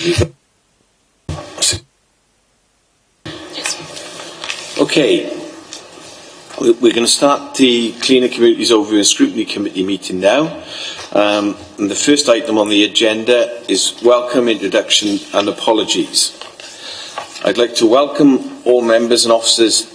Okay, we're going to start the Cleaner Communities Overview and Scrutiny Committee meeting now. And the first item on the agenda is welcome, introduction and apologies. I'd like to welcome all members and officers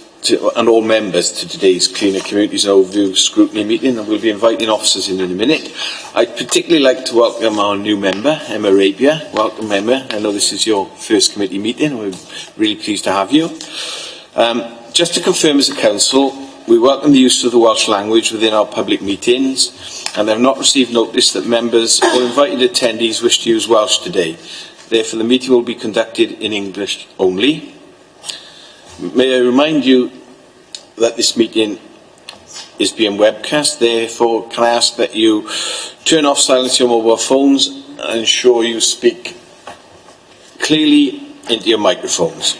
and all members to today's Cleaner Communities Overview Scrutiny meeting, and we'll be inviting officers in a minute. I'd particularly like to welcome our new member, Emma Rabier. Welcome, Emma. I know this is your first committee meeting. We're really pleased to have you. Just to confirm as a council, we welcome the use of the Welsh language within our public meetings, and have not received notice that members or invited attendees wish to use Welsh today. Therefore, the meeting will be conducted in English only. May I remind you that this meeting is being webcast. Therefore, can I ask that you turn off silence your mobile phones and ensure you speak clearly into your microphones.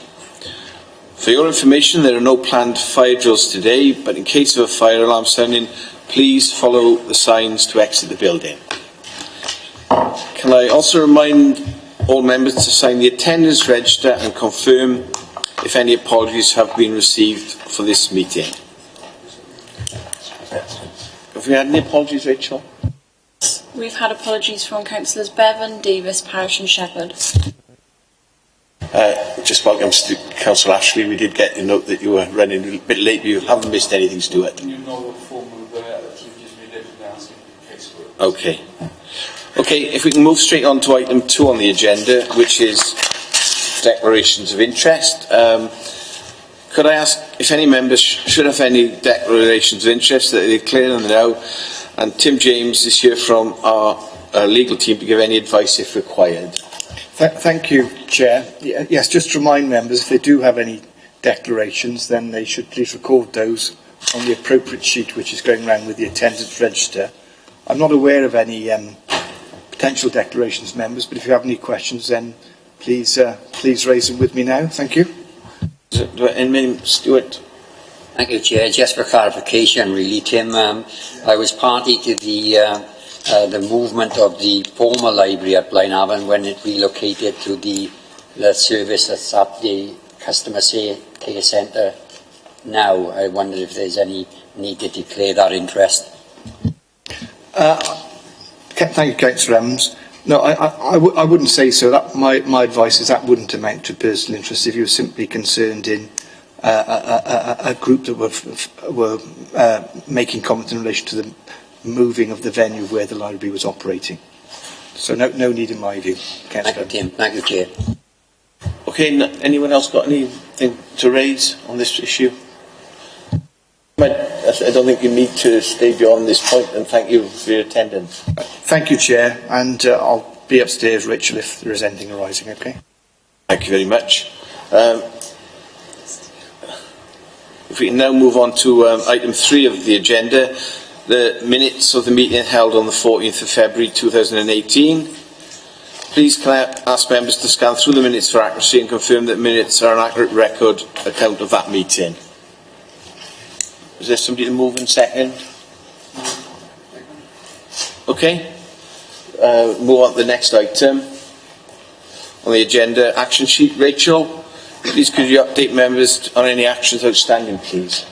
For your information, there are no planned fire drills today, but in case of a fire alarm sounding, please follow the signs to exit the building. Can I also remind all members to sign the attendance register and confirm if any apologies have been received for this meeting? Have we had any apologies, Rachel? We've had apologies from Councillors Bevan, Davis, Parish and Shepherd. Just welcome to Councillor Ashley. We did get a note that you were running a bit late, but you haven't missed anything, Stuart. You know what form of you've just related now, casework. Okay. Okay, if we can move straight on to item 2 on the agenda, which is declarations of interest. Could I ask if any members should have any declarations of interest that they declare them now? And Tim James is here from our legal team to give any advice if required. Thank you, Chair. Yes, just to remind members, if they do have any declarations, then they should please record those on the appropriate sheet which is going around with the attendance register. I'm not aware of any potential declarations, members, but if you have any questions, then please raise them with me now. Thank you. Stuart. Thank you, Chair. Just for clarification, really, Tim, I was party to the movement of the former library at Blaenavon when it relocated to the service that's at the customer care centre now. I wonder if there's any need to declare that interest. Thank you, Councillor Evans. No, I wouldn't say so. That, my advice is that wouldn't amount to personal interest if you were simply concerned in a group that were making comments in relation to the moving of the venue where the library was operating. So no need in my view. Thank you, Tim. Thank you, Chair. Okay, anyone else got anything to raise on this issue? I don't think you need to stay beyond this point, and thank you for your attendance. Thank you, Chair, and I'll be upstairs, Rachel, if there is anything arising, okay? Thank you very much. If we can now move on to item 3 of the agenda, the minutes of the meeting held on the 14th of February 2018. Please can I ask members to scan through the minutes for accuracy and confirm that minutes are an accurate record account of that meeting. Is there somebody to move and second? Okay. Move on to the next item on the agenda, action sheet. Rachel, please could you update members on any actions outstanding, please?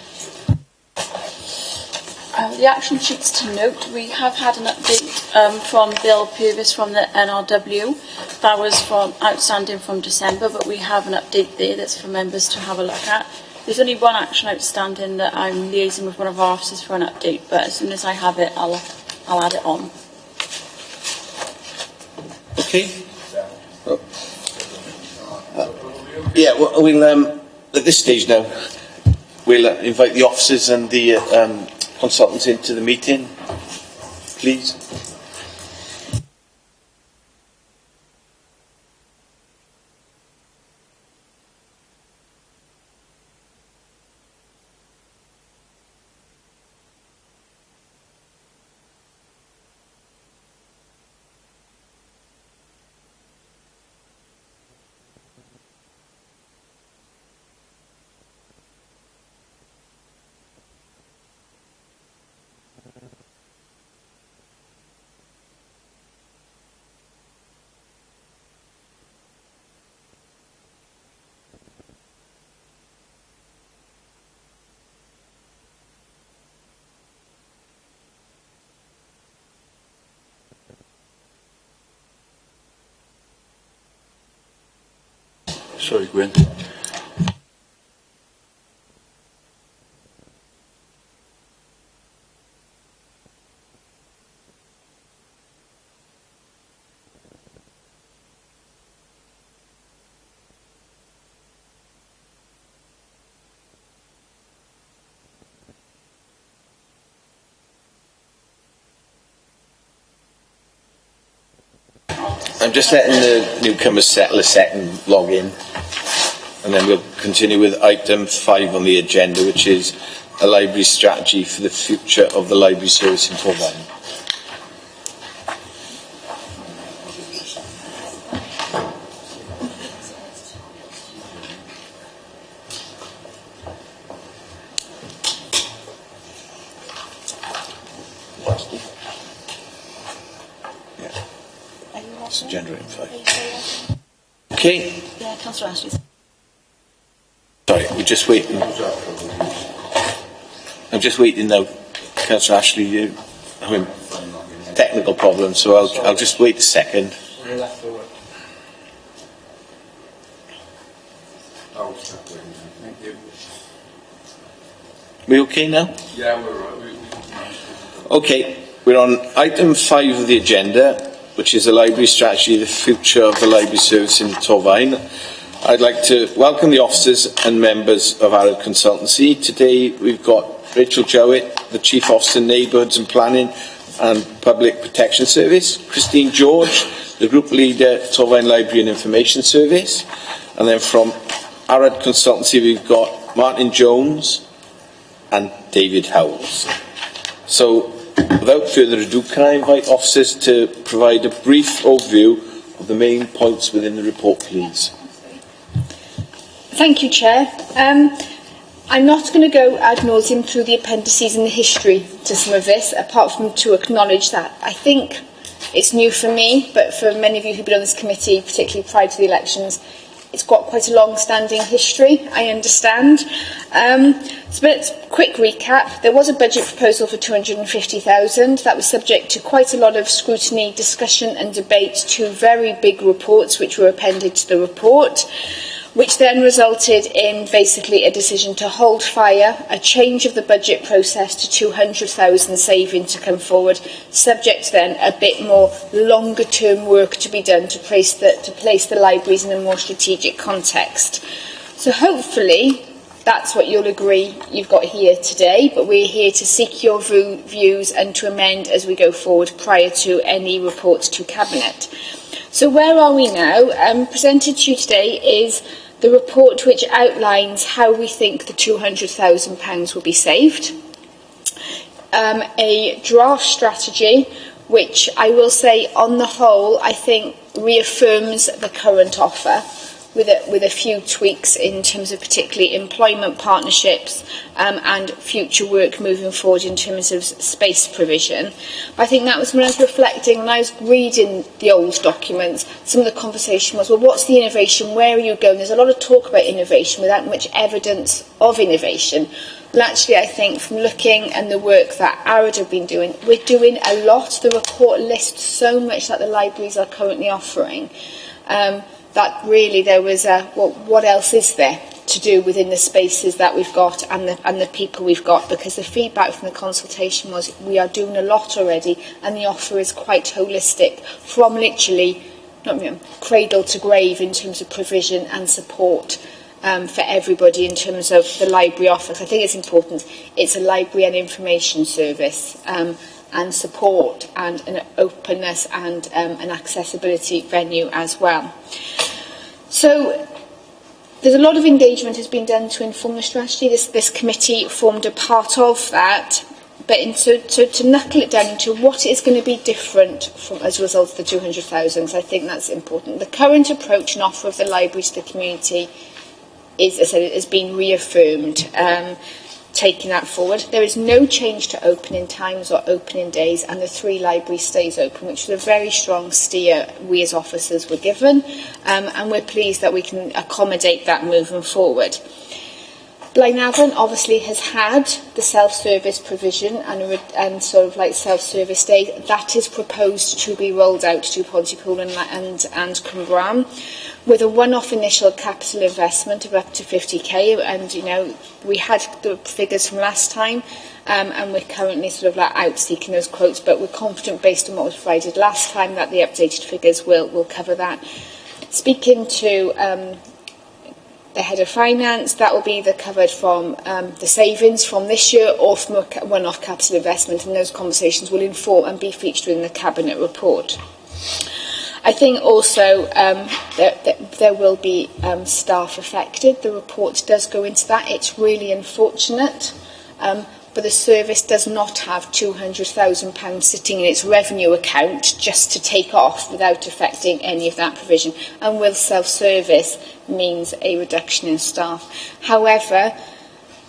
The action sheets to note, we have had an update from Bill Purvis from the NRW. That was outstanding from December, but we have an update there that's for members to have a look at. There's only one action outstanding that I'm liaising with one of our officers for an update, but as soon as I have it, I'll add it on. Okay. Yeah, well, we'll at this stage now, we'll invite the officers and the consultants into the meeting, please. Sorry, Gwen. I'm just letting the newcomers settle a second, log in, and then we'll continue with item 5 on the agenda, which is a library strategy for the future of the library service in Torfaen. It's agenda item 5. Okay. Yeah, Councillor Ashley. Sorry, we're just waiting. I'm just waiting now, Councillor Ashley. You having technical problems, so I'll just wait a second. We okay now? Yeah, we're right. Okay, we're on item 5 of the agenda, which is the library strategy, the future of the library service in Torfaen. I'd like to welcome the officers and members of our consultancy. Today we've got Rachel Jowett, the Chief Officer, Neighbourhoods and Planning and Public Protection Service, Christine George, the Group Leader, Torfaen Library and Information Service, and then from Arad Consultancy we've got Martin Jones and David Howells. So, without further ado, can I invite officers to provide a brief overview of the main points within the report, please? Thank you, Chair. I'm not going to go ad nauseum through the appendices and the history to some of this, apart from to acknowledge that I think it's new for me, but for many of you who've been on this committee, particularly prior to the elections, it's got quite a long-standing history, I understand. But quick recap, there was a budget proposal for 250,000. That was subject to quite a lot of scrutiny, discussion and debate, 2 very big reports which were appended to the report, which then resulted in basically a decision to hold fire, a change of the budget process to 200,000 saving to come forward, subject to then a bit more longer term work to be done to place the libraries in a more strategic context. So hopefully that's what you'll agree you've got here today, but we're here to seek your views and to amend as we go forward prior to any reports to Cabinet. So where are we now? Presented to you today is the report which outlines how we think the £200,000 will be saved. A draft strategy which I will say on the whole I think reaffirms the current offer with a few tweaks in terms of particularly employment partnerships and future work moving forward in terms of space provision. But I think that was when I was reflecting, when I was reading the old documents, some of the conversation was, well, what's the innovation? Where are you going? There's a lot of talk about innovation without much evidence of innovation. Well, actually, I think from looking and the work that ARAD have been doing, we're doing a lot. The report lists so much that the libraries are currently offering. That really there was what else is there to do within the spaces that we've got and the people we've got, because the feedback from the consultation was we are doing a lot already and the offer is quite holistic from literally cradle to grave in terms of provision and support for everybody in terms of the library office. I think it's important. It's a library and information service and support and an openness and an accessibility venue as well. So there's a lot of engagement has been done to inform the strategy. This committee formed a part of that, but to knuckle it down into what is going to be different from, as a result of the 200,000, because I think that's important. The current approach and offer of the library to the community is, as I said, it has been reaffirmed. Taking that forward. There is no change to opening times or opening days, and the 3 libraries stays open, which was a very strong steer we as officers were given, and we're pleased that we can accommodate that moving forward. Blaenavon obviously has had the self-service provision and sort of like self-service days. That is proposed to be rolled out to Pontypool and Cwmbran, with a one-off initial capital investment of up to 50k. And you know, we had the figures from last time, and we're currently sort of like out seeking those quotes. But we're confident, based on what was provided last time, that the updated figures will cover that. Speaking to the head of finance, that will be either covered from the savings from this year or from a one-off capital investment, and those conversations will inform and be featured in the cabinet report. I think also there will be staff affected. The report does go into that. It's really unfortunate, but the service does not have £200,000 sitting in its revenue account just to take off without affecting any of that provision. And with self-service means a reduction in staff. However,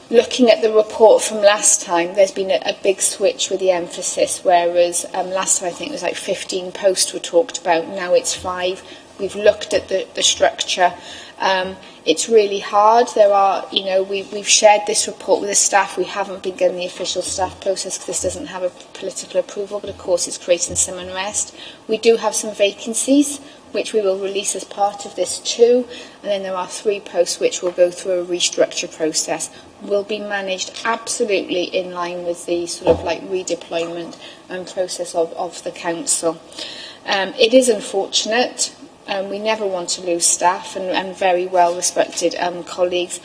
looking at the report from last time, there's been a big switch with the emphasis, whereas last time I think it was like 15 posts were talked about, now it's 5. We've looked at the structure. It's really hard. There are, you know, we've shared this report with the staff. We haven't begun the official staff process because this doesn't have a political approval, but of course it's creating some unrest. We do have some vacancies, which we will release as part of this too, and then there are 3 posts which will go through a restructure process, will be managed absolutely in line with the sort of like redeployment and process of the council. It is unfortunate. We never want to lose staff and very well respected colleagues.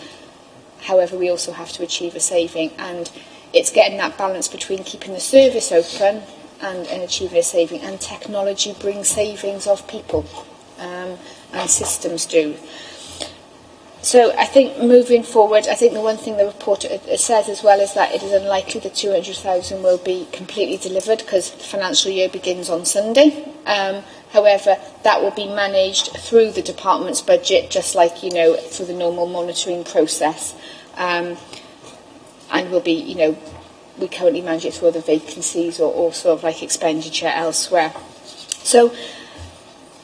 However, we also have to achieve a saving, and it's getting that balance between keeping the service open and achieving a saving. And technology brings savings of people, and systems do. So I think moving forward, I think the one thing the report says as well is that it is unlikely that 200,000 will be completely delivered because the financial year begins on Sunday. However, that will be managed through the department's budget, just like, you know, through the normal monitoring process. And will be, you know, we currently manage it through other vacancies or sort of like expenditure elsewhere. So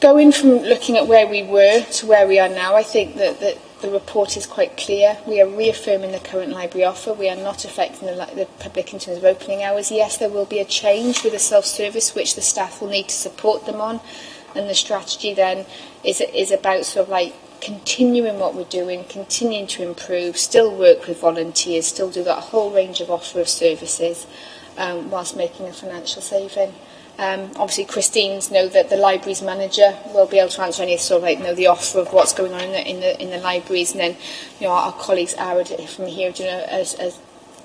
going from looking at where we were to where we are now, I think that the report is quite clear. We are reaffirming the current library offer. We are not affecting the public in terms of opening hours. Yes, there will be a change with the self-service, which the staff will need to support them on. And the strategy then is about sort of like continuing what we're doing, continuing to improve, still work with volunteers, still do that whole range of offer of services, whilst making a financial saving. Obviously, Christine's know that the libraries manager will be able to answer any sort of like, you know, the offer of what's going on in the libraries, and then, you know, our colleagues Ara from here do a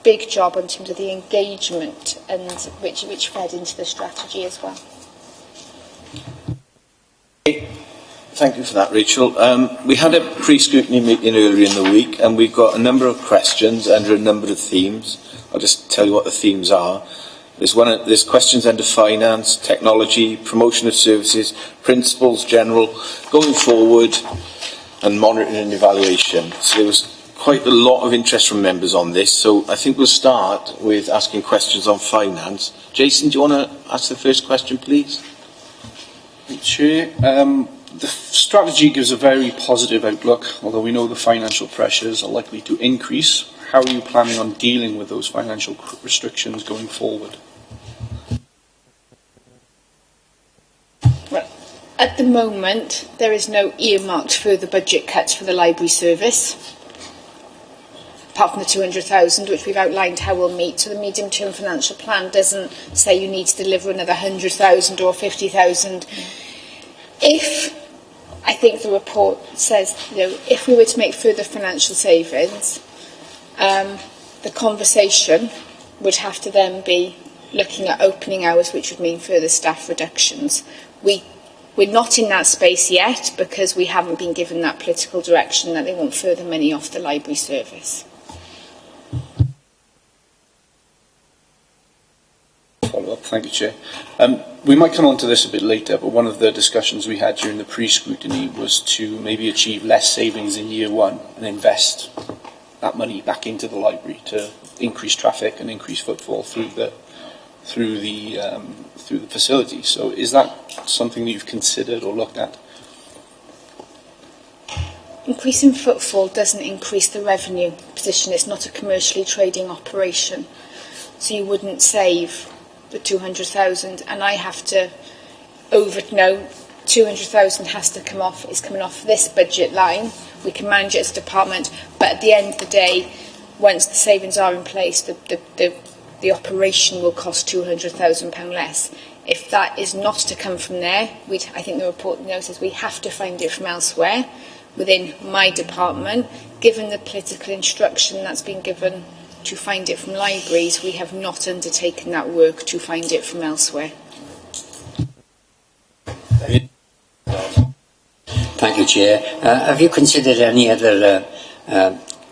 big job in terms of the engagement, and which fed into the strategy as well. Thank you for that, Rachel. We had a pre-scrutiny meeting earlier in the week, and we've got a number of questions under a number of themes. I'll just tell you what the themes are. There's questions under finance, technology, promotion of services, principles, general, going forward, and monitoring and evaluation. So there was quite a lot of interest from members on this. So I think we'll start with asking questions on finance. Jason, do you want to ask the first question, please? Chair, the strategy gives a very positive outlook, although we know the financial pressures are likely to increase. How are you planning on dealing with those financial restrictions going forward? Well, at the moment, there is no earmarked further budget cuts for the library service, apart from the 200,000, which we've outlined how we'll meet. So the medium-term financial plan doesn't say you need to deliver another 100,000 or 50,000. If, I think the report says, you know, if we were to make further financial savings, the conversation would have to then be looking at opening hours, which would mean further staff reductions. We're not in that space yet because we haven't been given that political direction that they want further money off the library service. Follow-up, thank you, Chair. We might come on to this a bit later, but one of the discussions we had during the pre-scrutiny was to maybe achieve less savings in year one and invest that money back into the library to increase traffic and increase footfall through the facility. So is that something that you've considered or looked at? increasing footfall doesn't increase the revenue position. It's not a commercially trading operation. So you wouldn't save the 200,000, and I have to 200,000 has to come off, is coming off this budget line. We can manage it as a department, but at the end of the day, once the savings are in place, the operation will cost £200,000 less. If that is not to come from there, I think the report notes we have to find it from elsewhere within my department. Given the political instruction that's been given to find it from libraries, we have not undertaken that work to find it from elsewhere. Thank you, Chair. Have you considered any other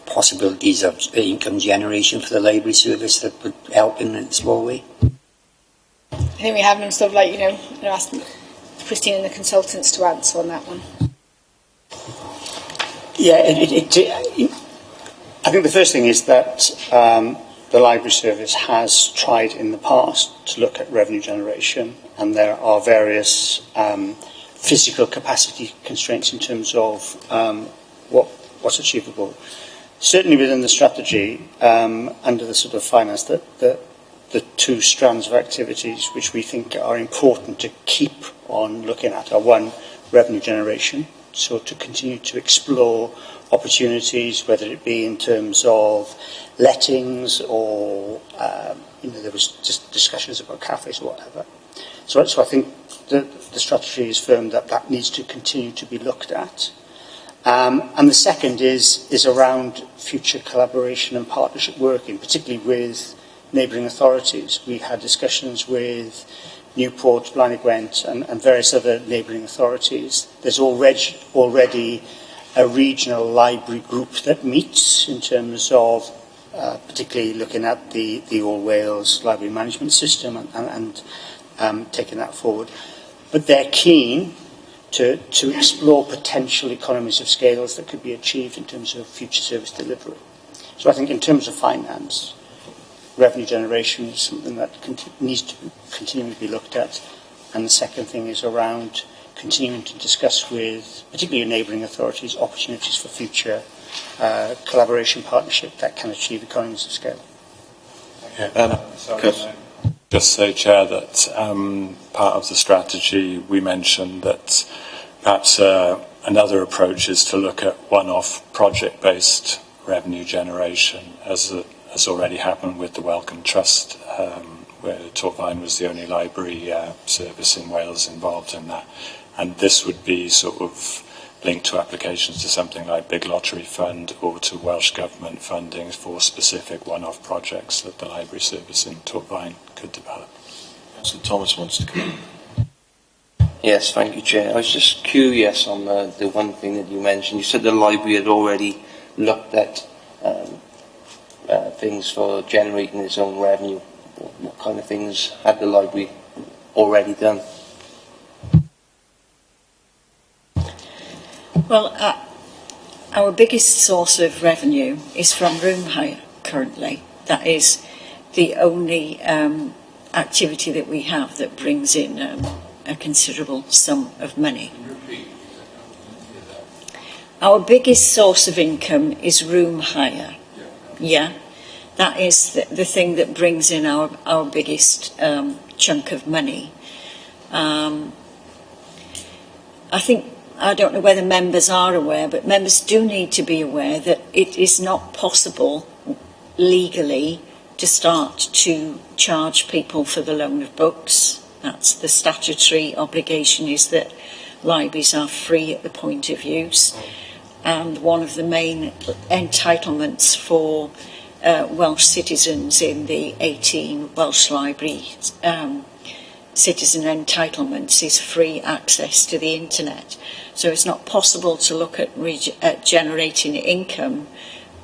possibilities of income generation for the library service that would help in a small way? I think we have them sort of like, ask Christine and the consultants to answer on that one. Yeah, I think the first thing is that the library service has tried in the past to look at revenue generation, and there are various physical capacity constraints in terms of what's achievable. Certainly within the strategy, under the sort of finance, the two strands of activities which we think are important to keep on looking at are, one, revenue generation, so to continue to explore opportunities, whether it be in terms of lettings or, there was just discussions about cafes or whatever. So I think the strategy is firm that needs to continue to be looked at. And the second is around future collaboration and partnership working, particularly with neighbouring authorities. We had discussions with Newport, Blaenau Gwent and various other neighbouring authorities. There's already a regional library group that meets in terms of particularly looking at the All Wales library management system and taking that forward. But they're keen to explore potential economies of scales that could be achieved in terms of future service delivery. So I think in terms of finance, revenue generation is something that needs to continue to be looked at. And the second thing is around continuing to discuss with particularly neighbouring authorities opportunities for future collaboration partnership that can achieve economies of scale. Just say, Chair, that part of the strategy we mentioned that perhaps another approach is to look at one-off project-based revenue generation, as has already happened with the Wellcome Trust, where Torfaen was the only library service in Wales involved in that. And this would be sort of linked to applications to something like Big Lottery Fund or to Welsh Government funding for specific one-off projects that the library service in Torfaen could develop. So Thomas wants to come in. Yes, thank you, Chair. I was just curious on the one thing that you mentioned. You said the library had already looked at things for generating its own revenue. What kind of things had the library already done? Well, our biggest source of revenue is from room hire currently. That is the only activity that we have that brings in a considerable sum of money. Our biggest source of income is room hire. Yeah, that is the thing that brings in our biggest chunk of money. I don't know whether members are aware, but members do need to be aware that it is not possible legally to start to charge people for the loan of books. That's the statutory obligation, is that libraries are free at the point of use. And one of the main entitlements for Welsh citizens in the 18 Welsh Library citizen entitlements is free access to the internet. So it's not possible to look at generating income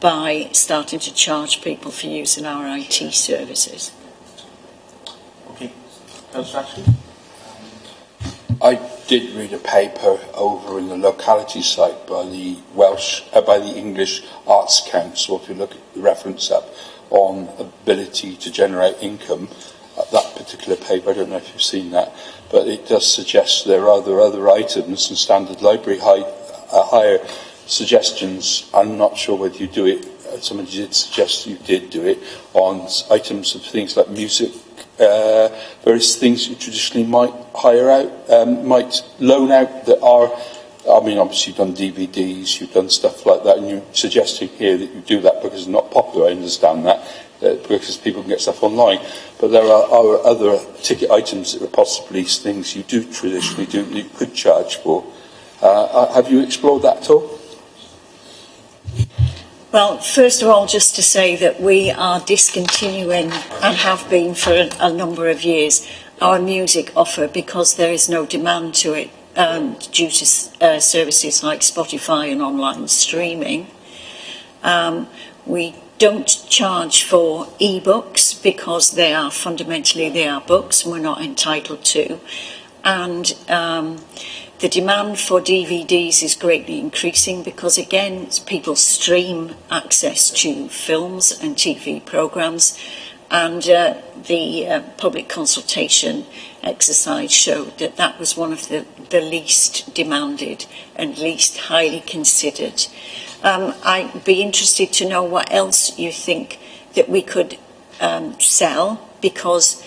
by starting to charge people for using our IT services. Okay. Councillor Ashley? I did read a paper over in the locality site by the by the English Arts Council, if you look at the reference up, on ability to generate income. That particular paper, I don't know if you've seen that, but it does suggest there are other items, and standard library hire suggestions. I'm not sure whether you do it. Somebody did suggest you did do it on items of things like music, various things you traditionally might hire out, might loan out that are. I mean, obviously you've done DVDs, you've done stuff like that, and you're suggesting here that you do that because it's not popular. I understand that, because people can get stuff online. But there are other ticket items that are possibly things you do traditionally do that you could charge for. Have you explored that at all? Well, first of all, just to say that we are discontinuing, and have been for a number of years, our music offer because there is no demand to it. Due to services like Spotify and online streaming. We don't charge for e-books because they are books and we're not entitled to. And the demand for DVDs is greatly increasing because, again, people stream access to films and TV programmes, and the public consultation exercise showed that that was one of the least demanded and least highly considered. I'd be interested to know what else you think that we could sell, because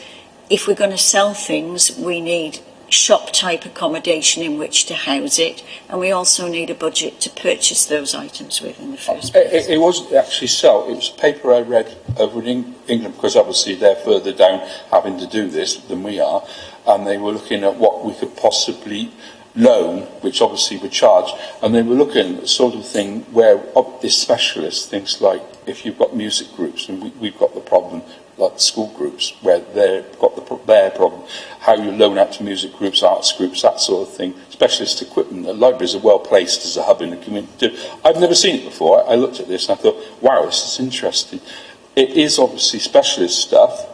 if we're going to sell things, we need shop-type accommodation in which to house it, and we also need a budget to purchase those items with in the first place. It wasn't actually sell, it was a paper I read over in England, because obviously they're further down having to do this than we are, and they were looking at what we could possibly loan, which obviously would charge, and they were looking at the sort of thing where this specialist, things like if you've got music groups, and we've got the problem like school groups where they've got their problem, how you loan out to music groups, arts groups, that sort of thing, specialist equipment. The libraries are well placed as a hub in the community. I've never seen it before. I looked at this and I thought, wow, this is interesting. It is obviously specialist stuff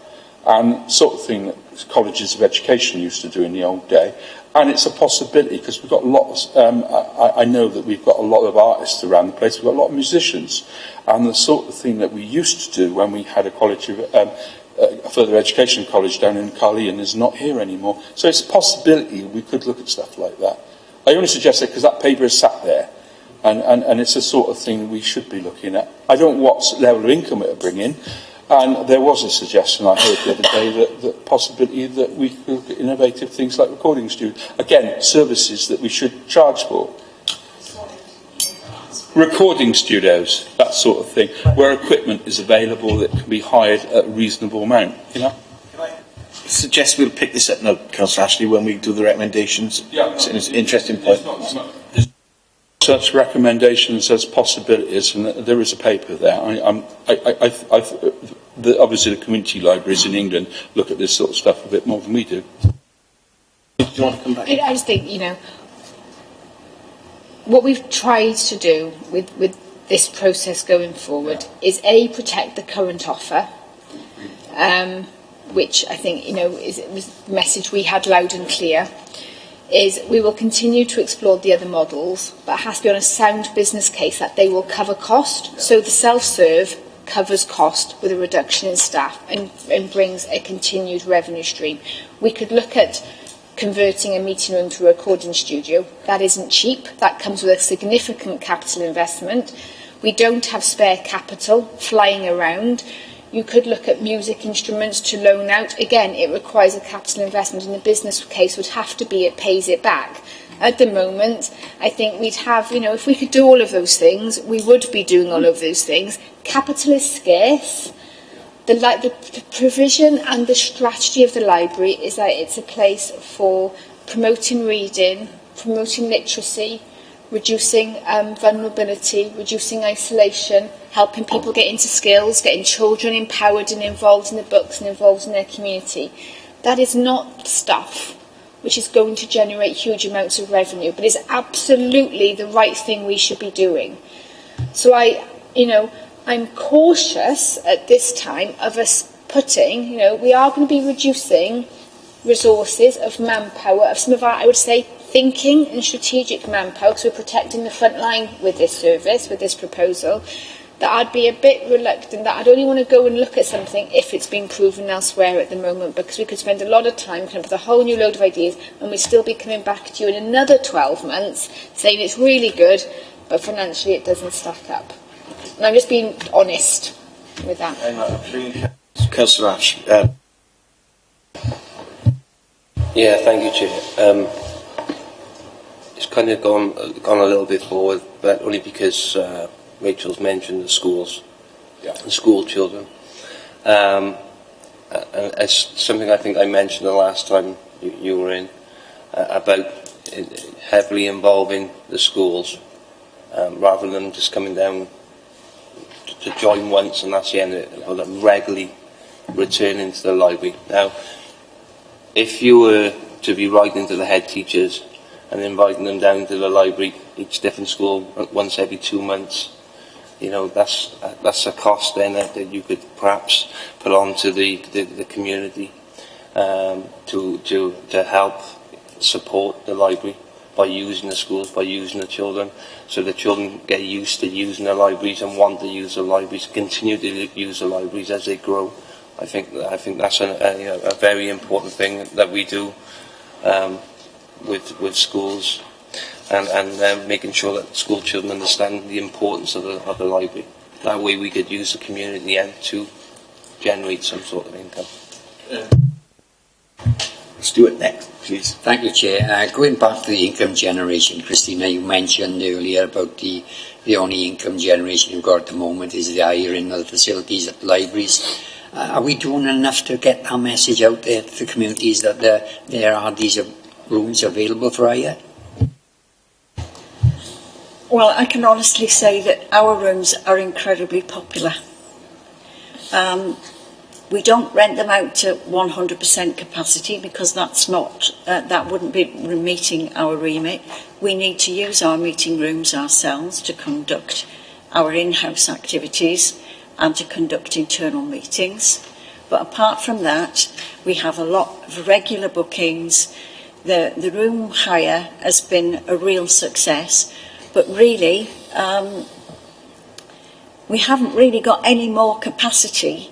and sort of thing that colleges of education used to do in the old day. And it's a possibility because we've got lots. I know that we've got a lot of artists around the place. We've got a lot of musicians, and the sort of thing that we used to do when we had a college of a further education college down in Carleon is not here anymore. So it's a possibility we could look at stuff like that. I only suggest it because that paper is sat there, and it's a sort of thing we should be looking at. I don't know what level of income it will bring in. And there was a suggestion I heard the other day that the possibility that we could look at innovative things like recording studios. Again, services that we should charge for. Recording studios, that sort of thing, where equipment is available that can be hired at a reasonable amount. You know. Can I suggest we'll pick this up now, Councillor Ashley, when we do the recommendations? Yeah, it's an interesting point. Such recommendations as possibilities, and there is a paper there. Obviously, the community libraries in England look at this sort of stuff a bit more than we do. Do you want to come back? I just think, what we've tried to do with this process going forward is protect the current offer, which I think was the message we had loud and clear. Is we will continue to explore the other models, but it has to be on a sound business case that they will cover cost. So the self-serve covers cost with a reduction in staff and brings a continued revenue stream. We could look at converting a meeting room to a recording studio. That isn't cheap. That comes with a significant capital investment. We don't have spare capital flying around. You could look at music instruments to loan out. Again, it requires a capital investment, and the business case would have to be it pays it back. At the moment, I think we'd have, if we could do all of those things, we would be doing all of those things. Capital is scarce. The provision and the strategy of the library is that it's a place for promoting reading, promoting literacy, reducing vulnerability, reducing isolation, helping people get into skills, getting children empowered and involved in the books and involved in their community. That is not stuff which is going to generate huge amounts of revenue, but is absolutely the right thing we should be doing. So I'm cautious at this time of us putting, we are going to be reducing resources of manpower, of some of our, I would say, thinking and strategic manpower, because we're protecting the front line with this service, with this proposal, that I'd be a bit reluctant, that I'd only want to go and look at something if it's been proven elsewhere at the moment, because we could spend a lot of time coming up with a whole new load of ideas and we'd still be coming back to you in another 12 months saying it's really good, but financially it doesn't stack up. And I'm just being honest with that. Councillor Ash. Yeah, thank you, Chair. It's kind of gone a little bit forward, but only because Rachel's mentioned the schools, the school children. And it's something I think I mentioned the last time you were in, about heavily involving the schools, rather than just coming down to join once and that's the end of it, but regularly returning to the library. Now, if you were to be writing to the head teachers and inviting them down to the library, each different school, once every 2 months, you know, that's a cost then that you could perhaps put on to the community to help support the library by using the schools, by using the children, so the children get used to using the libraries and want to use the libraries, continue to use the libraries as they grow. I think that's a very important thing that we do with schools, and making sure that school children understand the importance of the library. That way we could use the community end to generate some sort of income. Stuart next, please. Thank you, Chair. Going back to the income generation, Christina, you mentioned earlier about the only income generation you've got at the moment is the hiring of the facilities at libraries. Are we doing enough to get our message out there to the communities that there are these rooms available for hire? Well, I can honestly say that our rooms are incredibly popular. We don't rent them out to 100% capacity because that's not, that wouldn't be meeting our remit. We need to use our meeting rooms ourselves to conduct our in-house activities and to conduct internal meetings. But apart from that, we have a lot of regular bookings. The room hire has been a real success, but really, we haven't really got any more capacity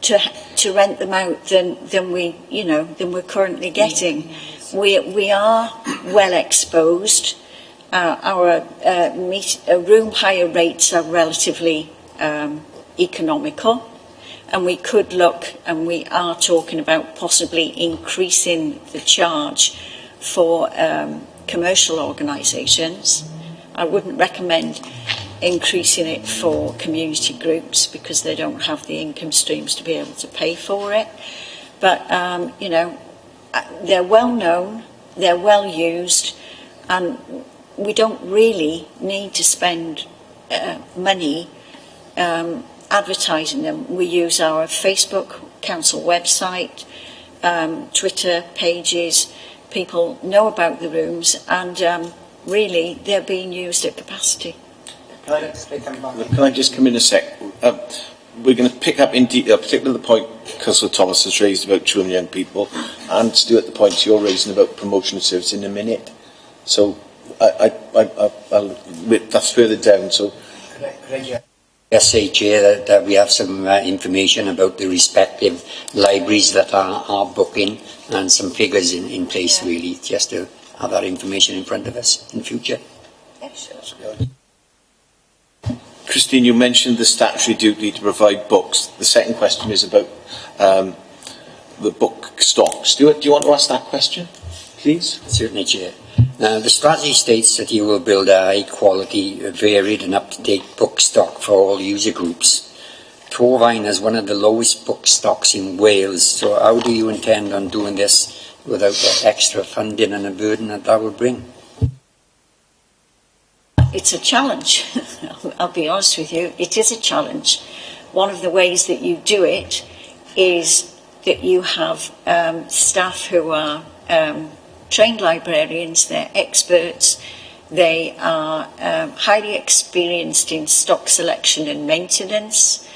to rent them out than we're currently getting. We are well exposed. Our room hire rates are relatively economical, and we could look, and we are talking about possibly increasing the charge for commercial organisations. I wouldn't recommend increasing it for community groups because they don't have the income streams to be able to pay for it. But, they're well known, they're well used, and we don't really need to spend money advertising them. We use our Facebook council website, Twitter pages. People know about the rooms, and really they're being used at capacity. Can I just come in a sec? We're going to pick up in detail, particularly the point Councillor Thomas has raised about children and young people, and Stuart, the point you're raising about promotion of service in a minute. So that's further down. So Yes, say, Chair, that we have some information about the respective libraries that are booking and some figures in place, really, just to have that information in front of us in future. Yeah, sure. Christine, you mentioned the statutory duty to provide books. The second question is about the book stock. Stuart, do you want to ask that question, please? Certainly, Chair. Now, the strategy states that you will build a high-quality, varied and up-to-date book stock for all user groups. Torfaen has one of the lowest book stocks in Wales, so how do you intend on doing this without the extra funding and the burden that will bring? It's a challenge. I'll be honest with you, it is a challenge. One of the ways that you do it is that you have staff who are trained librarians, they're experts, they are highly experienced in stock selection and maintenance,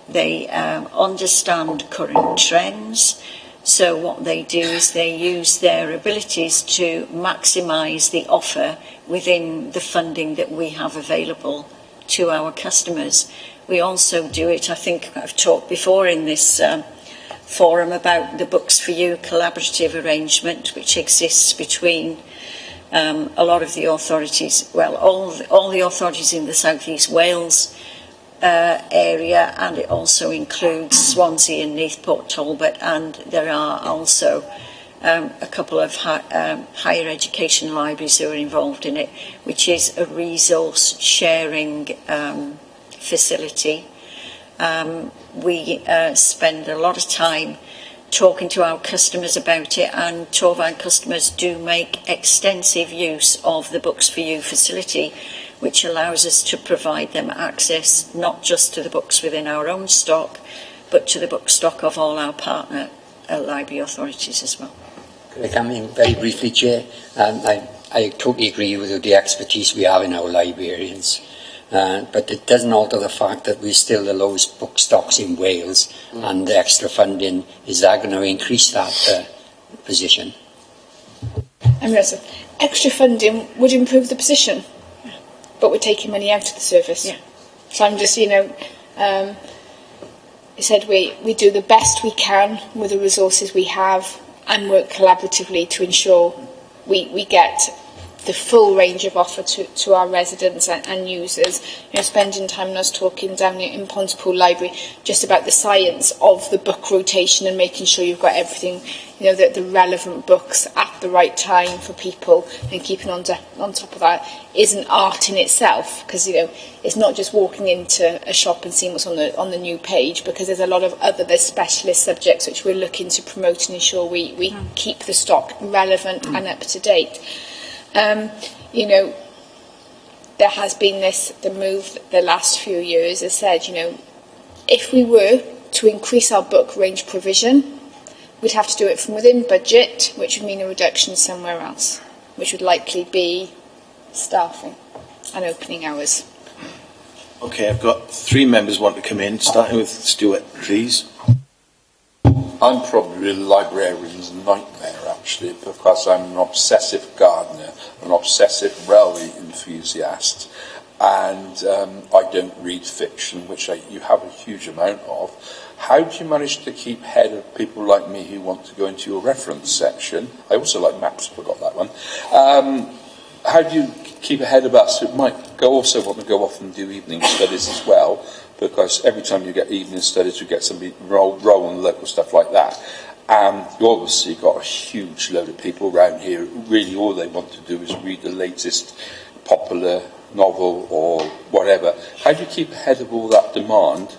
they understand current trends. So what they do is they use their abilities to maximise the offer within the funding that we have available to our customers. We also do it, I think I've talked before in this forum about the Books for You collaborative arrangement which exists between A lot of the authorities, well, all the authorities in the South East Wales area, and it also includes Swansea and Neathport Talbot, and there are also a couple of higher education libraries who are involved in it, which is a resource sharing facility. We spend a lot of time talking to our customers about it, and two of our customers do make extensive use of the Books for You facility, which allows us to provide them access not just to the books within our own stock, but to the book stock of all our partner library authorities as well. Could I come in very briefly, Chair? I totally agree with the expertise we have in our librarians. But it doesn't alter the fact that we're still the lowest book stocks in Wales, and the extra funding, is that going to increase that position? And also, extra funding would improve the position, but we're taking money out of the service. Yeah. So I'm just, you said we do the best we can with the resources we have and work collaboratively to ensure we get the full range of offer to our residents and users. Spending time, and us talking down in Pontypool Library just about the science of the book rotation and making sure you've got everything, the relevant books at the right time for people, and keeping on top of that is an art in itself, because it's not just walking into a shop and seeing what's on the new page, because there's a lot of there's specialist subjects which we're looking to promote and ensure we keep the stock relevant and up to date. There has been the move the last few years has said, if we were to increase our book range provision, we'd have to do it from within budget, which would mean a reduction somewhere else, which would likely be staffing and opening hours. Okay, I've got 3 members want to come in, starting with Stuart, please. I'm probably a librarian's nightmare, actually, because I'm an obsessive gardener, an obsessive railway enthusiast, and I don't read fiction, which you have a huge amount of. How do you manage to keep ahead of people like me who want to go into your reference section? I also like maps, forgot that one. How do you keep ahead of us who might also want to go off and do evening studies as well? Because every time you get evening studies, you get somebody roll and local stuff like that. You obviously got a huge load of people around here who really all they want to do is read the latest popular novel or whatever. How do you keep ahead of all that demand?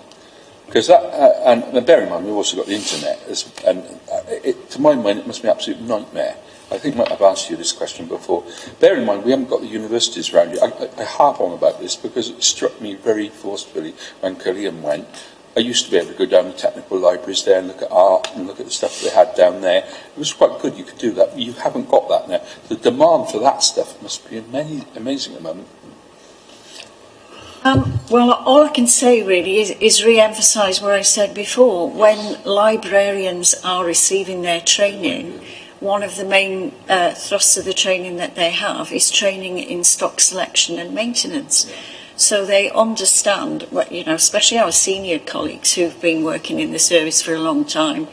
Because and bear in mind, we've also got the internet, and to my mind, it must be an absolute nightmare. I think I've asked you this question before. Bear in mind, we haven't got the universities around here. I harp on about this because it struck me very forcefully when Korean went. I used to be able to go down to technical libraries there and look at art and look at the stuff they had down there. It was quite good, you could do that. You haven't got that now. The demand for that stuff must be amazing at the moment. Well, all I can say really is re-emphasise what I said before. When librarians are receiving their training, one of the main thrusts of the training that they have is training in stock selection and maintenance. So they understand, especially our senior colleagues who've been working in the service for a long time,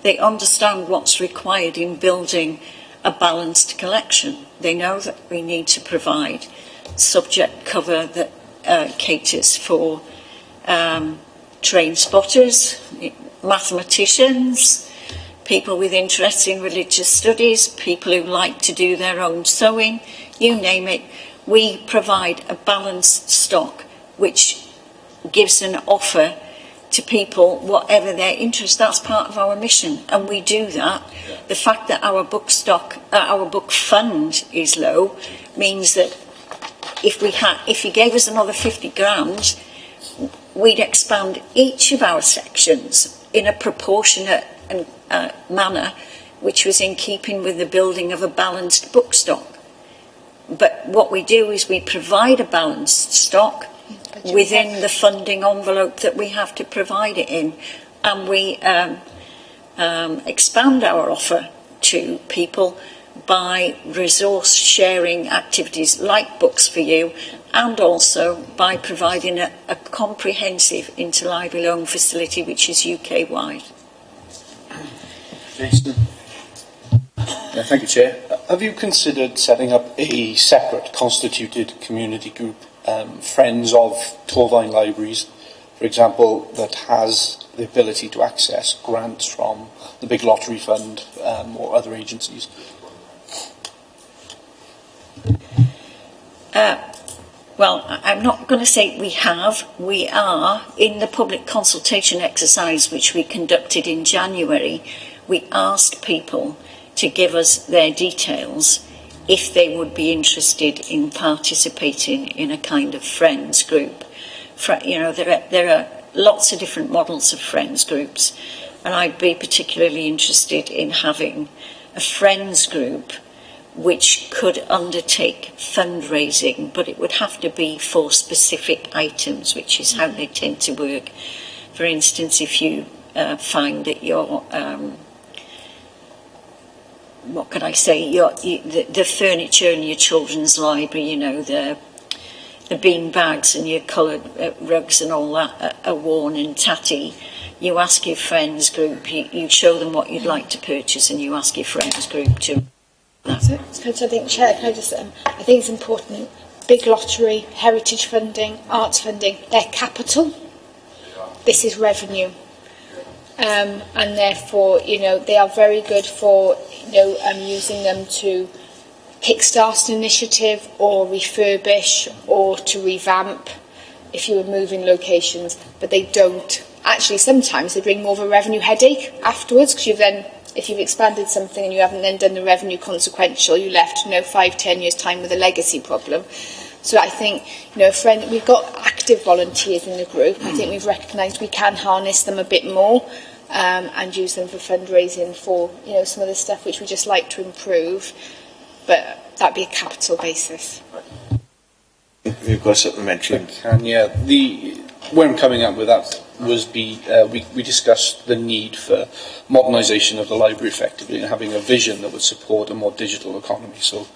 they understand what's required in building a balanced collection. They know that we need to provide subject cover that caters for trained spotters, mathematicians, people with interest in religious studies, people who like to do their own sewing, you name it. We provide a balanced stock which gives an offer to people whatever their interest. That's part of our mission, and we do that. Yeah. The fact that our book stock, our book fund is low means that if you gave us another 50 grand, we'd expand each of our sections in a proportionate manner, which was in keeping with the building of a balanced book stock. But what we do is we provide a balanced stock within the funding envelope that we have to provide it in, and we expand our offer to people by resource sharing activities like Books for You, and also by providing a comprehensive interlibrary loan facility which is UK-wide. Jason? Thank you, Chair. Have you considered setting up a separate constituted community group, friends of Torfaen Libraries, for example, that has the ability to access grants from the Big Lottery Fund or other agencies? Well, I'm not going to say we have. We are, in the public consultation exercise which we conducted in January, we asked people to give us their details if they would be interested in participating in a kind of friends group. There are lots of different models of friends groups, and I'd be particularly interested in having a friends group which could undertake fundraising, but it would have to be for specific items, which is how they tend to work. For instance, if you find that your what can I say? The furniture in your children's library, the bean bags and your coloured rugs and all that are worn and tatty. You ask your friends group. You show them what you'd like to purchase, and you ask your friends group to. So I think, Chair, can I just? I think it's important. Big Lottery, heritage funding, arts funding, they're capital. This is revenue. And therefore, they are very good for, using them to kickstart an initiative or refurbish or to revamp if you were moving locations, but they don't. Actually, sometimes they bring more of a revenue headache afterwards, because if you've expanded something and you haven't then done the revenue consequential, you left, 5-10 years' time with a legacy problem. So I think, we've got active volunteers in the group. I think we've recognised we can harness them a bit more and use them for fundraising for, some of the stuff which we just like to improve. But that'd be a capital basis. You've got a supplementary. Where I'm coming up with that was we discussed the need for modernisation of the library effectively and having a vision that would support a more digital economy. So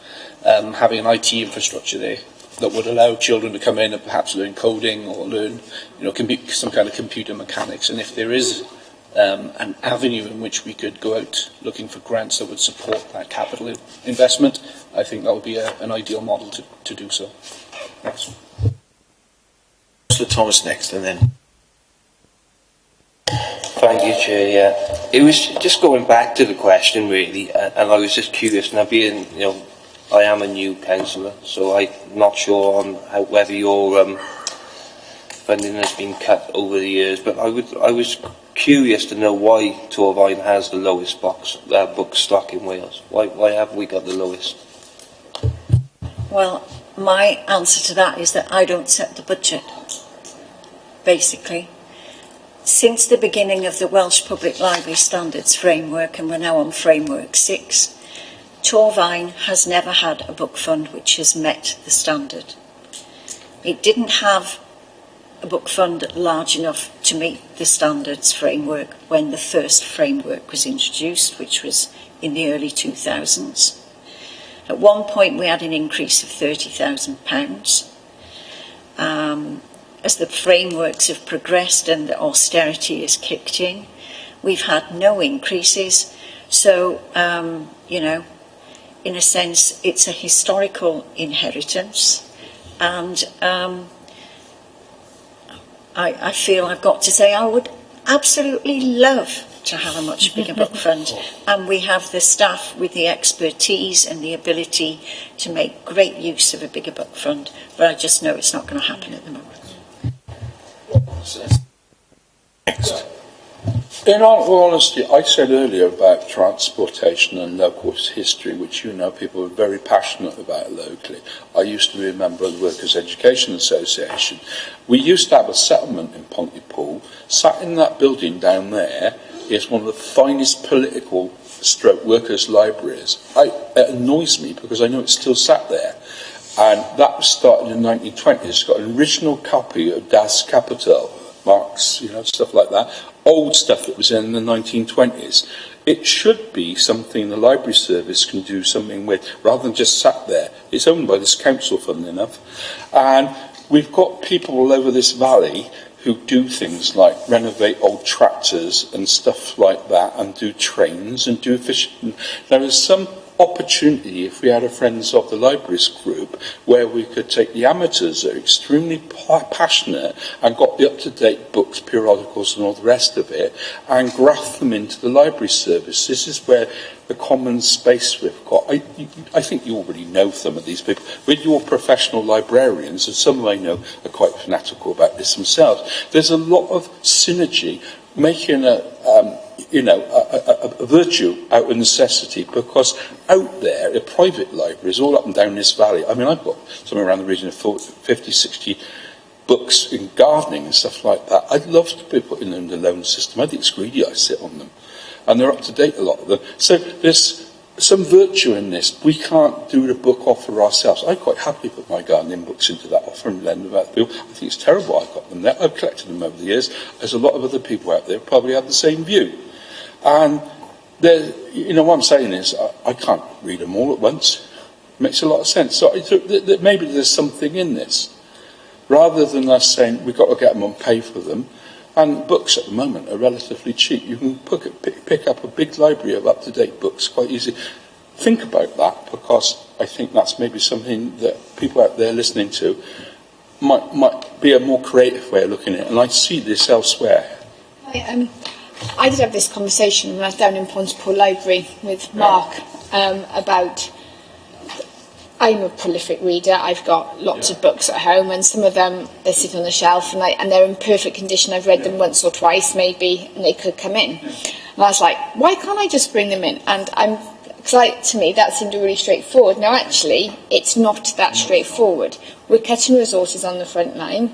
having an IT infrastructure there that would allow children to come in and perhaps learn coding or learn some kind of computer mechanics. And if there is an avenue in which we could go out looking for grants that would support that capital investment, I think that would be an ideal model to do so. Thanks. Mr. Thomas next, and then. Thank you, Chair. Yeah, it was just going back to the question really, and I was just curious. Now, being I am a new councillor, so I'm not sure on whether your funding has been cut over the years. But I was curious to know why Torfaen has the lowest book stock in Wales. Why have we got the lowest? Well, my answer to that is that I don't set the budget, basically. Since the beginning of the Welsh Public Library Standards Framework, and we're now on Framework 6, Torfaen has never had a book fund which has met the standard. It didn't have a book fund large enough to meet the standards framework when the first framework was introduced, which was in the early 2000s. At one point we had an increase of £30,000. As the frameworks have progressed and the austerity has kicked in, we've had no increases. So, in a sense, it's a historical inheritance. And I feel I've got to say I would absolutely love to have a much bigger book fund, and we have the staff with the expertise and the ability to make great use of a bigger book fund, but I just know it's not going to happen at the moment. Next. In all honesty, I said earlier about transportation and local history, which people are very passionate about locally. I used to be a member of the Workers' Education Association. We used to have a settlement in Pontypool. Sat in that building down there is one of the finest political stroke workers' libraries. It annoys me because I know it's still sat there. And that was started in the 1920s. It's got an original copy of Das Kapital, Marx, stuff like that. Old stuff that was in the 1920s. It should be something the library service can do something with, rather than just sat there. It's owned by this council, funnily enough. And we've got people all over this valley who do things like renovate old tractors and stuff like that, and do trains and do fishing. There is some opportunity if we had a Friends of the Libraries group where we could take the amateurs that are extremely passionate and got the up-to-date books, periodicals and all the rest of it and graft them into the library service. This is where the common space we've got. I think you already know some of these people. With your professional librarians, and some I know are quite fanatical about this themselves, there's a lot of synergy making a virtue out of necessity, because out there, the private libraries all up and down this valley, I mean, I've got somewhere around the region of 50, 60 books in gardening and stuff like that. I'd love to be putting them in the loan system. I think it's greedy I sit on them. And they're up to date, a lot of them. So there's some virtue in this. We can't do the book offer ourselves. I quite happily put my gardening books into that offer and lend them out to people. I think it's terrible I've got them there. I've collected them over the years. There's a lot of other people out there who probably have the same view. And what I'm saying is, I can't read them all at once. It makes a lot of sense. So I think that maybe there's something in this. Rather than us saying we've got to get them and pay for them, and books at the moment are relatively cheap. You can pick up a big library of up-to-date books quite easily. Think about that, because I think that's maybe something that people out there listening to might be a more creative way of looking at it. And I see this elsewhere. I did have this conversation when I was down in Pontypool Library with Mark about... I'm a prolific reader. I've got lots of books at home, and some of them, they sit on the shelf and they're in perfect condition. I've read them once or twice maybe, and they could come in. And I was like, why can't I just bring them in? And to me, that seemed really straightforward. Now, actually, it's not that straightforward. We're cutting resources on the front line.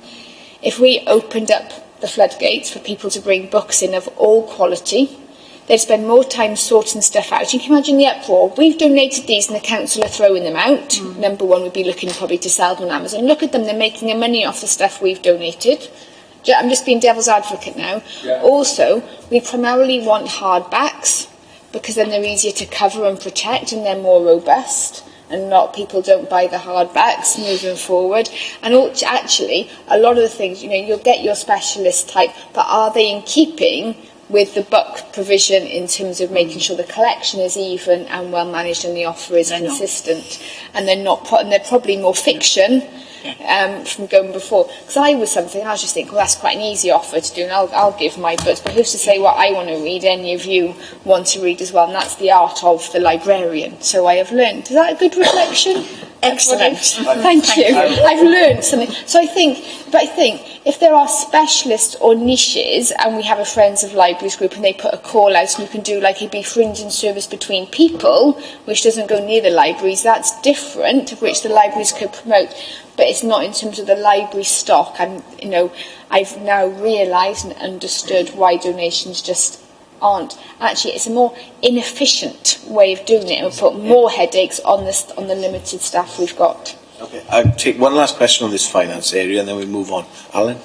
If we opened up the floodgates for people to bring books in of all quality, they'd spend more time sorting stuff out. You can imagine the uproar. We've donated these and the council are throwing them out. Number one, we'd be looking probably to sell them on Amazon. Look at them, they're making their money off the stuff we've donated. I'm just being devil's advocate now. Yeah. Also, we primarily want hardbacks, because then they're easier to cover and protect and they're more robust. And a lot of people don't buy the hardbacks moving forward. And actually, a lot of the things, you'll get your specialist type, but are they in keeping with the book provision in terms of making sure the collection is even and well managed and the offer is consistent? And they're probably more fiction from going before. Because I was just thinking, well, that's quite an easy offer to do, and I'll give my books. But who's to say what I want to read? Any of you want to read as well? And that's the art of the librarian. So I have learned. Is that a good reflection? Excellent. Thank you. I've learned something. So I think if there are specialists or niches, and we have a Friends of Libraries group, and they put a call out, and you can do like a befriending service between people, which doesn't go near the libraries, that's different, which the libraries could promote. But it's not in terms of the library stock. I've now realised and understood why donations just aren't. Actually, it's a more inefficient way of doing it, and we'll put more headaches on the limited staff we've got. Okay, I'll take one last question on this finance area, and then we move on. Alan?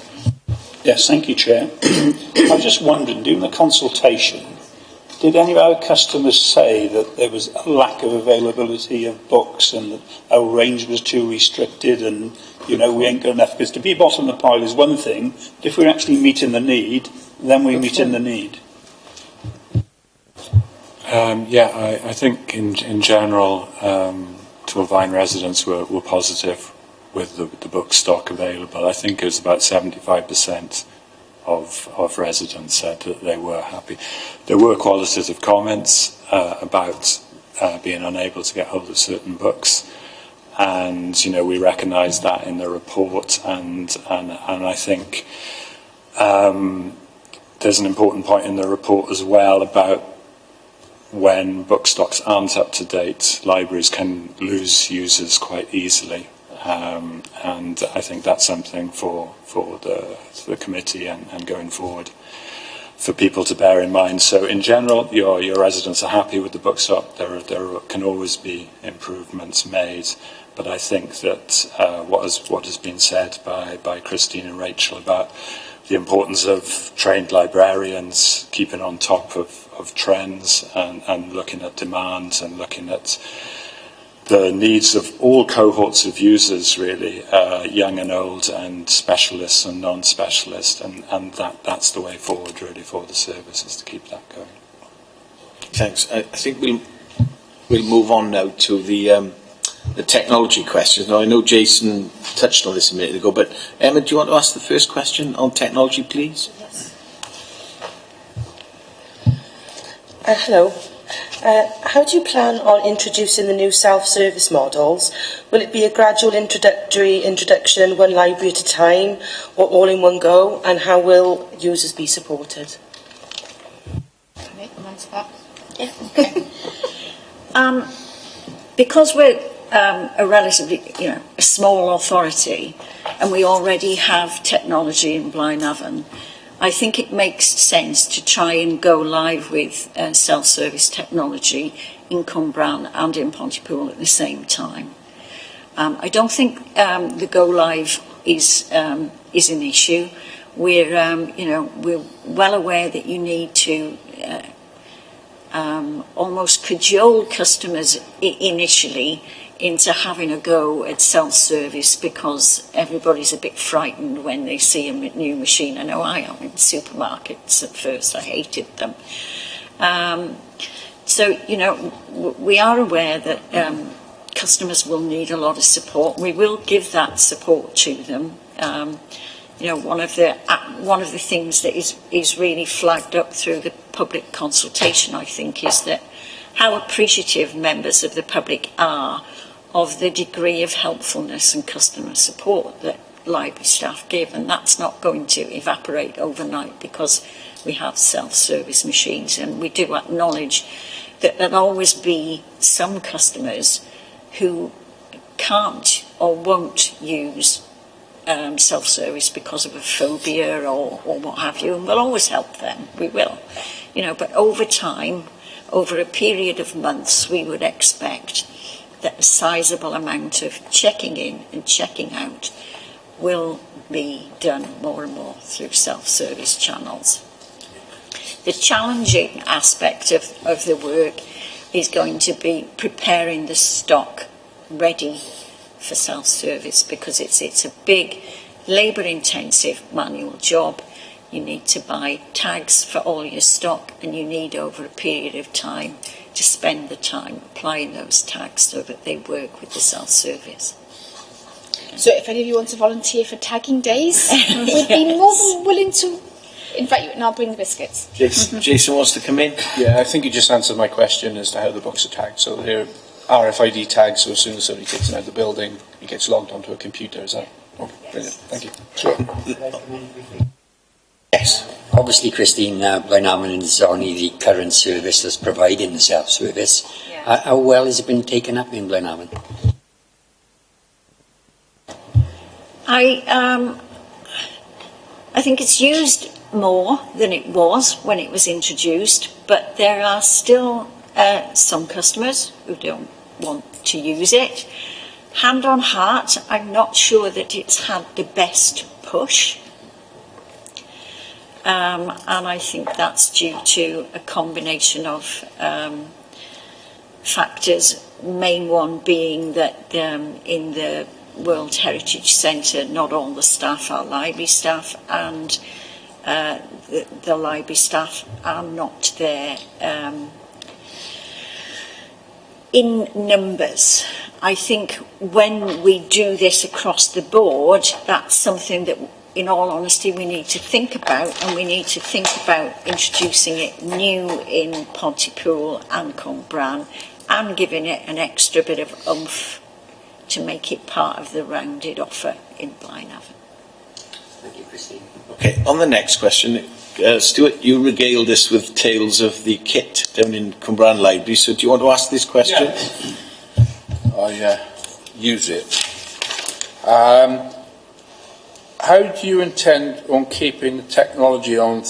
Yes, thank you, Chair. I was just wondering, during the consultation, did any of our customers say that there was a lack of availability of books and that our range was too restricted and, we ain't got enough? Because to be bottom of the pile is one thing. If we're actually meeting the need, then we're meeting the need. I think in general, Torvine residents were positive with the book stock available. I think it was about 75% of residents said that they were happy. There were qualitative comments about being unable to get hold of certain books, and we recognise that in the report, and I think there's an important point in the report as well about when book stocks aren't up to date, libraries can lose users quite easily. And I think that's something for the committee and going forward for people to bear in mind. So in general, your residents are happy with the book stock. There can always be improvements made, but I think that what has been said by Christine and Rachel about the importance of trained librarians keeping on top of trends and looking at demand and looking at the needs of all cohorts of users, really, young and old, and specialists and non-specialists, and that's the way forward, really, for the service, is to keep that going. Thanks. I think we'll move on now to the technology questions. Now, I know Jason touched on this a minute ago, but Emma, do you want to ask the first question on technology, please? Hello. How do you plan on introducing the new self-service models? Will it be a gradual introduction, one library at a time, or all in one go? And how will users be supported? Yeah, okay. Because we're a relatively, a small authority, and we already have technology in Blaenavon, I think it makes sense to try and go live with self-service technology in Cwmbran and in Pontypool at the same time. I don't think the go live is an issue. We're well aware that you need to almost cajole customers initially into having a go at self-service, because everybody's a bit frightened when they see a new machine. I know I am in supermarkets at first. I hated them. We are aware that customers will need a lot of support. We will give that support to them. One of the things that is really flagged up through the public consultation, I think, is that how appreciative members of the public are of the degree of helpfulness and customer support that library staff give, and that's not going to evaporate overnight because we have self-service machines, and we do acknowledge that there'll always be some customers who can't or won't use self-service because of a phobia or what have you, and we'll always help them. We will, but over time, over a period of months, we would expect that a sizable amount of checking in and checking out will be done more and more through self-service channels. The challenging aspect of the work is going to be preparing the stock ready for self-service, because it's a big labour-intensive manual job. You need to buy tags for all your stock, and you need over a period of time to spend the time applying those tags so that they work with the self-service. So if any of you want to volunteer for tagging days, we'd be more than willing to invite you, and I'll bring the biscuits. Jason wants to come in. Yeah, I think you just answered my question as to how the books are tagged. So they're RFID tags, so as soon as somebody takes them out of the building, it gets logged onto a computer. Is that? Oh, brilliant. Thank you. Yes. Obviously, Christine, Blaenavon is only the current service that's providing the self-service. Yeah. How well has it been taken up in Blaenavon? I think it's used more than it was when it was introduced, but there are still some customers who don't want to use it. Hand on heart, I'm not sure that it's had the best push. And I think that's due to a combination of factors, main one being that in the World Heritage Centre, not all the staff are library staff, and the library staff are not there in numbers. I think when we do this across the board, that's something that, in all honesty, we need to think about, and we need to think about introducing it new in Pontypool and Cwmbran, and giving it an extra bit of oomph to make it part of the rounded offer in Blaenavon. Thank you, Christine. Okay, on the next question, Stuart, you regaled us with tales of the kit down in Cwmbran Library, so do you want to ask this question? Yeah. I use it. How do you intend on keeping the technology on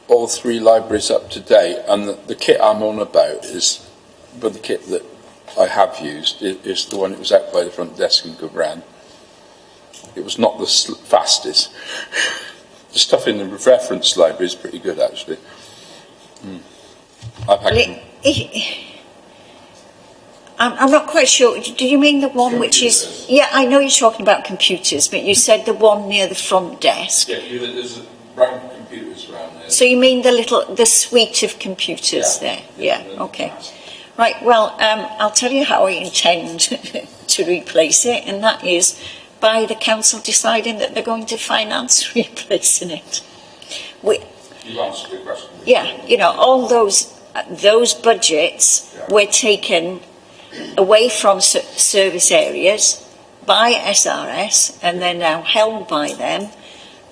all three libraries up to date? And the kit I'm on about is, but the kit that I have used is the one that was out by the front desk in Cwmbran. It was not the fastest. The stuff in the reference library is pretty good, actually. I've had I'm not quite sure. Do you mean the one which is... Yeah, I know you're talking about computers, but you said the one near the front desk. Yeah, there's round computers around there. So you mean the suite of computers there? Yeah, okay. Right, well, I'll tell you how I intend to replace it, and that is by the council deciding that they're going to finance replacing it. You've answered the question. Yeah, you know, all those budgets were taken away from service areas by SRS, and they're now held by them,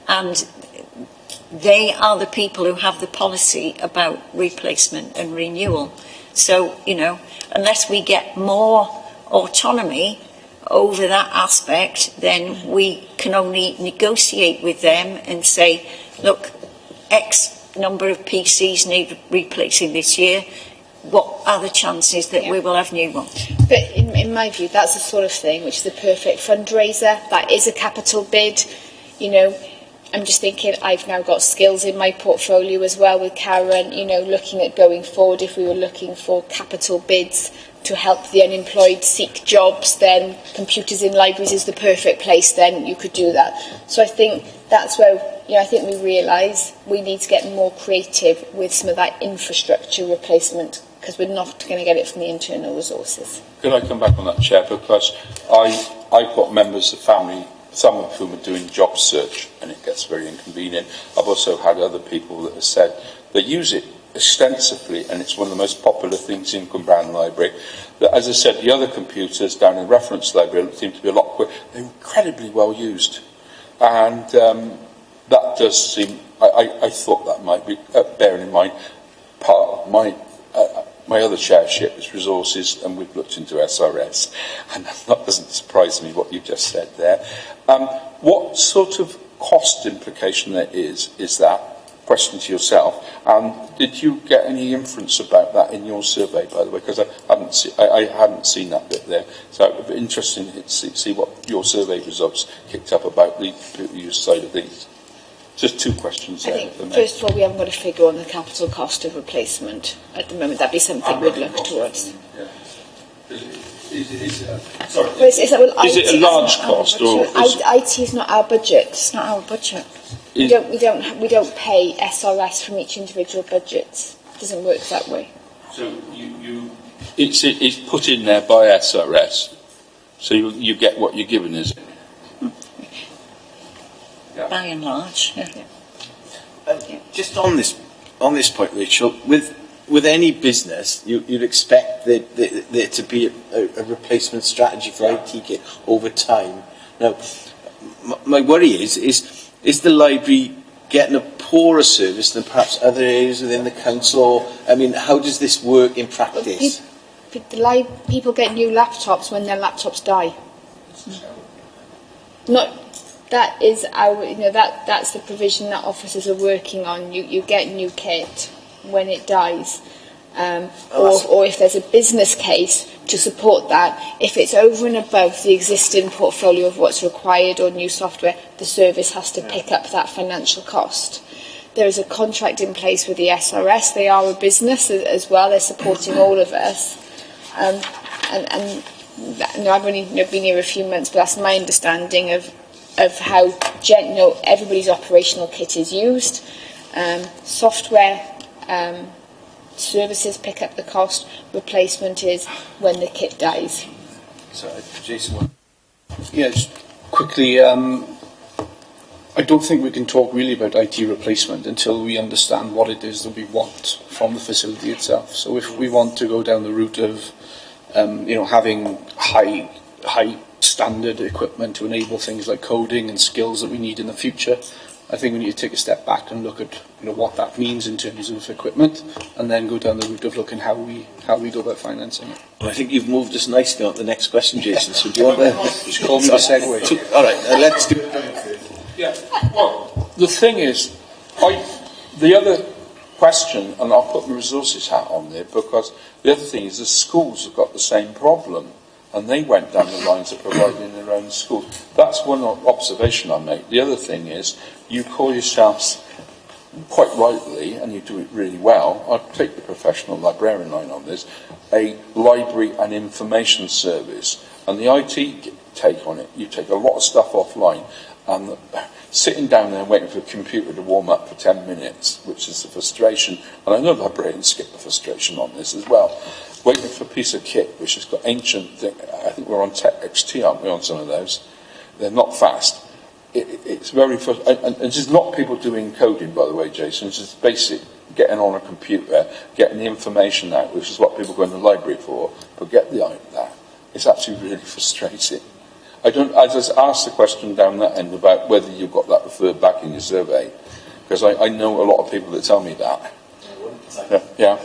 and they are the people who have the policy about replacement and renewal. So, you know, unless we get more autonomy over that aspect, then we can only negotiate with them and say, look, X number of PCs need replacing this year. What are the chances that we will have new ones? But in my view, that's the sort of thing which is the perfect fundraiser. That is a capital bid. You know, I'm just thinking I've now got skills in my portfolio as well with Karen, you know, looking at going forward. If we were looking for capital bids to help the unemployed seek jobs, then computers in libraries is the perfect place, then you could do that. So I think that's where, you know, I think we realise we need to get more creative with some of that infrastructure replacement, because we're not going to get it from the internal resources. Could I come back on that, Chair? Because I've got members of family, some of whom are doing job search, and it gets very inconvenient. I've also had other people that have said they use it extensively, and it's one of the most popular things in Cwmbran Library. That, as I said, the other computers down in the reference library seem to be a lot quicker. They're incredibly well used, and that does seem. I thought that might be, bearing in mind, part of my other chairship is resources, and we've looked into SRS, and that doesn't surprise me what you just said there. What sort of cost implication there is that? Question to yourself. Did you get any inference about that in your survey, by the way? Because I hadn't seen that bit there. So it would be interesting to see what your survey results kicked up about the use side of these. Just two questions there. I think, first of all, we haven't got a figure on the capital cost of replacement at the moment. That'd be something we'd look towards. Yeah. Is it a large cost, or IT is not our budget? It's not our budget. We don't pay SRS from each individual budget. It doesn't work that way. So it's put in there by SRS. So you get what you're given, is it? By and large, yeah. Just on this point, Rachel, with any business, you'd expect there to be a replacement strategy for IT kit over time. Now, my worry is the library getting a poorer service than perhaps other areas within the council? I mean, how does this work in practice? People get new laptops when their laptops die. That is our, that's the provision that officers are working on. You get new kit when it dies, or if there's a business case to support that. If it's over and above the existing portfolio of what's required or new software, the service has to pick up that financial cost. There is a contract in place with the SRS. They are a business as well. They're supporting all of us. And I've only been here a few months, but that's my understanding of how everybody's operational kit is used. Software services pick up the cost. Replacement is when the kit dies. So, Jason. Yeah, just quickly, I don't think we can talk really about IT replacement until we understand what it is that we want from the facility itself. So if we want to go down the route of having high standard equipment to enable things like coding and skills that we need in the future, I think we need to take a step back and look at what that means in terms of equipment, and then go down the route of looking how we go about financing it. Well, I think you've moved us nicely on to the next question, Jason. So do you want to just call me the segue? All right, let's do it. Yeah. Well, the thing is, the other question, and I'll put my resources hat on there, because the other thing is the schools have got the same problem, and they went down the lines of providing their own schools. That's one observation I make. The other thing is, you call yourselves, quite rightly, and you do it really well, I'd take the professional librarian line on this, a library and information service. And the IT take on it, you take a lot of stuff offline, and sitting down there and waiting for a computer to warm up for 10 minutes, which is the frustration, and I know librarians skip the frustration on this as well. waiting for a piece of kit which has got ancient thing. I think we're on Tech XT, aren't we, on some of those? They're not fast. It's very and it's just not people doing coding, by the way, Jason. It's just basic getting on a computer, getting the information out, which is what people go in the library for. But get behind that. It's actually really frustrating. I just asked the question down that end about whether you've got that referred back in your survey, because I know a lot of people that tell me that. Yeah.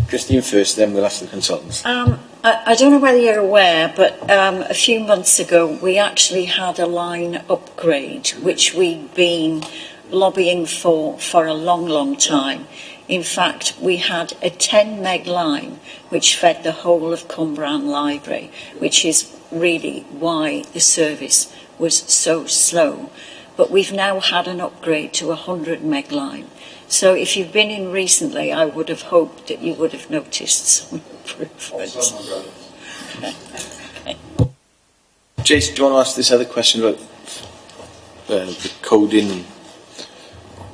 Christine first, then we'll ask the consultants. I don't know whether you're aware, but a few months ago we actually had a line upgrade, which we'd been lobbying for a long, long time. In fact, we had a 10 meg line which fed the whole of Cumbrian Library, which is really why the service was so slow. But we've now had an upgrade to a 100 meg line. So if you've been in recently, I would have hoped that you would have noticed some improvements. Okay. Jason, do you want to ask this other question about the coding?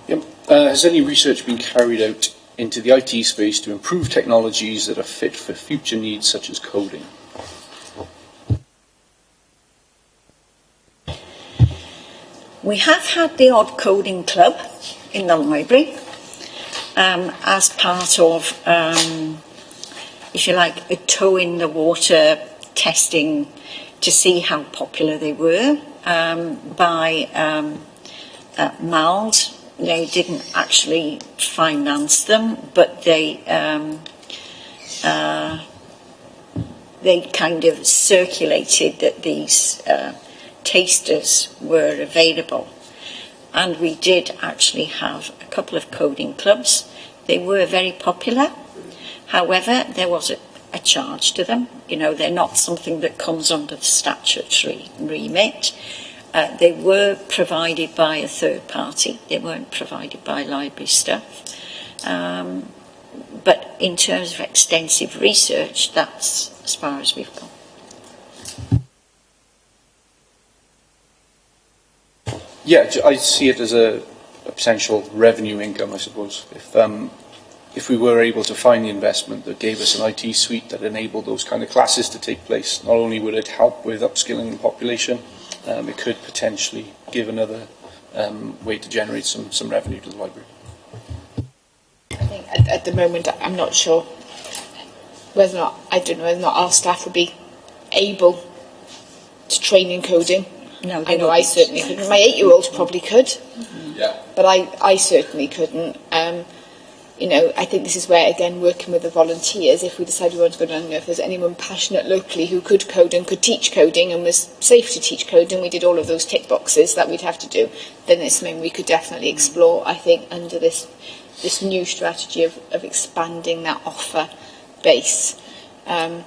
Yep. Has any research been carried out into the IT space to improve technologies that are fit for future needs such as coding? We have had the odd coding club in the library as part of, if you like, a toe in the water testing to see how popular they were by MALD. They didn't actually finance them, but they kind of circulated that these tasters were available. And we did actually have a couple of coding clubs. They were very popular. However, there was a charge to them. You know, they're not something that comes under the statutory remit. They were provided by a third party. They weren't provided by library staff. But in terms of extensive research, that's as far as we've gone. Yeah, I see it as a potential revenue income, I suppose. If we were able to find the investment that gave us an IT suite that enabled those kind of classes to take place, not only would it help with upskilling the population, it could potentially give another way to generate some revenue to the library. I think at the moment I'm not sure whether or not, I don't know whether or not our staff would be able to train in coding. No, I know I certainly couldn't. My 8-year-old probably could, Yeah. but I certainly couldn't. You know, I think this is where, again, working with the volunteers, if we decide we want to go down, if there's anyone passionate locally who could code and could teach coding and was safe to teach coding, we did all of those tick boxes that we'd have to do, then it's something we could definitely explore, I think, under this new strategy of expanding that offer base. You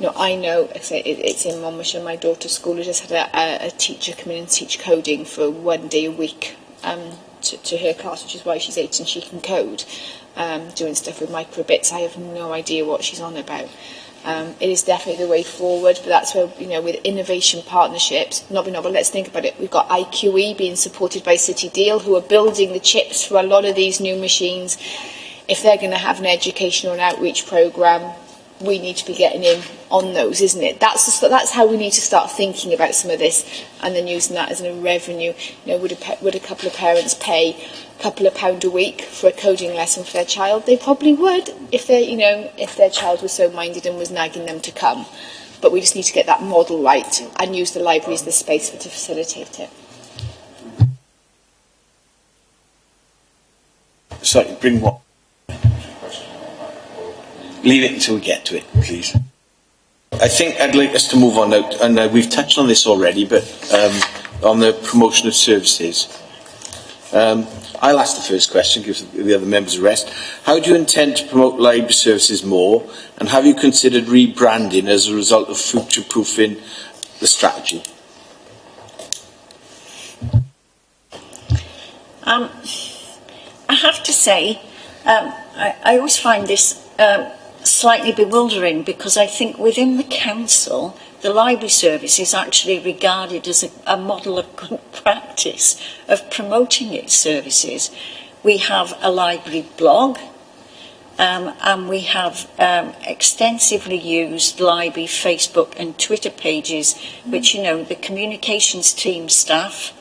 know, I know it's in Monmouthshire. My daughter's school has just had a teacher come in and teach coding for 1 day a week to her class, which is why she's 8 and she can code, doing stuff with microbits. I have no idea what she's on about. It is definitely the way forward, but that's where, you know, with innovation partnerships, but let's think about it. We've got IQE being supported by City Deal, who are building the chips for a lot of these new machines. If they're going to have an educational and outreach programme, we need to be getting in on those, isn't it? That's how we need to start thinking about some of this, and then using that as a revenue. You know, would a couple of parents pay a couple of £1 a week for a coding lesson for their child? They probably would if their child was so minded and was nagging them to come. But we just need to get that model right and use the library as the space to facilitate it. Sorry, bring what? Leave it until we get to it, please. I think I'd like us to move on now, and we've touched on this already, but on the promotion of services. I'll ask the first question, give the other members a rest. How do you intend to promote library services more, and have you considered rebranding as a result of future-proofing the strategy? I have to say, I always find this slightly bewildering, because I think within the council, the library service is actually regarded as a model of good practice of promoting its services. We have a library blog, and we have extensively used library Facebook and Twitter pages, which, you know, the communications team staff,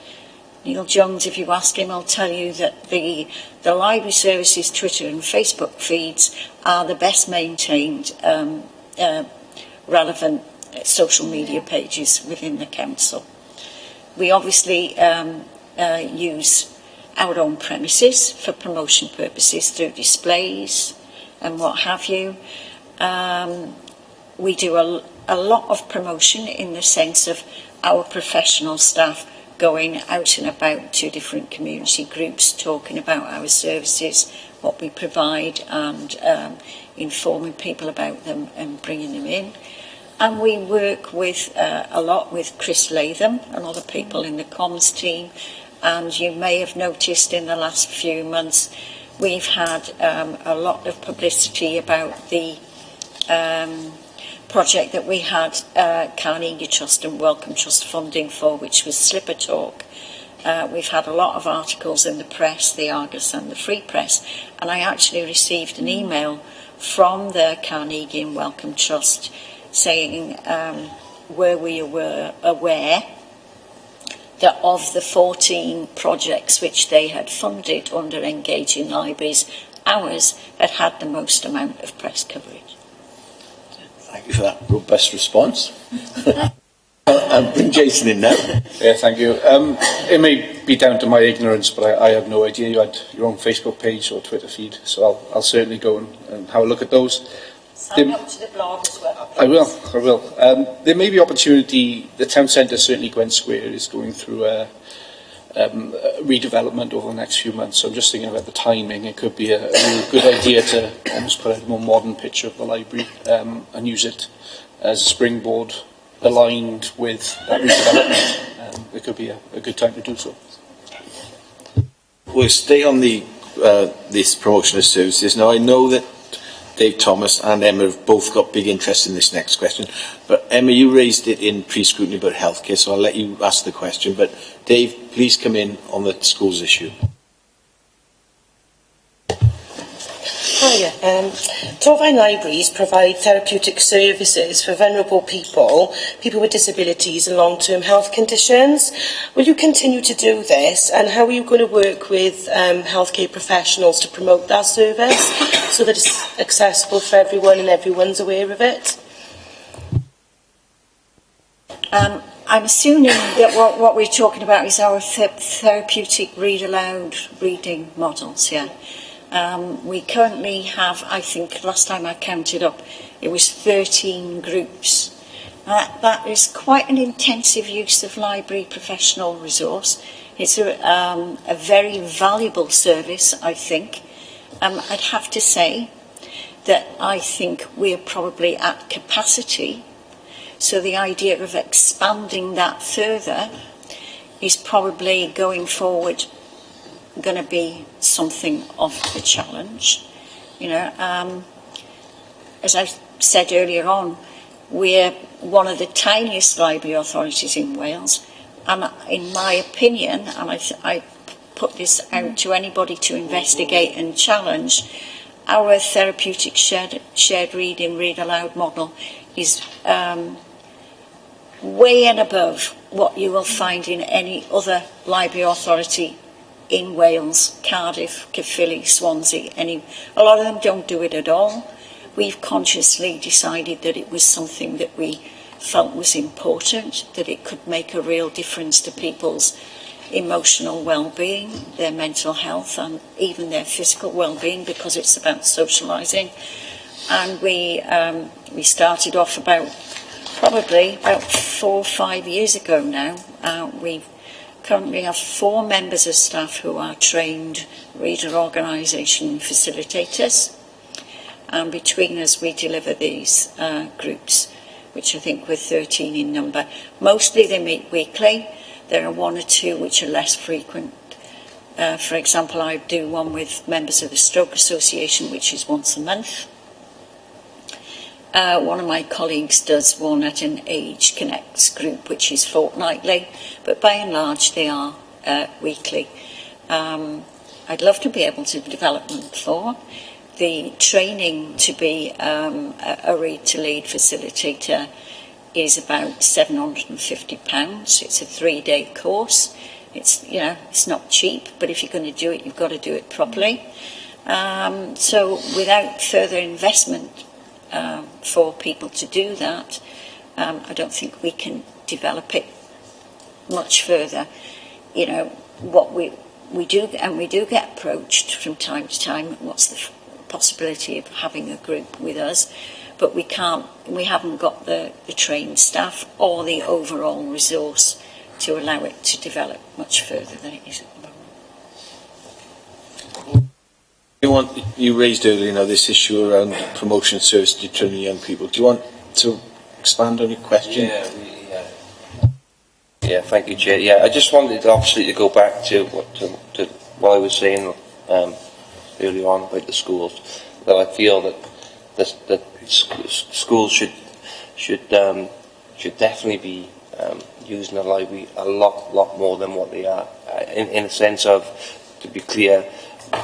Neil Jones, if you ask him, will tell you that the library services Twitter and Facebook feeds are the best maintained relevant social media pages within the council. We obviously use our own premises for promotion purposes through displays and what have you. We do a lot of promotion in the sense of our professional staff going out and about to different community groups, talking about our services, what we provide, and informing people about them and bringing them in. And we work with a lot with Chris Latham and other people in the comms team. And you may have noticed in the last few months we've had a lot of publicity about the project that we had Carnegie Trust and Wellcome Trust funding for, which was Slipper Talk. We've had a lot of articles in the press, the Argus and the Free Press, and I actually received an email from the Carnegie and Wellcome Trust saying were we aware that of the 14 projects which they had funded under Engaging Libraries, ours had had the most amount of press coverage. Thank you for that robust response. I'll bring Jason in now. Yeah, thank you. It may be down to my ignorance, but I have no idea you had your own Facebook page or Twitter feed, so I'll certainly go and have a look at those. Sign up to the blog as well. I will. There may be opportunity. The town centre, certainly Gwent Square, is going through a redevelopment over the next few months. So I'm just thinking about the timing. It could be a really good idea to almost put out a more modern picture of the library and use it as a springboard aligned with that redevelopment. It could be a good time to do so. We'll stay on this promotion of services. Now, I know that Dave Thomas and Emma have both got big interest in this next question. But Emma, you raised it in pre-scrutiny about healthcare, so I'll let you ask the question. But Dave, please come in on the schools issue. Hiya. Torfaen Libraries provide therapeutic services for vulnerable people, people with disabilities and long-term health conditions. Will you continue to do this, and how are you going to work with healthcare professionals to promote that service so that it's accessible for everyone and everyone's aware of it? I'm assuming that what we're talking about is our therapeutic read aloud reading models, yeah. We currently have, I think, last time I counted up, it was 13 groups. That is quite an intensive use of library professional resource. It's a very valuable service, I think. I'd have to say that I think we're probably at capacity. So the idea of expanding that further is probably going forward going to be something of a challenge. You know, as I said earlier on, we're one of the tiniest library authorities in Wales, and in my opinion, and I put this out to anybody to investigate and challenge, our therapeutic shared reading, read aloud model is way and above what you will find in any other library authority in Wales, Cardiff, Caerphilly, Swansea. A lot of them don't do it at all. We've consciously decided that it was something that we felt was important, that it could make a real difference to people's emotional well-being, their mental health, and even their physical well-being, because it's about socialising. And we started off probably about 4 or 5 years ago now. We currently have 4 members of staff who are trained reader organisation facilitators. And between us, we deliver these groups, which I think we're 13 in number. Mostly they meet weekly. There are 1 or 2 which are less frequent. For example, I do one with members of the Stroke Association, which is once a month. One of my colleagues does one at an Age Connects group, which is fortnightly, but by and large they are weekly. I'd love to be able to develop them more. the training to be a read-to-lead facilitator is about £750. It's a 3-day course. It's not cheap, but if you're going to do it, you've got to do it properly. So without further investment for people to do that, I don't think we can develop it much further. What we do, and we do get approached from time to time, what's the possibility of having a group with us, but we haven't got the trained staff or the overall resource to allow it to develop much further than it is at the moment. You raised earlier, this issue around promotion service to training young people. Do you want to expand on your question? Yeah, thank you, Chair. Yeah, I just wanted obviously to go back to what I was saying earlier on about the schools. That I feel that schools should definitely be using the library a lot more than what they are. In a sense of, to be clear,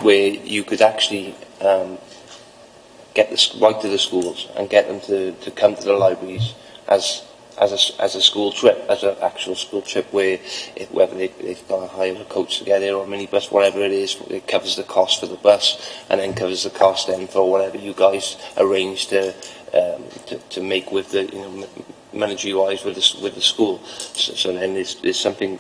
where you could actually write to the schools and get them to come to the libraries as a school trip, as an actual school trip, where whether they've got to hire a coach to get here or a minibus, whatever it is, it covers the cost for the bus and then covers the cost then for whatever you guys arrange to make with the monetary wise with the school. So then there's something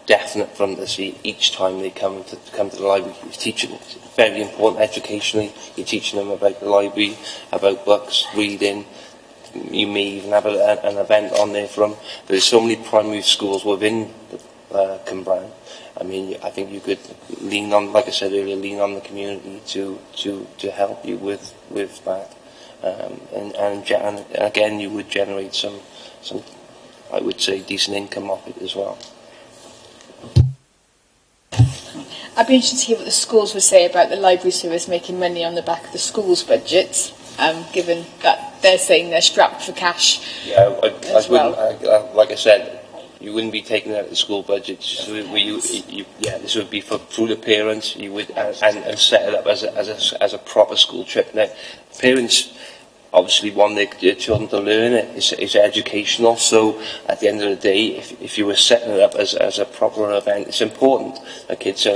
definite for them to see each time they come to the library. You're teaching, it's very important educationally. You're teaching them about the library, about books, reading. You may even have an event on there for them. There's so many primary schools within Cwmbran. I mean, I think you could lean on, like I said earlier, lean on the community to help you with that. And again, you would generate some, I would say, decent income off it as well. I'd be interested to hear what the schools would say about the library service making money on the back of the schools' budgets, given that they're saying they're strapped for cash. Yeah, like I said, you wouldn't be taking out the school budget. This would be through the parents. You would and set it up as a proper school trip. Now, parents obviously want their children to learn it. It's educational. So at the end of the day, if you were setting it up as a proper event, it's important that kids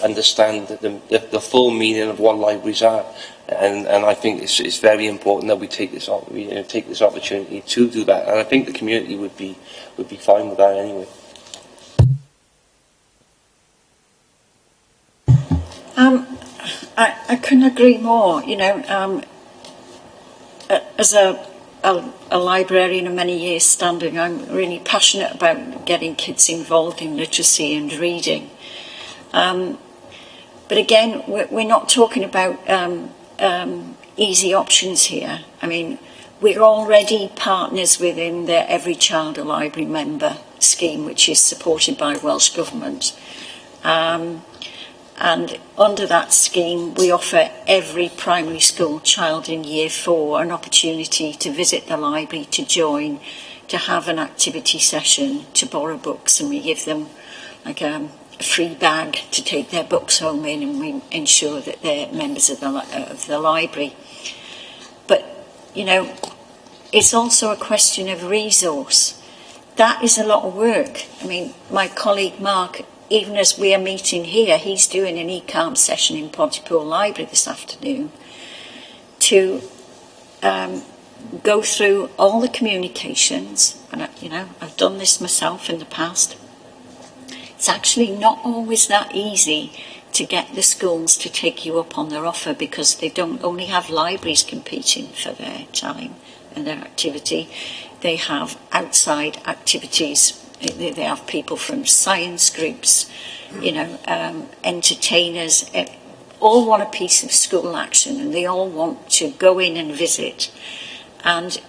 understand the full meaning of what libraries are. And I think it's very important that we take this opportunity to do that. And I think the community would be fine with that anyway. I couldn't agree more. As a librarian of many years standing, I'm really passionate about getting kids involved in literacy and reading. But again, we're not talking about easy options here. I mean, we're already partners within the Every Child a Library Member scheme, which is supported by Welsh Government. And under that scheme, we offer every primary school child in Year 4 an opportunity to visit the library, to join, to have an activity session, to borrow books, and we give them like a free bag to take their books home in, and we ensure that they're members of the library. But, it's also a question of resource. That is a lot of work. I mean, my colleague Mark, even as we are meeting here, he's doing an eCalm session in Pontypool Library this afternoon to go through all the communications. And, I've done this myself in the past. It's actually not always that easy to get the schools to take you up on their offer, because they don't only have libraries competing for their time and their activity. They have outside activities. They have people from science groups, entertainers, all want a piece of school action, and they all want to go in and visit. And,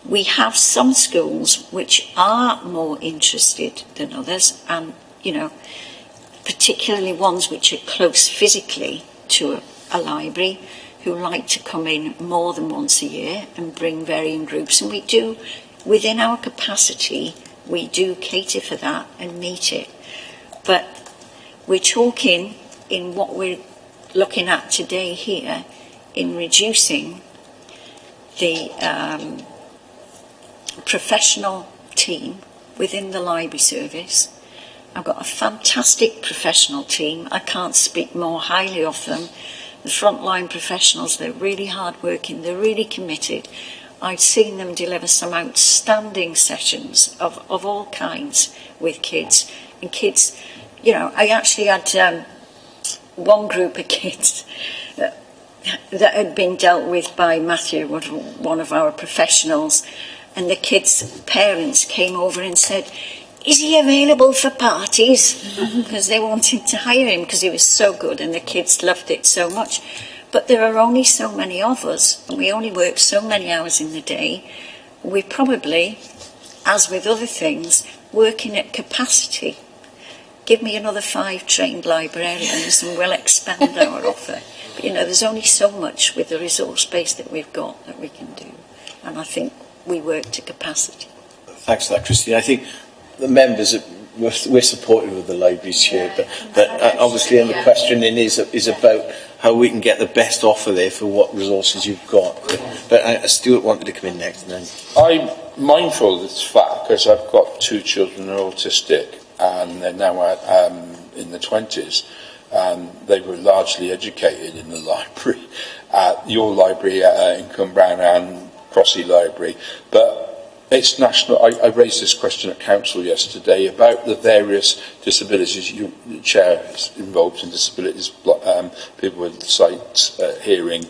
we have some schools which are more interested than others, and, particularly ones which are close physically to a library, who like to come in more than once a year and bring varying groups. And we do, within our capacity, we do cater for that and meet it. But we're talking in what we're looking at today here in reducing the professional team within the library service. I've got a fantastic professional team. I can't speak more highly of them. The frontline professionals, they're really hard working, they're really committed. I've seen them deliver some outstanding sessions of all kinds with kids. And kids, you know, I actually had one group of kids that had been dealt with by Matthew, one of our professionals, and the kids' parents came over and said, "Is he available for parties?" Because they wanted to hire him because he was so good and the kids loved it so much. But there are only so many of us and we only work so many hours in the day. We're probably, as with other things, working at capacity. Give me another 5 trained librarians and we'll expand our offer. But, you know, there's only so much with the resource base that we've got that we can do. And I think we work to capacity. Thanks for that, Christine. I think the members, we're supportive of the libraries here, but obviously, and the question then is about how we can get the best offer there for what resources you've got. But Stuart wanted to come in next. And then I'm mindful of this fact because I've got 2 children who are autistic and they're now in the 20s. And they were largely educated in the library, your library in Cwmbran and Crossy Library. But it's national. I raised this question at council yesterday about the various disabilities. The chair is involved in disabilities, people with sight, hearing,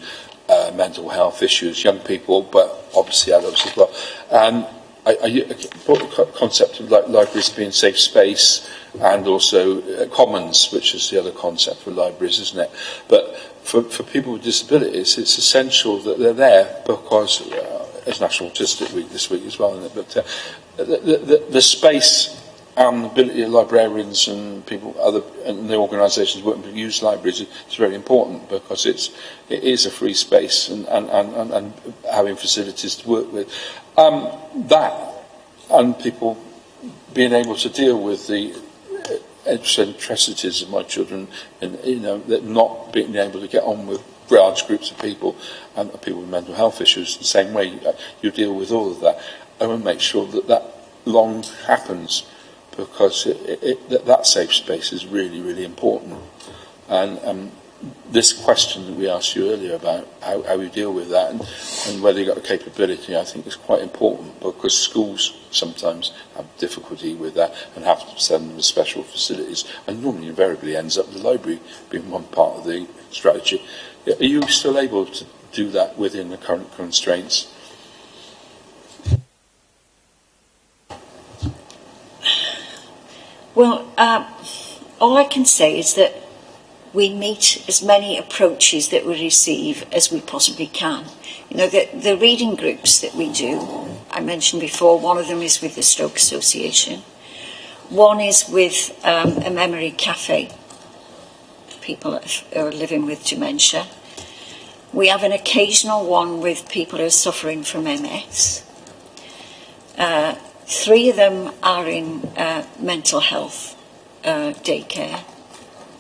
mental health issues, young people, but obviously adults as well. And I brought the concept of libraries being safe space and also commons, which is the other concept for libraries, isn't it? But for people with disabilities, it's essential that they're there because it's National Autistic Week this week as well, isn't it? But the space and the ability of librarians and people, and the organisations working to use libraries is very important because it is a free space and having facilities to work with. That and people being able to deal with the eccentricities of my children and, you know, that not being able to get on with large groups of people and people with mental health issues the same way you deal with all of that. I want to make sure that long happens because that safe space is really, really important. And this question that we asked you earlier about how you deal with that and whether you've got the capability, I think is quite important because schools sometimes have difficulty with that and have to send them to special facilities, and normally invariably ends up the library being one part of the strategy. Are you still able to do that within the current constraints? Well, all I can say is that we meet as many approaches that we receive as we possibly can. You know, the reading groups that we do, I mentioned before, one of them is with the Stroke Association. One is with a memory cafe, people who are living with dementia. We have an occasional one with people who are suffering from MS. 3 of them are in mental health daycare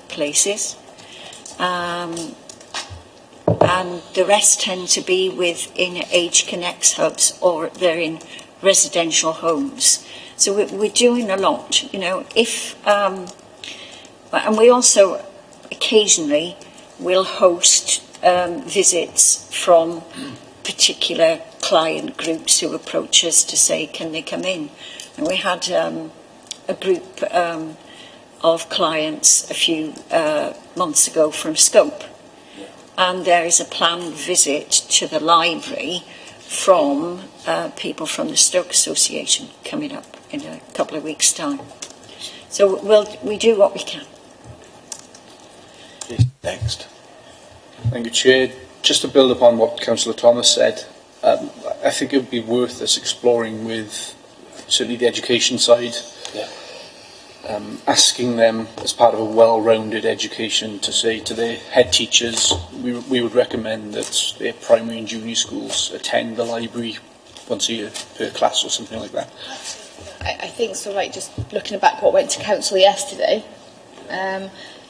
places. And the rest tend to be within Age Connects hubs or they're in residential homes. So we're doing a lot, you know. And we also occasionally will host visits from particular client groups who approach us to say, can they come in? And we had a group of clients a few months ago from Scope. And there is a planned visit to the library from people from the Stroke Association coming up in a couple of weeks' time. So we do what we can. next. Thank you, Chair. Just to build upon what Councillor Thomas said, I think it would be worth us exploring with certainly the education side, asking them as part of a well-rounded education to say to their head teachers, we would recommend that their primary and junior schools attend the library once a year per class or something like that. I think so, right, just looking back what went to council yesterday,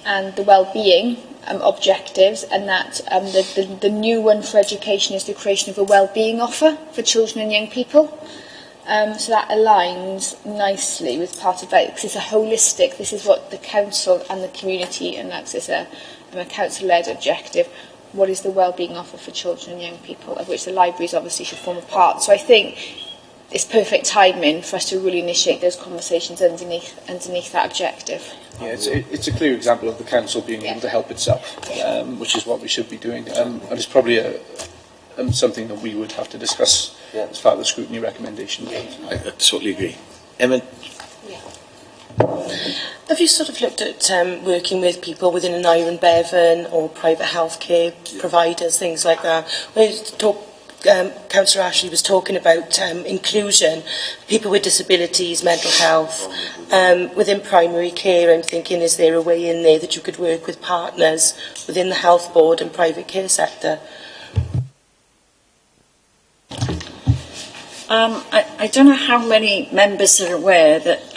and the well-being objectives, and that the new one for education is the creation of a well-being offer for children and young people. So that aligns nicely with part of that, because it's a holistic, this is what the council and the community, and that's a council-led objective, what is the well-being offer for children and young people, of which the libraries obviously should form a part. So I think it's perfect timing for us to really initiate those conversations underneath that objective. Yeah, it's a clear example of the council being able to help itself, which is what we should be doing, and it's probably something that we would have to discuss as part of the scrutiny recommendation. I totally agree. Emma? Have you sort of looked at working with people within an Iron Bevan or private healthcare providers, things like that? Councillor Ashley was talking about inclusion, people with disabilities, mental health, within primary care. I'm thinking, is there a way in there that you could work with partners within the health board and private care sector? I don't know how many members are aware that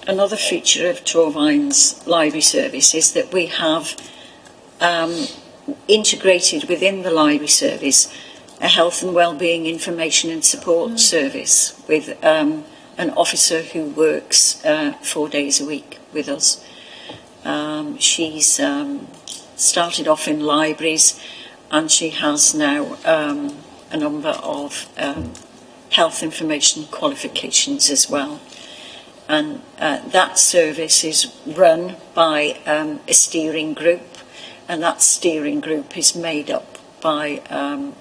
another feature of Torvine's library service is that we have integrated within the library service a health and wellbeing information and support service with an officer who works 4 days a week with us. She's started off in libraries, and she has now a number of health information qualifications as well. And that service is run by a steering group, and that steering group is made up by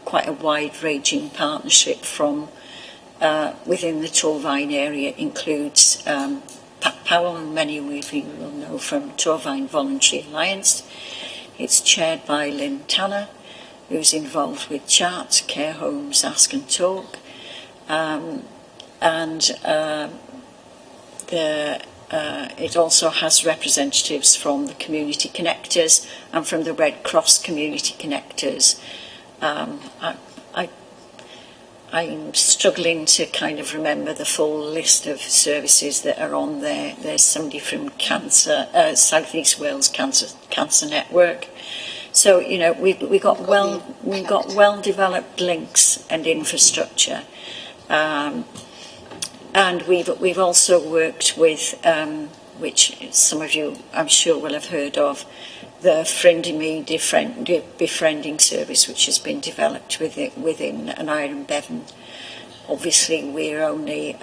quite a wide-ranging partnership from within the Torvine area. Includes Pat Powell, and many of you will know from Torvine Voluntary Alliance. It's chaired by Lynn Tanner, who's involved with Chart, Care Homes, Ask and Talk. It also has representatives from the Community Connectors and from the Red Cross Community Connectors. I'm struggling to kind of remember the full list of services that are on there. There's somebody from South East Wales Cancer Network. So we got well developed links and infrastructure. And we've also worked with, which some of you I'm sure will have heard of, the Friendly befriending service, which has been developed within an Iron Bevan. Obviously, we're only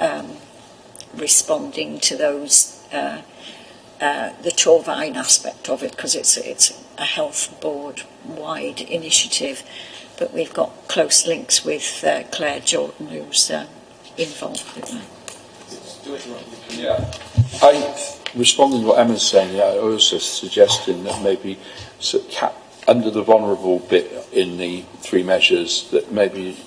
responding to those the Torvine aspect of it, because it's a health board wide initiative. But we've got close links with Claire Jordan, who's involved with that. Yeah, responding to what Emma's saying, I was also suggesting that maybe under the vulnerable bit in the three measures, that maybe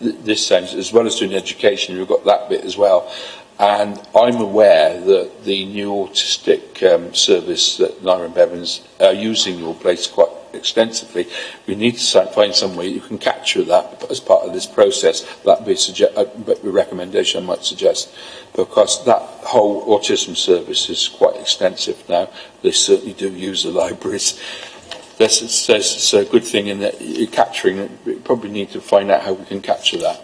this sense, as well as doing education, you've got that bit as well. And I'm aware that the new autistic service that Iron Bevans are using your place quite extensively. We need to find some way you can capture that as part of this process. That would be a recommendation I might suggest, because that whole autism service is quite extensive now. They certainly do use the libraries. There's a good thing in that you're capturing it. We probably need to find out how we can capture that.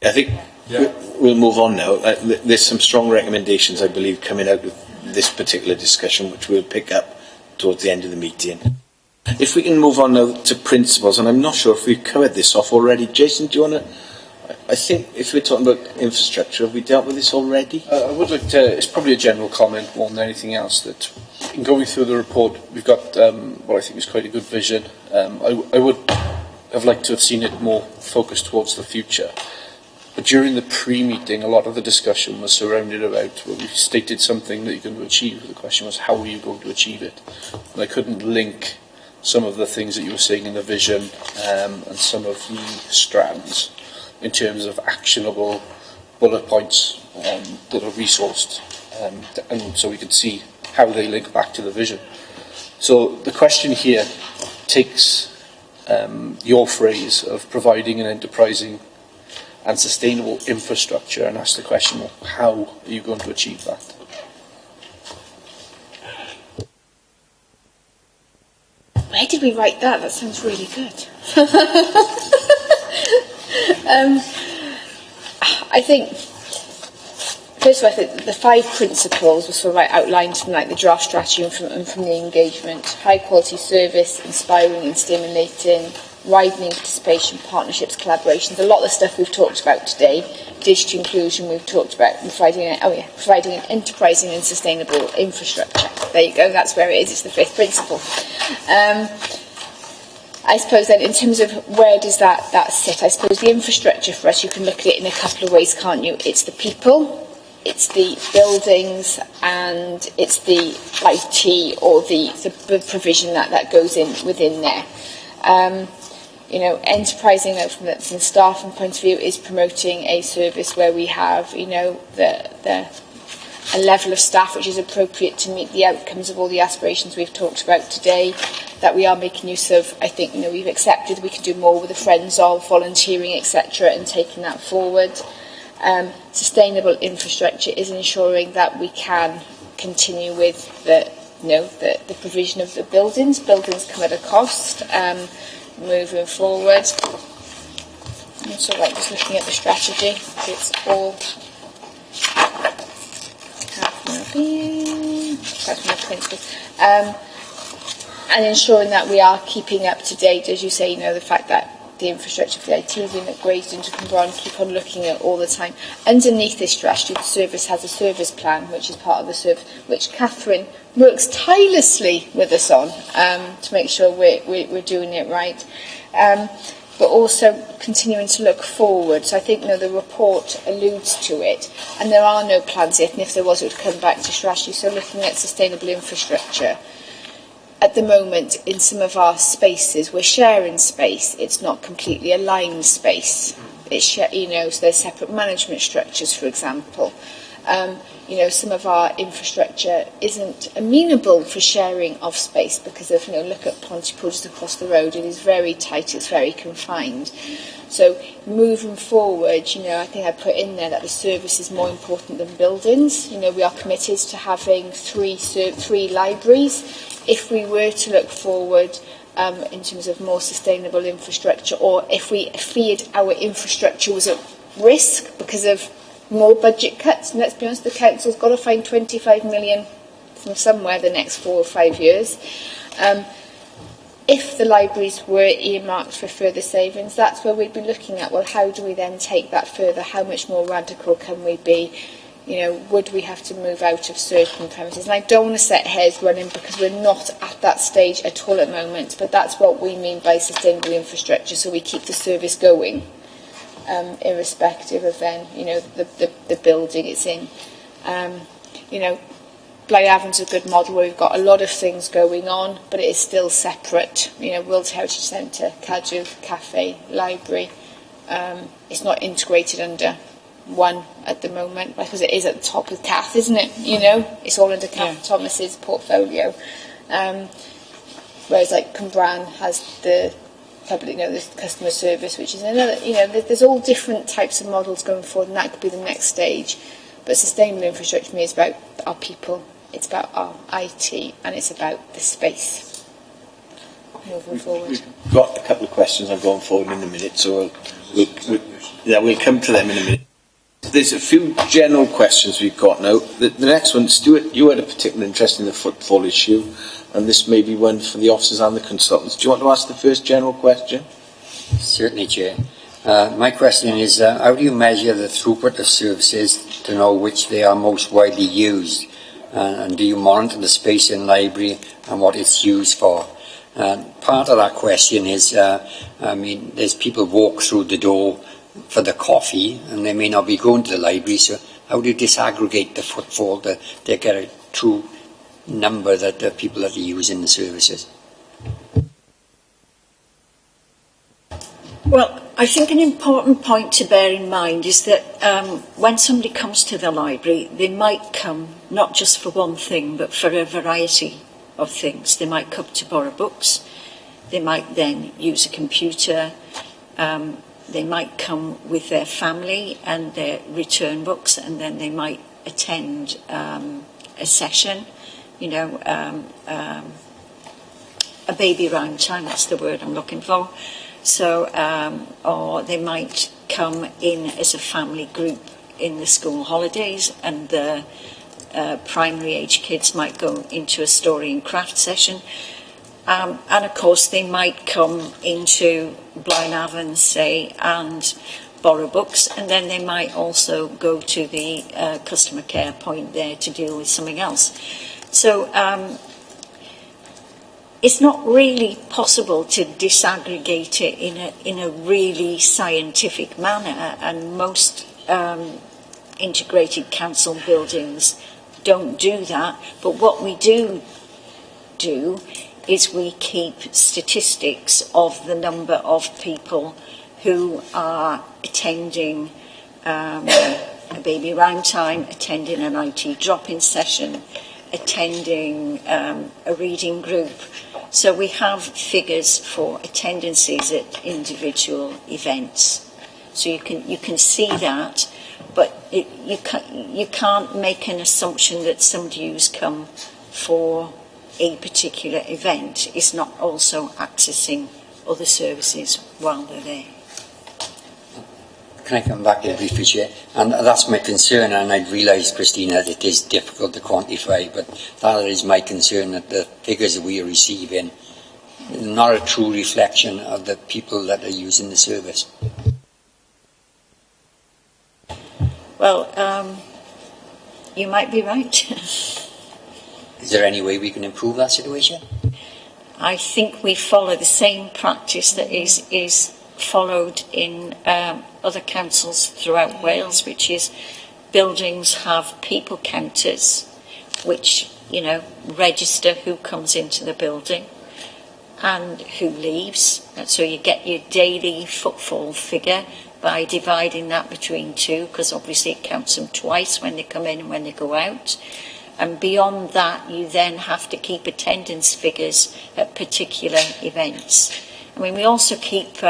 I think we'll move on now. There's some strong recommendations, I believe, coming out of this particular discussion, which we'll pick up towards the end of the meeting. If we can move on now to principles, and I'm not sure if we've covered this off already. Jason, do you want to? I think if we're talking about infrastructure, have we dealt with this already? I would like to, it's probably a general comment more than anything else, that in going through the report, we've got what I think is quite a good vision. I would have liked to have seen it more focused towards the future. But during the pre-meeting, a lot of the discussion was surrounded about, well, we stated something that you're going to achieve. The question was, how are you going to achieve it? And I couldn't link some of the things that you were saying in the vision and some of the strands in terms of actionable bullet points that are resourced, and so we could see how they link back to the vision. So the question here takes your phrase of providing an enterprising and sustainable infrastructure and ask the question, well, how are you going to achieve that? Where did we write that? That sounds really good. I think, first of all, I think the 5 principles were sort of outlined from like the draft strategy and from the engagement. High quality service, inspiring and stimulating, widening participation, partnerships, collaborations. A lot of the stuff we've talked about today, digital inclusion, we've talked about providing an enterprising and sustainable infrastructure. There you go, that's where it is, it's the 5th principle. I suppose then in terms of where does that sit, I suppose the infrastructure for us, you can look at it in a couple of ways, can't you? It's the people, it's the buildings, and it's the IT or the provision that goes in within there. Enterprising from the staffing point of view is promoting a service where we have, a level of staff which is appropriate to meet the outcomes of all the aspirations we've talked about today, that we are making use of. I think, we've accepted we can do more with the Friends of, volunteering, etc., and taking that forward. Sustainable infrastructure is ensuring that we can continue with the provision of the buildings. Buildings come at a cost. Moving forward, I'm sort of like just looking at the strategy. It's all principles, and ensuring that we are keeping up to date, as you say. The fact that the infrastructure for the IT has been upgraded into Cymraeg, keep on looking at all the time. Underneath this strategy, the service has a service plan, which is part of the service, which Catherine works tirelessly with us on to make sure we're doing it right. But also continuing to look forward. So I think the report alludes to it, and there are no plans yet, and if there was, it would come back to strategy. So looking at sustainable infrastructure. At the moment, in some of our spaces, we're sharing space. It's not completely aligned space. It's so there's separate management structures, for example. Some of our infrastructure isn't amenable for sharing of space because of, look at Pontypool just across the road. It is very tight, it's very confined. So moving forward, I think I put in there that the service is more important than buildings. We are committed to having three libraries. If we were to look forward in terms of more sustainable infrastructure, or if we feared our infrastructure was at risk because of more budget cuts, and let's be honest, the council's got to find 25 million from somewhere the next 4 or 5 years. If the libraries were earmarked for further savings, that's where we'd be looking at, well, how do we then take that further? How much more radical can we be? Would we have to move out of certain premises? And I don't want to set hairs running because we're not at that stage at all at the moment, but that's what we mean by sustainable infrastructure, so we keep the service going, irrespective of then, the building it's in. Blaenavon's a good model where we've got a lot of things going on, but it is still separate. World Heritage Centre, Cadw, Cafe, Library. It's not integrated under one at the moment, because it is at the top with Kath, isn't it? It's all under Kath Thomas's portfolio. Whereas like Cwmbran has the public, the customer service, which is another, there's all different types of models going forward, and that could be the next stage. But sustainable infrastructure for me is about our people, it's about our IT, and it's about the space. Moving forward. We've got a couple of questions I'm going forward in a minute, so we'll come to them in a minute. There's a few general questions we've got now. The next one, Stuart, you had a particular interest in the footfall issue, and this may be one for the officers and the consultants. Do you want to ask the first general question? Certainly, Chair. My question is, how do you measure the throughput of services to know which they are most widely used? And do you monitor the space in the library and what it's used for? Part of that question is, there's people walk through the door for the coffee, and they may not be going to the library, so how do you disaggregate the footfall to get a true number that the people that are using the services? Well, I think an important point to bear in mind is that when somebody comes to the library, they might come not just for one thing, but for a variety of things. They might come to borrow books, they might then use a computer, they might come with their family and their return books, and then they might attend a session, a baby round time, that's the word I'm looking for. So, or they might come in as a family group in the school holidays, and the primary age kids might go into a story and craft session. And of course they might come into Blaenavon, say, and borrow books, and then they might also go to the customer care point there to deal with something else. So it's not really possible to disaggregate it in a really scientific manner, and most integrated council buildings don't do that. But what we do is we keep statistics of the number of people who are attending a baby round time, attending an IT drop-in session, attending a reading group. So we have figures for attendances at individual events. So you can see that, but you can't make an assumption that somebody who's come for a particular event is not also accessing other services while they're there. Can I come back here briefly, Chair? And that's my concern, and I realise, Christina, that it is difficult to quantify, but that is my concern, that the figures that we are receiving are not a true reflection of the people that are using the service. Well, you might be right. Is there any way we can improve that situation? I think we follow the same practice that is followed in other councils throughout Wales, which is buildings have people counters which, register who comes into the building and who leaves. And so you get your daily footfall figure by dividing that between two, because obviously it counts them twice when they come in and when they go out. And beyond that, you then have to keep attendance figures at particular events. I mean, we also keep,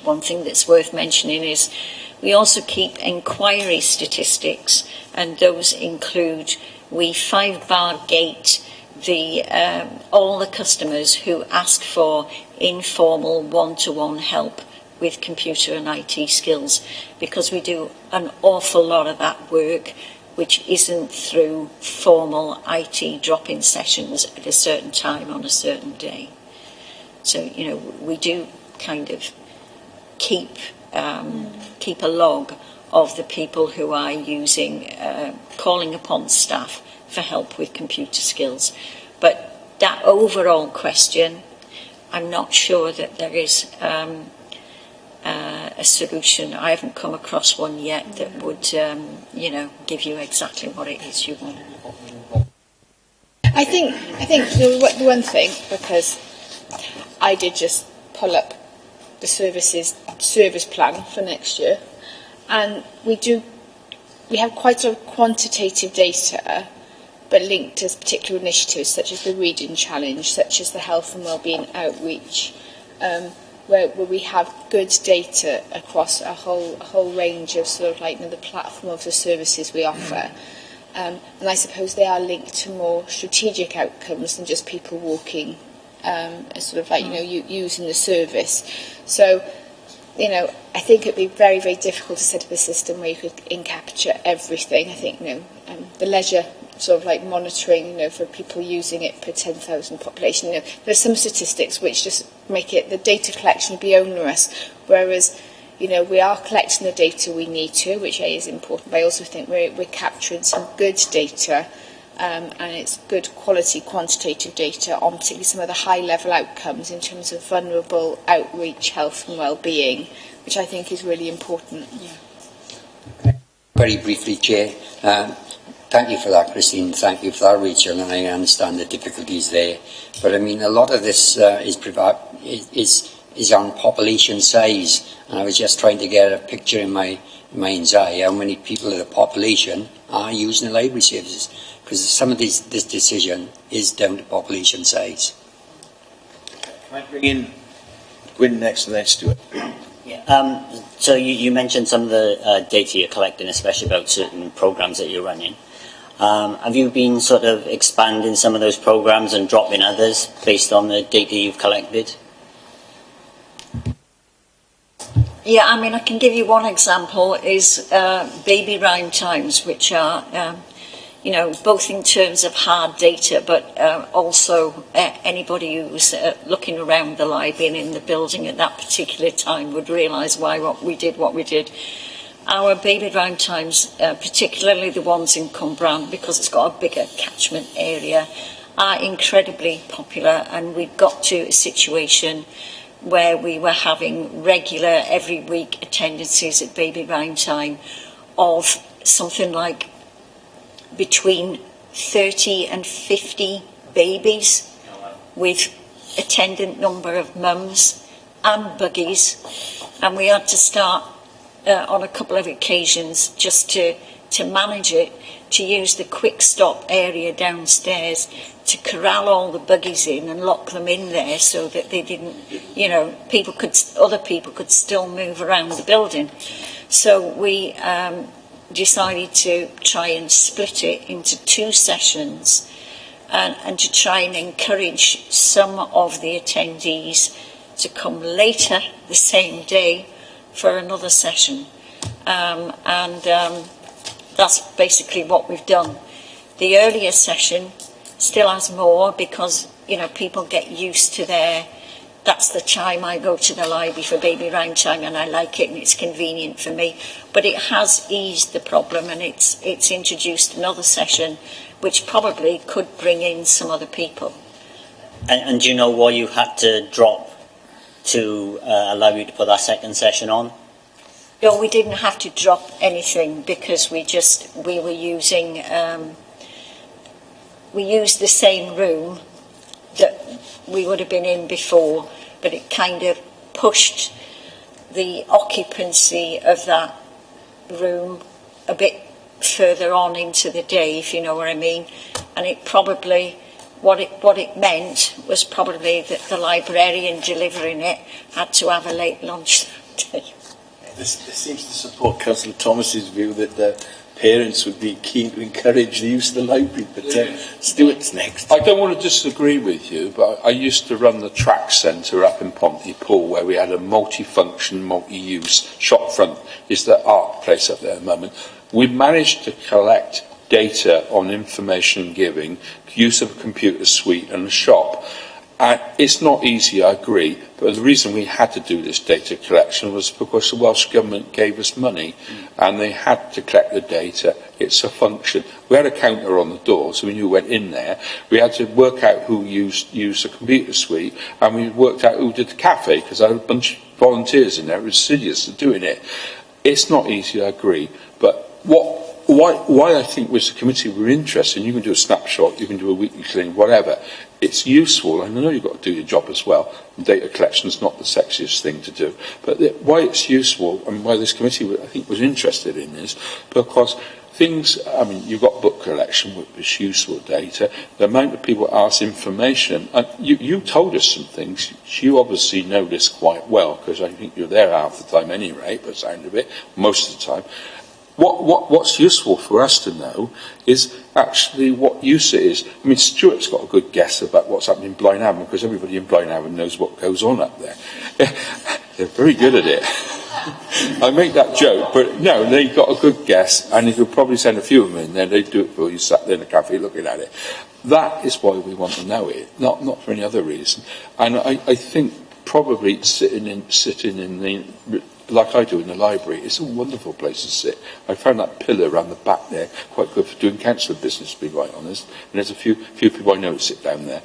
one thing that's worth mentioning is we also keep inquiry statistics, and those include, we 5-bar gate all the customers who ask for informal one-to-one help with computer and IT skills, because we do an awful lot of that work which isn't through formal IT drop-in sessions at a certain time on a certain day. So, we do kind of keep a log of the people who are using, calling upon staff for help with computer skills. But that overall question, I'm not sure that there is a solution. I haven't come across one yet that would, give you exactly what it is you want. I think the one thing, because I did just pull up the service plan for next year, and we have quite a quantitative data, but linked to particular initiatives such as the Reading Challenge, such as the health and wellbeing outreach, where we have good data across a whole range of the platform of the services we offer. And I suppose they are linked to more strategic outcomes than just people walking, using the service. So, I think it'd be very, very difficult to set up a system where you could capture everything. I think, the leisure monitoring, for people using it per 10,000 population. There's some statistics which just make it, the data collection would be onerous, whereas, we are collecting the data we need to, which is important, but I also think we're capturing some good data, and it's good quality quantitative data on particularly some of the high-level outcomes in terms of vulnerable outreach, health and well-being, which I think is really important. Yeah. Very briefly, Chair. Thank you for that, Christine. Thank you for that, Rachel, and I understand the difficulties there. But I mean, a lot of this is on population size, and I was just trying to get a picture in my mind's eye how many people of the population are using the library services, because some of this decision is down to population size. Can I bring in Gwyn next and then Stuart? Yeah. So you mentioned some of the data you're collecting, especially about certain programs that you're running. Have you been sort of expanding some of those programs and dropping others based on the data you've collected? Yeah, I mean, I can give you one example is baby rhyme times, which are, you know, both in terms of hard data, but also anybody who was looking around the library and in the building at that particular time would realise why what we did. Our baby rhyme times, particularly the ones in Cwmbran, because it's got a bigger catchment area, are incredibly popular, and we got to a situation where we were having regular every week attendances at baby rhyme time of something like between 30 and 50 babies, with attendant number of mums and buggies, and we had to start on a couple of occasions just to manage it, to use the quick stop area downstairs to corral all the buggies in and lock them in there so that they didn't, you know, other people could still move around the building. So we decided to try and split it into 2 sessions and to try and encourage some of the attendees to come later the same day for another session. That's basically what we've done. The earlier session still has more because, you know, people get used to that's the time I go to the library for baby rhyme time, and I like it and it's convenient for me. But it has eased the problem, and it's introduced another session which probably could bring in some other people. And do you know what you had to drop to allow you to put that second session on? No, we didn't have to drop anything because we were using, we used the same room that we would have been in before, but it kind of pushed the occupancy of that room a bit further on into the day, if you know what I mean. And it probably, what it meant was probably that the librarian delivering it had to have a late lunch that day. This seems to support Councillor Thomas's view that the parents would be keen to encourage the use of the library, but Stuart's next. I don't want to disagree with you, but I used to run the track centre up in Pontypool, where we had a multi-function, multi-use shop front. Is the art place up there at the moment. We managed to collect data on information giving, use of a computer suite and a shop. It's not easy, I agree, but the reason we had to do this data collection was because the Welsh Government gave us money and they had to collect the data. It's a function. We had a counter on the door, so we knew we went in there. We had to work out who used the computer suite, and we worked out who did the cafe, because I had a bunch of volunteers in there. It was assiduous at doing it. It's not easy, I agree, but why I think was the committee were interested, and you can do a snapshot, you can do a weekly clean, whatever. It's useful, and I know you've got to do your job as well. Data collection is not the sexiest thing to do, but why it's useful and why this committee, I think, was interested in is because things. I mean, you've got book collection, which is useful data. The amount of people ask information, and you told us some things. You obviously know this quite well because I think you're there half the time anyway, by the sound of it, most of the time. What's useful for us to know is actually what use it is. I mean, Stuart's got a good guess about what's happening in Blaenavon because everybody in Blaenavon knows what goes on up there. They're very good at it. I make that joke, but no, they got a good guess, and if you probably send a few of them in there, they'd do it for you, sat there in a cafe looking at it. That is why we want to know it, not for any other reason. And I think probably sitting in the, like I do in the library, it's a wonderful place to sit. I found that pillar around the back there quite good for doing councillor business, to be quite honest. And there's a few people I know that sit down there,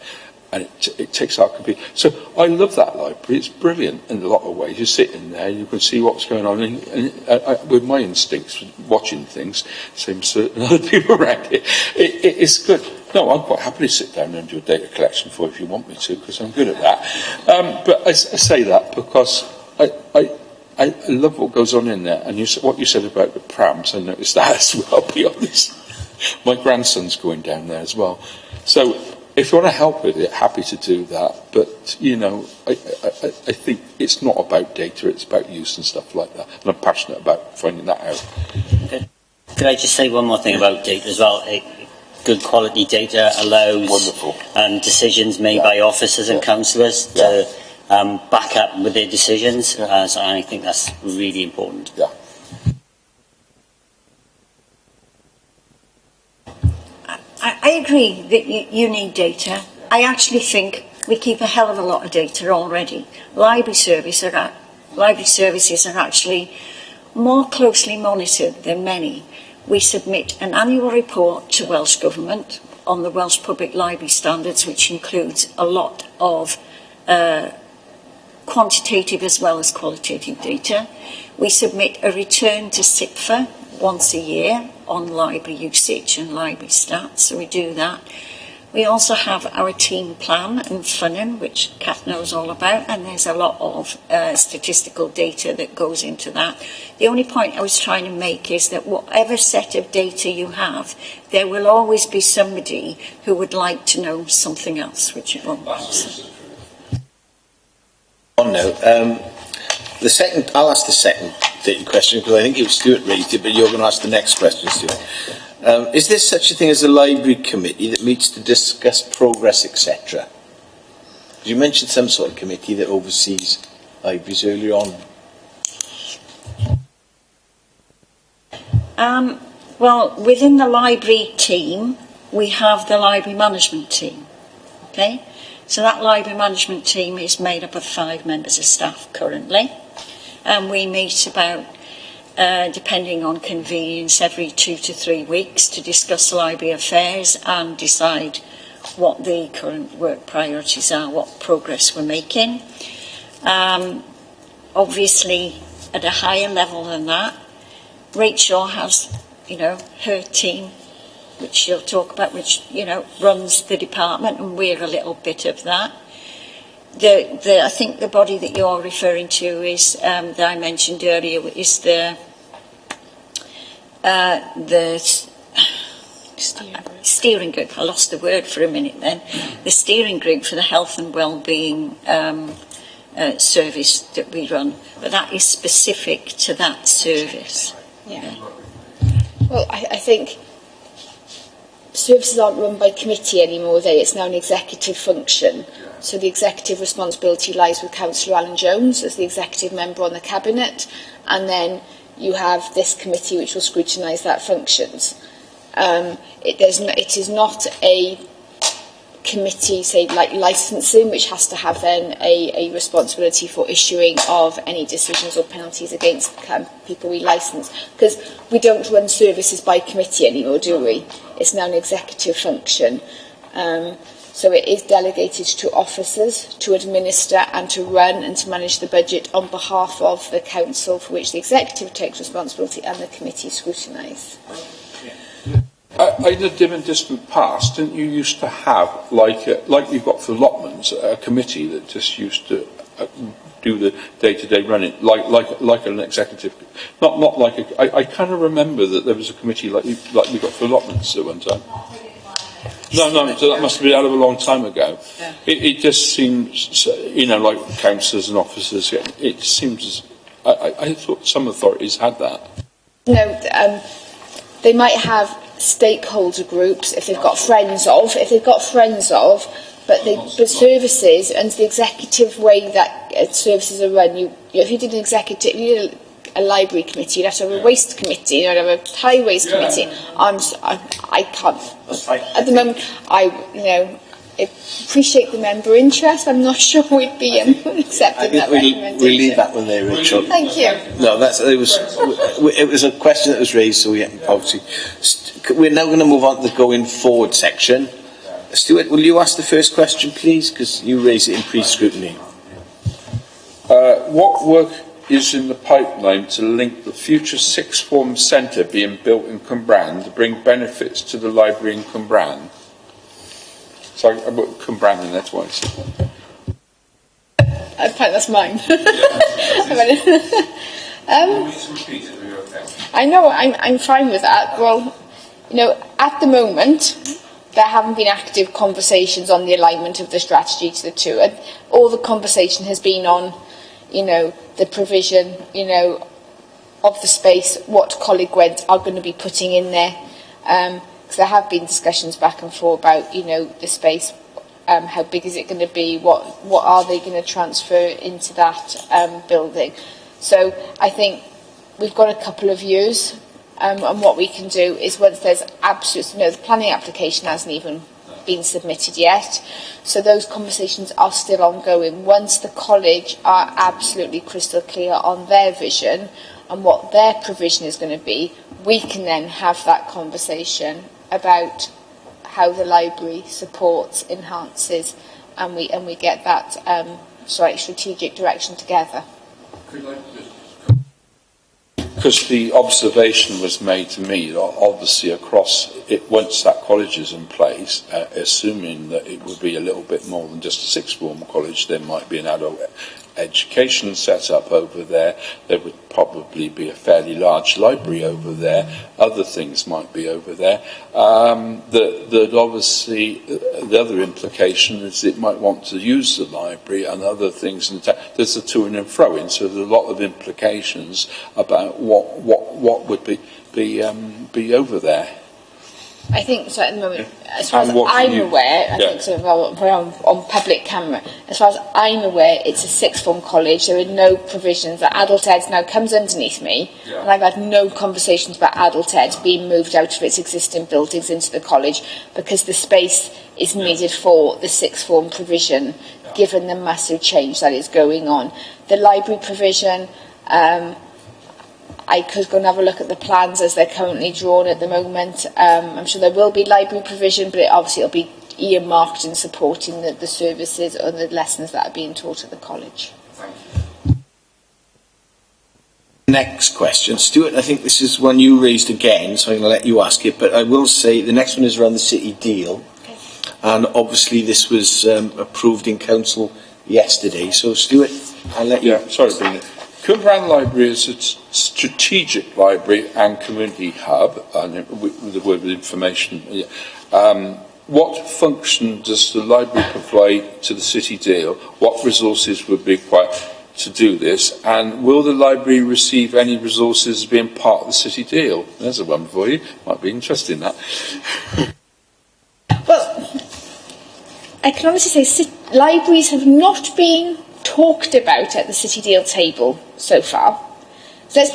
and it takes our computer. So I love that library. It's brilliant in a lot of ways. You sit in there, you can see what's going on. And with my instincts, watching things, same as other people around it, it's good. No, I'm quite happy to sit down and do a data collection for you if you want me to, because I'm good at that. But I say that because I love what goes on in there, and what you said about the prams, I noticed that as well, I'll be honest. My grandson's going down there as well. So if you want to help with it, happy to do that. But, you know, I think it's not about data, it's about use and stuff like that. And I'm passionate about finding that out. Could I just say one more thing about data as well? good quality data allows decisions made by officers and councillors to back up with their decisions. So I think that's really important. Yeah. I agree that you need data. I actually think we keep a hell of a lot of data already. Library services are actually more closely monitored than many. We submit an annual report to Welsh Government on the Welsh Public Library Standards, which includes a lot of quantitative as well as qualitative data. We submit a return to SIPFA once a year on library usage and library stats, so we do that. We also have our team plan and funding, which Kath knows all about, and there's a lot of statistical data that goes into that. The only point I was trying to make is that whatever set of data you have, there will always be somebody who would like to know something else, which it won't. On now, the second, I'll ask the second question because I think it was Stuart raised it, but you're going to ask the next question, Stuart. Is there such a thing as a library committee that meets to discuss progress, etc.? You mentioned some sort of committee that oversees libraries earlier on. Well, within the library team, we have the library management team. Okay, so that library management team is made up of 5 members of staff currently, and we meet about, depending on convenience, every 2 to 3 weeks to discuss library affairs and decide what the current work priorities are, what progress we're making. Obviously, at a higher level than that, Rachel has, her team, which she'll talk about, which, runs the department, and we're a little bit of that. I think the body that you're referring to is, that I mentioned earlier, is the steering group. I lost the word for a minute then. The steering group for the health and wellbeing service that we run, but that is specific to that service. Yeah. Well, I think services aren't run by committee anymore, it's now an executive function. So the executive responsibility lies with Councillor Alan Jones as the executive member on the Cabinet, and then you have this committee which will scrutinise that functions. It is not a committee, say, like licensing, which has to have then a responsibility for issuing of any decisions or penalties against people we license, because we don't run services by committee anymore, do we? It's now an executive function. So it is delegated to officers to administer and to run and to manage the budget on behalf of the council, for which the executive takes responsibility and the committee scrutinise. In the dim and distant past, didn't you used to have, like you've got for allotments, a committee that just used to do the day-to-day running, like an executive? Not like I kind of remember that there was a committee like we got for allotments at one time. No, so that must have been out of a long time ago. Yeah. It just seems, like councillors and officers, it seems, I thought some authorities had that. No, they might have stakeholder groups if they've got friends of, but services and the executive way that services are run, if you did an executive, you did a library committee, you'd have to have a waste committee, you'd have a highways committee. I can't. At the moment, I appreciate the member interest. I'm not sure we'd be accepting that recommendation. We'll leave that one there, Rachel. Thank you. No, it was a question that was raised, so obviously we're now going to move on to the going forward section. Stuart, will you ask the first question, please, because you raised it in pre-scrutiny. What work is in the pipeline to link the future sixth form centre being built in Cwmbran to bring benefits to the library in Cwmbran? So I put Cwmbran in there twice. That's mine. I know, I'm fine with that. Well, at the moment, there haven't been active conversations on the alignment of the strategy to the two. And all the conversation has been on, the provision, of the space, what Coleg Gwent are going to be putting in there. because there have been discussions back and forth about, you know, the space, how big is it going to be, what are they going to transfer into that building. So I think we've got a couple of years, and what we can do is, once there's the planning application hasn't even been submitted yet, so those conversations are still ongoing. Once the college are absolutely crystal clear on their vision and what their provision is going to be, we can then have that conversation about how the library supports, enhances, and we get that strategic direction together. Because the observation was made to me that obviously across it, once that college is in place, assuming that it would be a little bit more than just a sixth form college, there might be an adult education set up over there. There would probably be a fairly large library over there. Other things might be over there. That obviously the other implication is it might want to use the library and other things. There's a to and fro in, so there's a lot of implications about what would be over there. I think so at the moment, as far as I'm aware, I think so, on public camera, as far as I'm aware, it's a sixth form college. There are no provisions that adult ed now comes underneath me, and I've had no conversations about adult ed being moved out of its existing buildings into the college, because the space is needed for the sixth form provision, given the massive change that is going on. The library provision, I could go and have a look at the plans as they're currently drawn at the moment. I'm sure there will be library provision, but obviously it'll be earmarked in supporting the services or the lessons that are being taught at the college. Next question. Stuart, I think this is one you raised again, so I'm going to let you ask it, but I will say the next one is around the city deal. Okay. And obviously this was approved in council yesterday. So Stuart, I'll let you... Yeah, sorry, Brenda. Cwmbran Library is a strategic library and community hub, and with the word with information. What function does the library provide to the city deal? What resources would be required to do this? And will the library receive any resources being part of the city deal? There's a one for you. Might be interesting, that. Well, I can honestly say libraries have not been talked about at the city deal table so far. So let's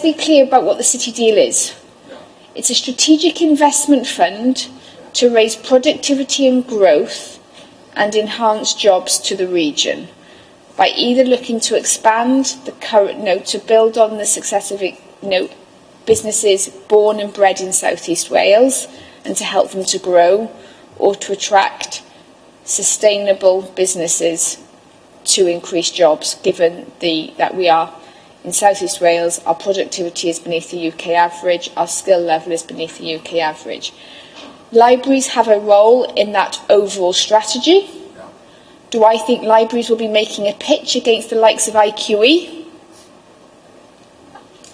be clear about what the city deal is. It's a strategic investment fund to raise productivity and growth and enhance jobs to the region by either looking to expand the current, to build on the success of businesses born and bred in South East Wales and to help them to grow, or to attract sustainable businesses to increase jobs, given that we are in South East Wales, our productivity is beneath the UK average, our skill level is beneath the UK average. Libraries have a role in that overall strategy. Do I think libraries will be making a pitch against the likes of IQE?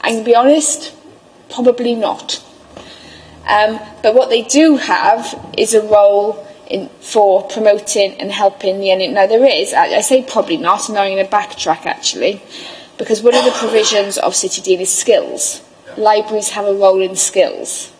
I'm going to be honest, probably not. But what they do have is a role for promoting and helping the end. Now there is, I say probably not, and now I'm going to backtrack actually, because one of the provisions of City Deal is skills. Libraries have a role in skills.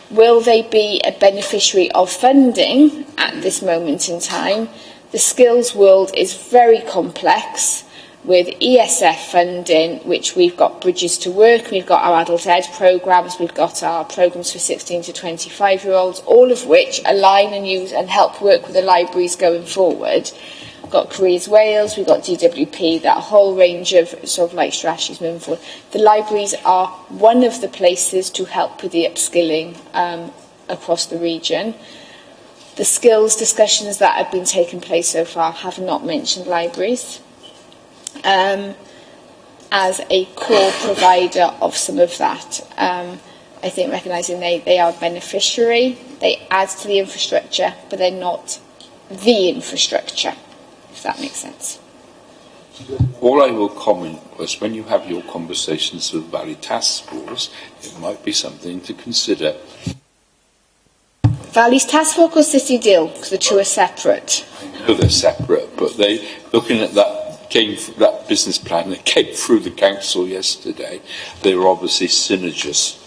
Will they be a beneficiary of funding at this moment in time? The skills world is very complex, with ESF funding, which we've got Bridges to Work, we've got our adult ed programmes, we've got our programmes for 16 to 25-year-olds, all of which align and use and help work with the libraries going forward. We've got Careers Wales, we've got DWP, that whole range of strategies moving forward. The libraries are one of the places to help with the upskilling across the region. The skills discussions that have been taking place so far have not mentioned libraries as a core provider of some of that. I think recognising they are a beneficiary, they add to the infrastructure, but they're not the infrastructure, if that makes sense. All I will comment was, when you have your conversations with Valley Task Force, it might be something to consider. Valley's Task Force or City Deal? Because the two are separate. I know they're separate, but looking at that business plan that came through the council yesterday, they were obviously synergists.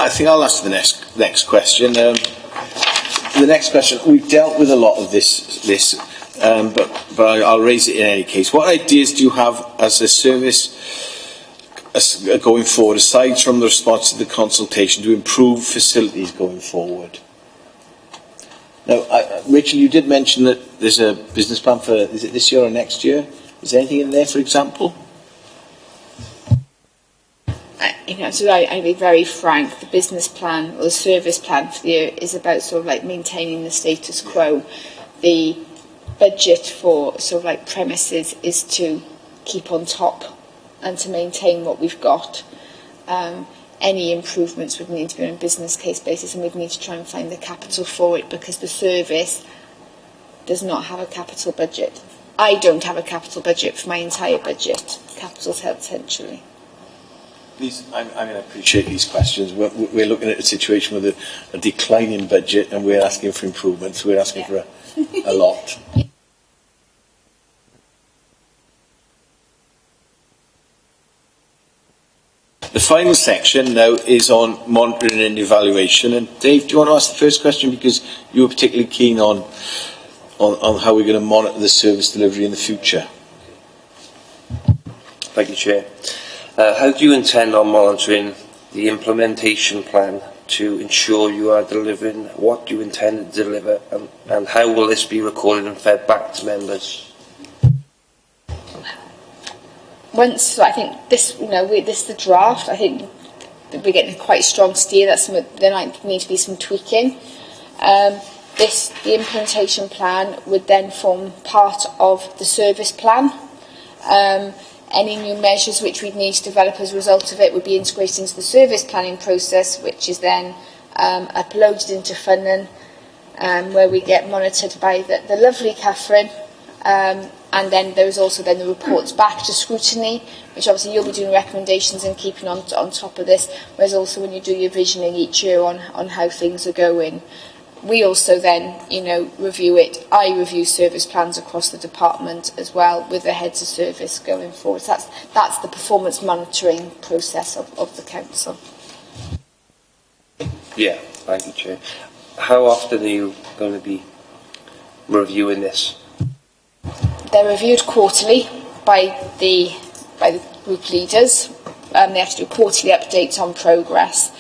I think I'll ask the next question. The next question, we've dealt with a lot of this, but I'll raise it in any case. What ideas do you have as a service going forward, aside from the response to the consultation, to improve facilities going forward? Now, Rachel, you did mention that there's a business plan for, is it this year or next year? Is there anything in there, for example? I'll be very frank. The business plan or the service plan for the year is about sort of like maintaining the status quo. The budget for sort of like premises is to keep on top and to maintain what we've got. Any improvements would need to be on a business case basis, and we'd need to try and find the capital for it, because the service does not have a capital budget. I don't have a capital budget for my entire budget. Capital's held centrally. I'm going to appreciate these questions. We're looking at a situation with a declining budget, and we're asking for improvements. We're asking for a lot. The final section now is on monitoring and evaluation. And Dave, do you want to ask the first question, because you were particularly keen on how we're going to monitor the service delivery in the future? Thank you, Chair. How do you intend on monitoring the implementation plan to ensure you are delivering what you intend to deliver, and how will this be recorded and fed back to members? I think this, this is the draft. I think we're getting a quite strong steer. There might need to be some tweaking. The implementation plan would then form part of the service plan. Any new measures which we'd need to develop as a result of it would be integrated into the service planning process, which is then uploaded into Funnan, where we get monitored by the lovely Catherine. And then there is also then the reports back to scrutiny, which obviously you'll be doing recommendations and keeping on top of this, whereas also when you do your visioning each year on how things are going. We also then, review it. I review service plans across the department as well with the heads of service going forward. So that's the performance monitoring process of the council. Yeah, thank you, Chair. How often are you going to be reviewing this? They're reviewed quarterly by the group leaders. They have to do quarterly updates on progress.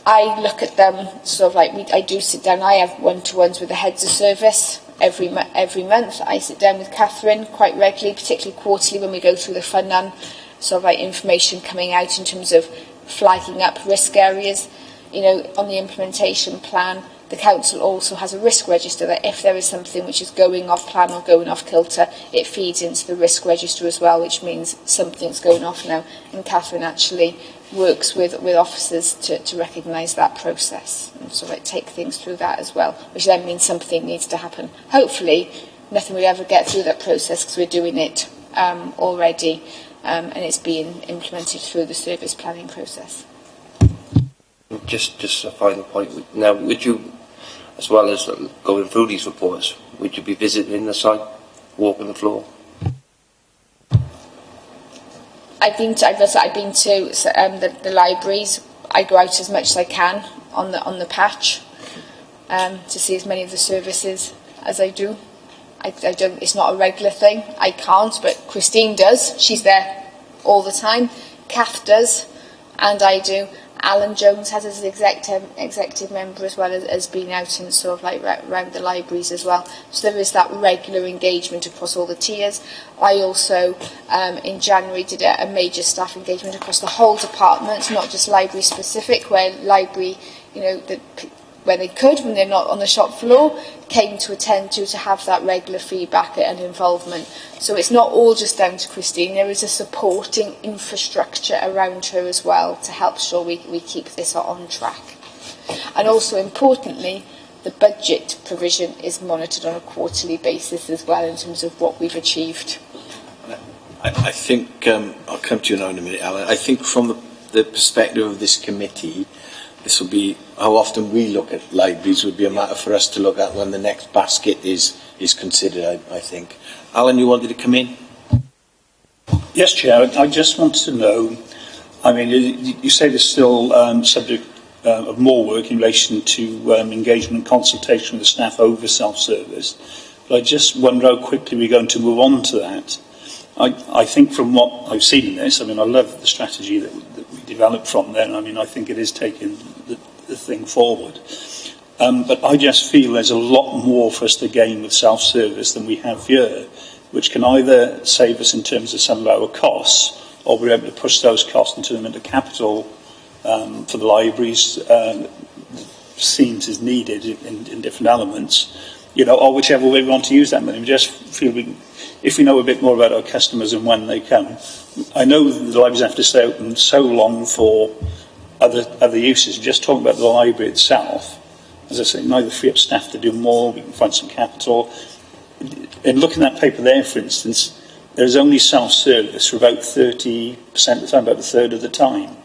I look at them sort of like I do sit down. I have one-to-ones with the heads of service every month. I sit down with Catherine quite regularly, particularly quarterly when we go through the Funnan sort of like information coming out in terms of flagging up risk areas. On the implementation plan, the council also has a risk register that if there is something which is going off plan or going off kilter, it feeds into the risk register as well, which means something's going off now. And Catherine actually works with officers to recognise that process and sort of take things through that as well, which then means something needs to happen. Hopefully, nothing will ever get through that process because we're doing it already, and it's being implemented through the service planning process. Just a final point. Now, would you, as well as going through these reports, would you be visiting the site, walking the floor? I've been to the libraries. I go out as much as I can on the patch to see as many of the services as I do. I don't. It's not a regular thing. I can't, but Christine does. She's there all the time. Kath does, and I do. Alan Jones has his executive member as well as been out and sort of like around the libraries as well. So there is that regular engagement across all the tiers. I also, in January, did a major staff engagement across the whole department, not just library specific, where library, when they could, when they're not on the shop floor, came to attend to have that regular feedback and involvement. So it's not all just down to Christine. There is a supporting infrastructure around her as well to help sure we keep this on track. And also importantly, the budget provision is monitored on a quarterly basis as well in terms of what we've achieved. I think, I'll come to you now in a minute, Alan. I think from the perspective of this committee, this will be how often we look at libraries would be a matter for us to look at when the next basket is considered, I think. Alan, you wanted to come in? Yes, Chair. I just want to know, I mean, you say there's still subject of more work in relation to engagement and consultation with the staff over self-service. But I just wonder how quickly we're going to move on to that. I think from what I've seen in this, I mean, I love the strategy that we developed from there. I mean, I think it is taking the thing forward. But I just feel there's a lot more for us to gain with self-service than we have here, which can either save us in terms of some of our costs, or we're able to push those costs and turn them into capital for the libraries, seems is needed in different elements, you know, or whichever way we want to use that money. We just feel if we know a bit more about our customers and when they come. I know the libraries have to stay open so long for other uses. Just talking about the library itself, as I say, neither free up staff to do more, we can find some capital. In looking at that paper there, for instance, there's only self-service for about 30% of the time, about a third of the time.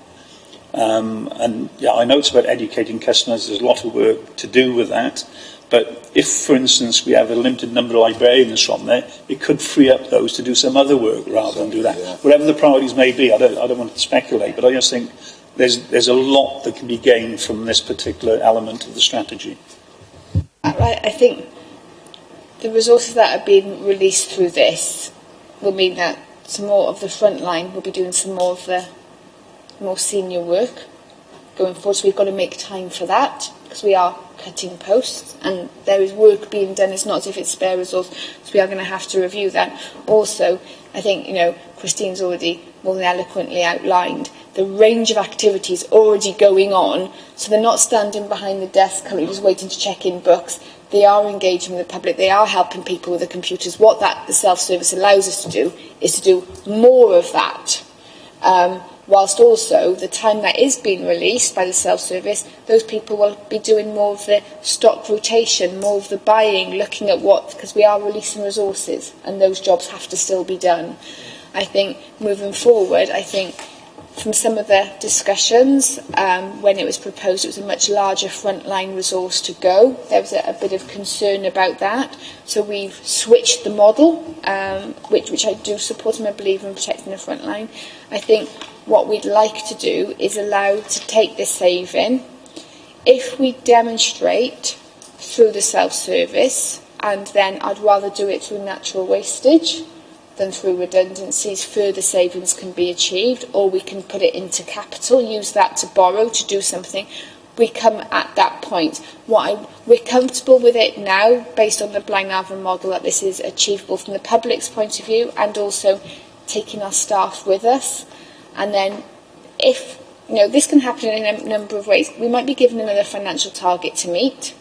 And yeah, I know it's about educating customers, there's a lot of work to do with that. But if, for instance, we have a limited number of librarians from there, it could free up those to do some other work rather than do that. Yeah. Whatever the priorities may be, I don't want to speculate, but I just think there's a lot that can be gained from this particular element of the strategy. I think the resources that are being released through this will mean that some more of the front line will be doing some more of the more senior work going forward. So we've got to make time for that, because we are cutting posts and there is work being done. It's not as if it's spare resource, so we are going to have to review that. Also, I think, you know, Christine's already more than eloquently outlined the range of activities already going on, so they're not standing behind the desk currently just waiting to check in books. They are engaging with the public, they are helping people with the computers. What the self-service allows us to do is to do more of that. Whilst also the time that is being released by the self-service, those people will be doing more of the stock rotation, more of the buying, looking at because we are releasing resources and those jobs have to still be done. I think moving forward, from some of the discussions, when it was proposed, it was a much larger frontline resource to go. There was a bit of concern about that. So we've switched the model, which I do support, and I believe in protecting the frontline. I think what we'd like to do is allow to take this saving. If we demonstrate through the self-service, and then I'd rather do it through natural wastage than through redundancies, further savings can be achieved, or we can put it into capital, use that to borrow to do something. We come at that point. We're comfortable with it now, based on the Blaenavon model, that this is achievable from the public's point of view, and also taking our staff with us. And then, if this can happen in a number of ways. We might be given another financial target to meet.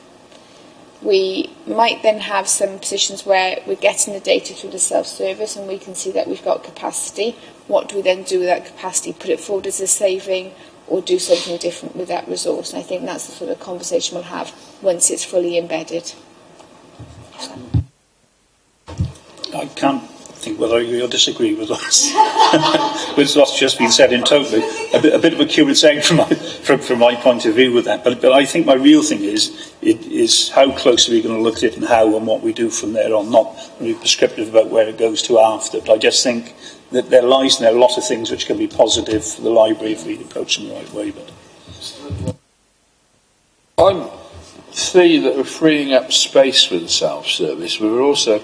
We might then have some positions where we're getting the data through the self-service and we can see that we've got capacity. What do we then do with that capacity? Put it forward as a saving, or do something different with that resource? And I think that's the sort of conversation we'll have once it's fully embedded. I can't think whether I agree or disagree with us. With what's just been said in total. A bit of a curate's egg from my point of view with that. But I think my real thing is how close are we going to look at it and how and what we do from there on. Not really prescriptive about where it goes to after. But I just think that there lies in there a lot of things which can be positive for the library if we approach them the right way. But I'm see that we're freeing up space for the self-service. We're also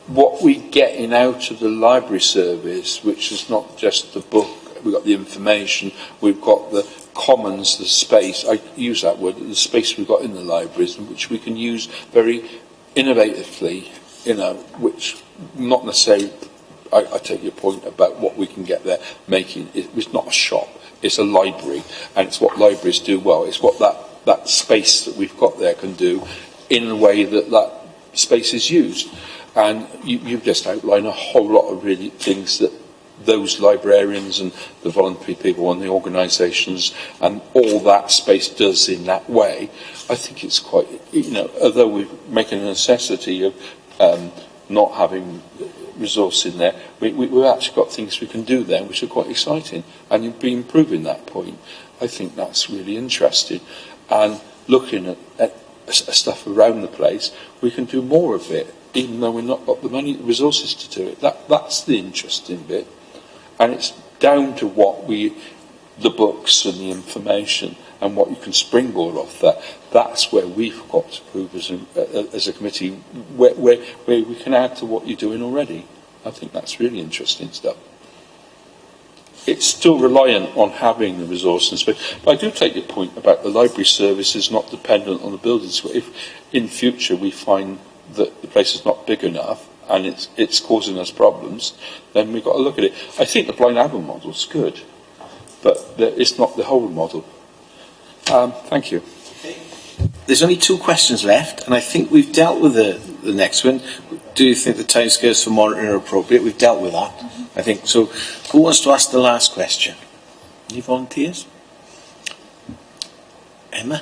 what we're getting out of the library service, which is not just the book, we've got the information, we've got the commons, the space, I use that word, the space we've got in the libraries, which we can use very innovatively, which not necessarily, I take your point about what we can get there, it's not a shop, it's a library, and it's what libraries do well, it's what that space that we've got there can do in a way that space is used. And you've just outlined a whole lot of really things that those librarians and the voluntary people and the organisations and all that space does in that way. I think it's quite, although we're making a necessity of not having resource in there, we've actually got things we can do there which are quite exciting. And you've been proving that point. I think that's really interesting. And looking at stuff around the place, we can do more of it, even though we've not got the money, the resources to do it. That's the interesting bit. And it's down to what we the books and the information and what you can springboard off that, that's where we've got to prove as a committee where we can add to what you're doing already. I think that's really interesting stuff. It's still reliant on having the resource and space. But I do take your point about the library service is not dependent on the buildings. If in future we find that the place is not big enough and it's causing us problems, then we've got to look at it. I think the Blaenavon model is good, but it's not the whole model. Thank you. There's only 2 questions left, and I think we've dealt with the next one. Do you think the timescales for monitoring are appropriate? We've dealt with that. I think so. Who wants to ask the last question? Any volunteers? Emma?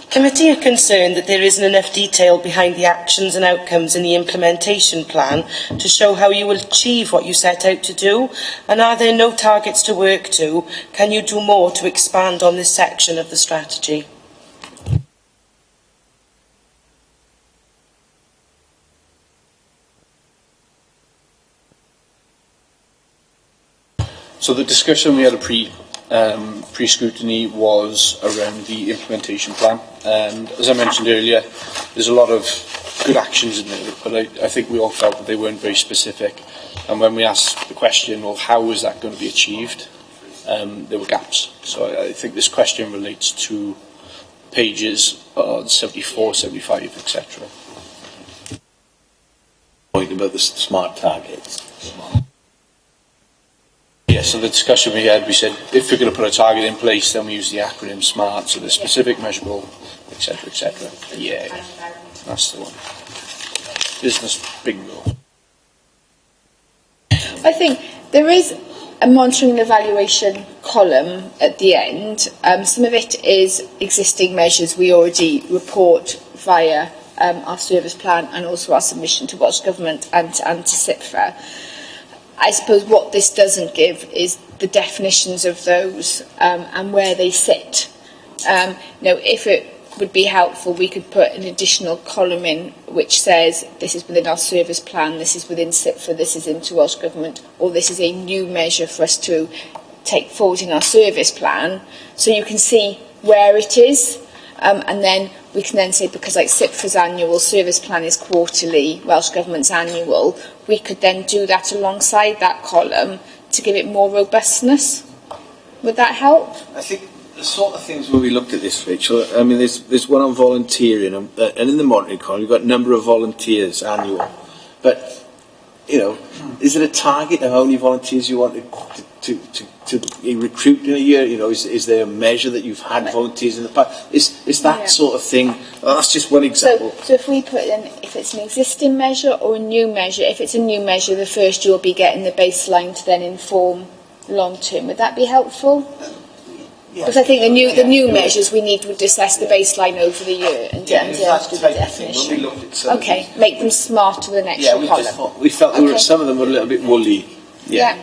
Committee are concerned that there isn't enough detail behind the actions and outcomes in the implementation plan to show how you will achieve what you set out to do. And are there no targets to work to? Can you do more to expand on this section of the strategy? So the discussion we had pre-scrutiny was around the implementation plan, and as I mentioned earlier, there's a lot of good actions in there, but I think we all felt that they weren't very specific, and when we asked the question, well, how is that going to be achieved, there were gaps. So I think this question relates to pages 74, 75, etc. Point about the smart targets. Yeah, so the discussion we had, we said if we're going to put a target in place, then we use the acronym SMART, so the specific, measurable, etc., etc. Yeah, that's the one. Business bingo. I think there is a monitoring and evaluation column at the end. Some of it is existing measures we already report via our service plan and also our submission to Welsh Government and to CIPFA. I suppose what this doesn't give is the definitions of those and where they sit. If it would be helpful, we could put an additional column in which says this is within our service plan, this is within CIPFA, this is into Welsh Government, or this is a new measure for us to take forward in our service plan, so you can see where it is. And then we can then say, because like CIPFA's annual, service plan is quarterly, Welsh Government's annual, we could then do that alongside that column to give it more robustness. Would that help? I think the sort of things when we looked at this, Rachel, I mean, there's one on volunteering, and in the monitoring column, you've got a number of volunteers annual. But, is it a target of how many volunteers you want to recruit in a year? Is there a measure that you've had volunteers in the past? Is that sort of thing? That's just one example. So if we put in, if it's an existing measure or a new measure, if it's a new measure, the first you'll be getting the baseline to then inform long term. Would that be helpful? Because I think the new measures we need to assess the baseline over the year and do the definition. Okay, make them smarter with an extra column. We felt some of them were a little bit woolly. Yeah.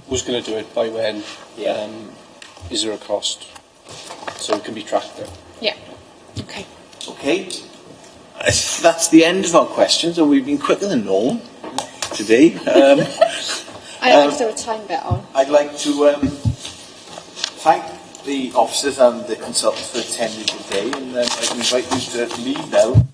Who's going to do it? By when? Is there a cost? So it can be tracked there. Yeah. Okay. Okay. That's the end of our questions, and we've been quicker than normal today. I have to have a time bet on. I'd like to thank the officers and the consultants for attending today, and I invite you to leave now.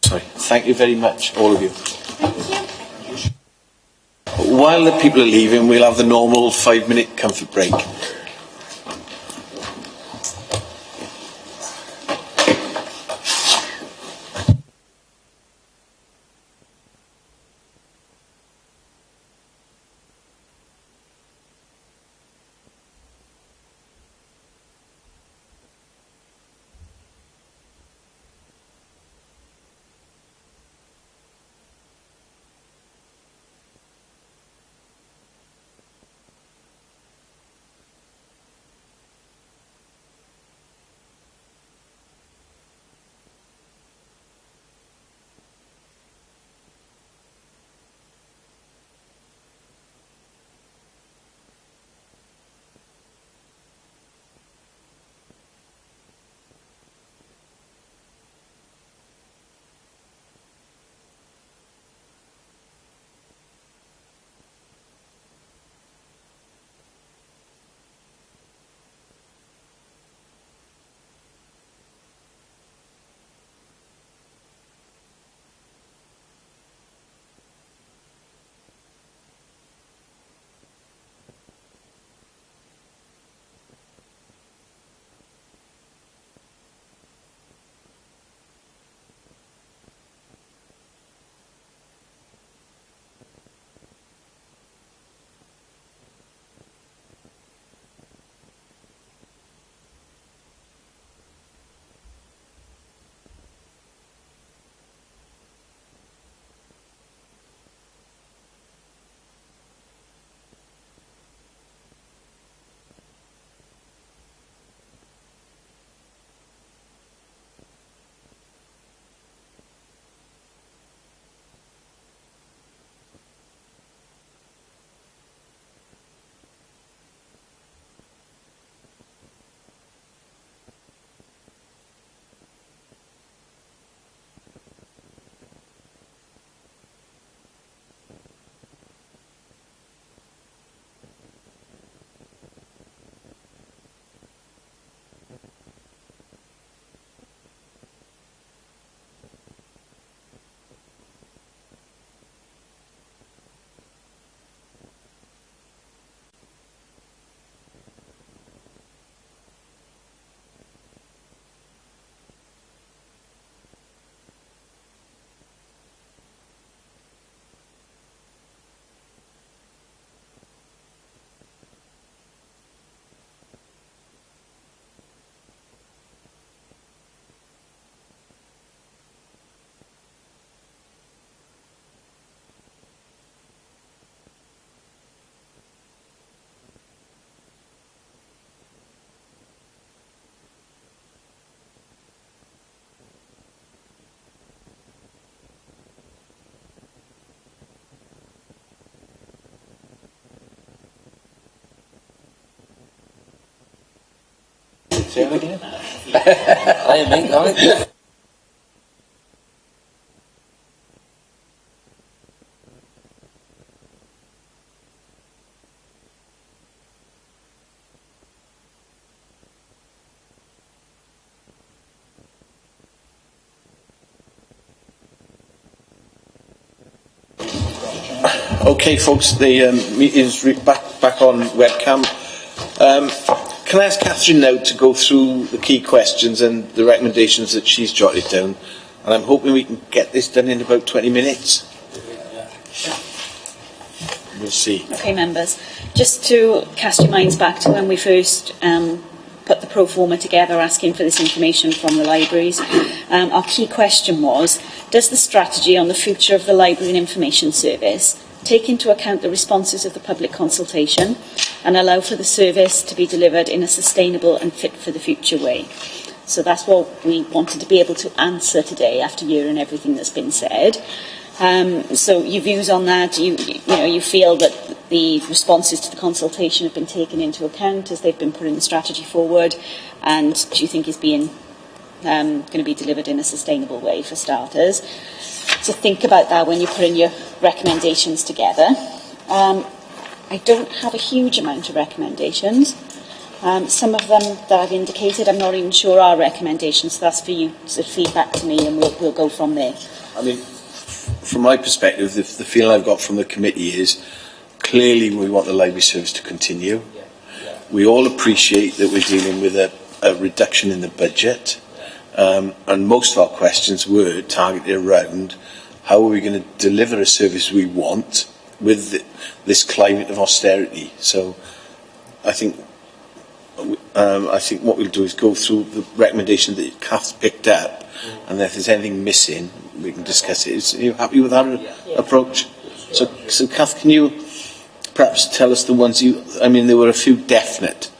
Sorry. Thank you very much, all of you. Thank you. While the people are leaving, we'll have the normal 5-minute comfort break. Say it again. I am Okay, folks, the meeting's back on webcam. Can I ask Catherine now to go through the key questions and the recommendations that she's jotted down? And I'm hoping we can get this done in about 20 minutes. We'll see. Okay, members. Just to cast your minds back to when we first put the pro forma together asking for this information from the libraries, our key question was, does the strategy on the future of the Library and Information Service take into account the responses of the public consultation and allow for the service to be delivered in a sustainable and fit for the future way? So that's what we wanted to be able to answer today after hearing everything that's been said. So your views on that, you feel that the responses to the consultation have been taken into account as they've been putting the strategy forward, and do you think is being going to be delivered in a sustainable way for starters? So think about that when you're putting your recommendations together. I don't have a huge amount of recommendations. Some of them that I've indicated, I'm not even sure are recommendations, so that's for you to feed back to me and we'll go from there. I mean, from my perspective, the feeling I've got from the committee is clearly we want the library service to continue. We all appreciate that we're dealing with a reduction in the budget, and most of our questions were targeted around how are we going to deliver a service we want with this climate of austerity. So I think what we'll do is go through the recommendation that Kath picked up, and if there's anything missing, we can discuss it. Are you happy with that approach? So Kath, can you perhaps tell us the ones there were a few definite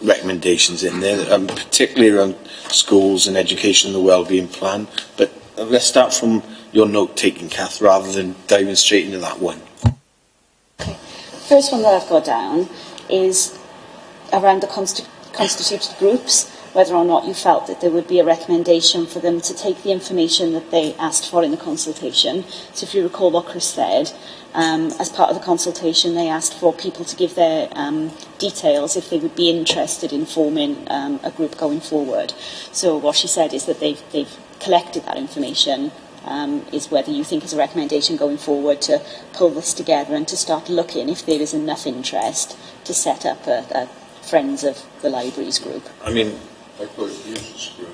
recommendations in there, particularly around schools and education and the wellbeing plan. But let's start from your note-taking, Kath, rather than diving straight into that one. Okay. First one that I've got down is around the constituted groups, whether or not you felt that there would be a recommendation for them to take the information that they asked for in the consultation. So if you recall what Chris said, as part of the consultation they asked for people to give their details if they would be interested in forming a group going forward. So what she said is that they've collected that information, is whether you think is a recommendation going forward to pull this together and to start looking if there is enough interest to set up a Friends of the Libraries group. I call it users group.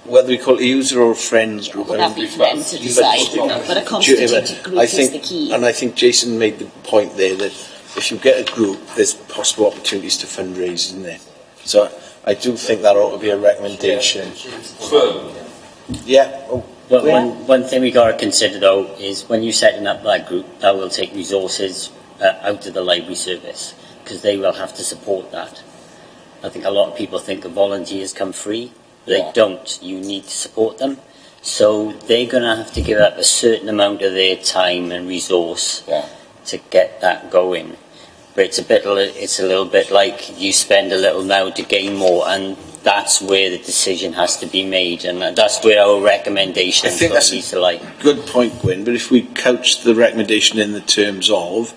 Whether we call it a user or a friends group, Well, that'd be for them to decide, but a constituted group is the key. And I think Jason made the point there that if you get a group, there's possible opportunities to fundraise, isn't there? So I do think that ought to be a recommendation. Yeah. One thing we got to consider though is when you're setting up that group, that will take resources out of the library service, because they will have to support that. I think a lot of people think the volunteers come free. They don't. You need to support them. So they're going to have to give up a certain amount of their time and resource to get that going. But it's a little bit like you spend a little now to gain more, and that's where the decision has to be made, and that's where our recommendation. I think that's a good point, Gwyn. But if we couch the recommendation in the terms of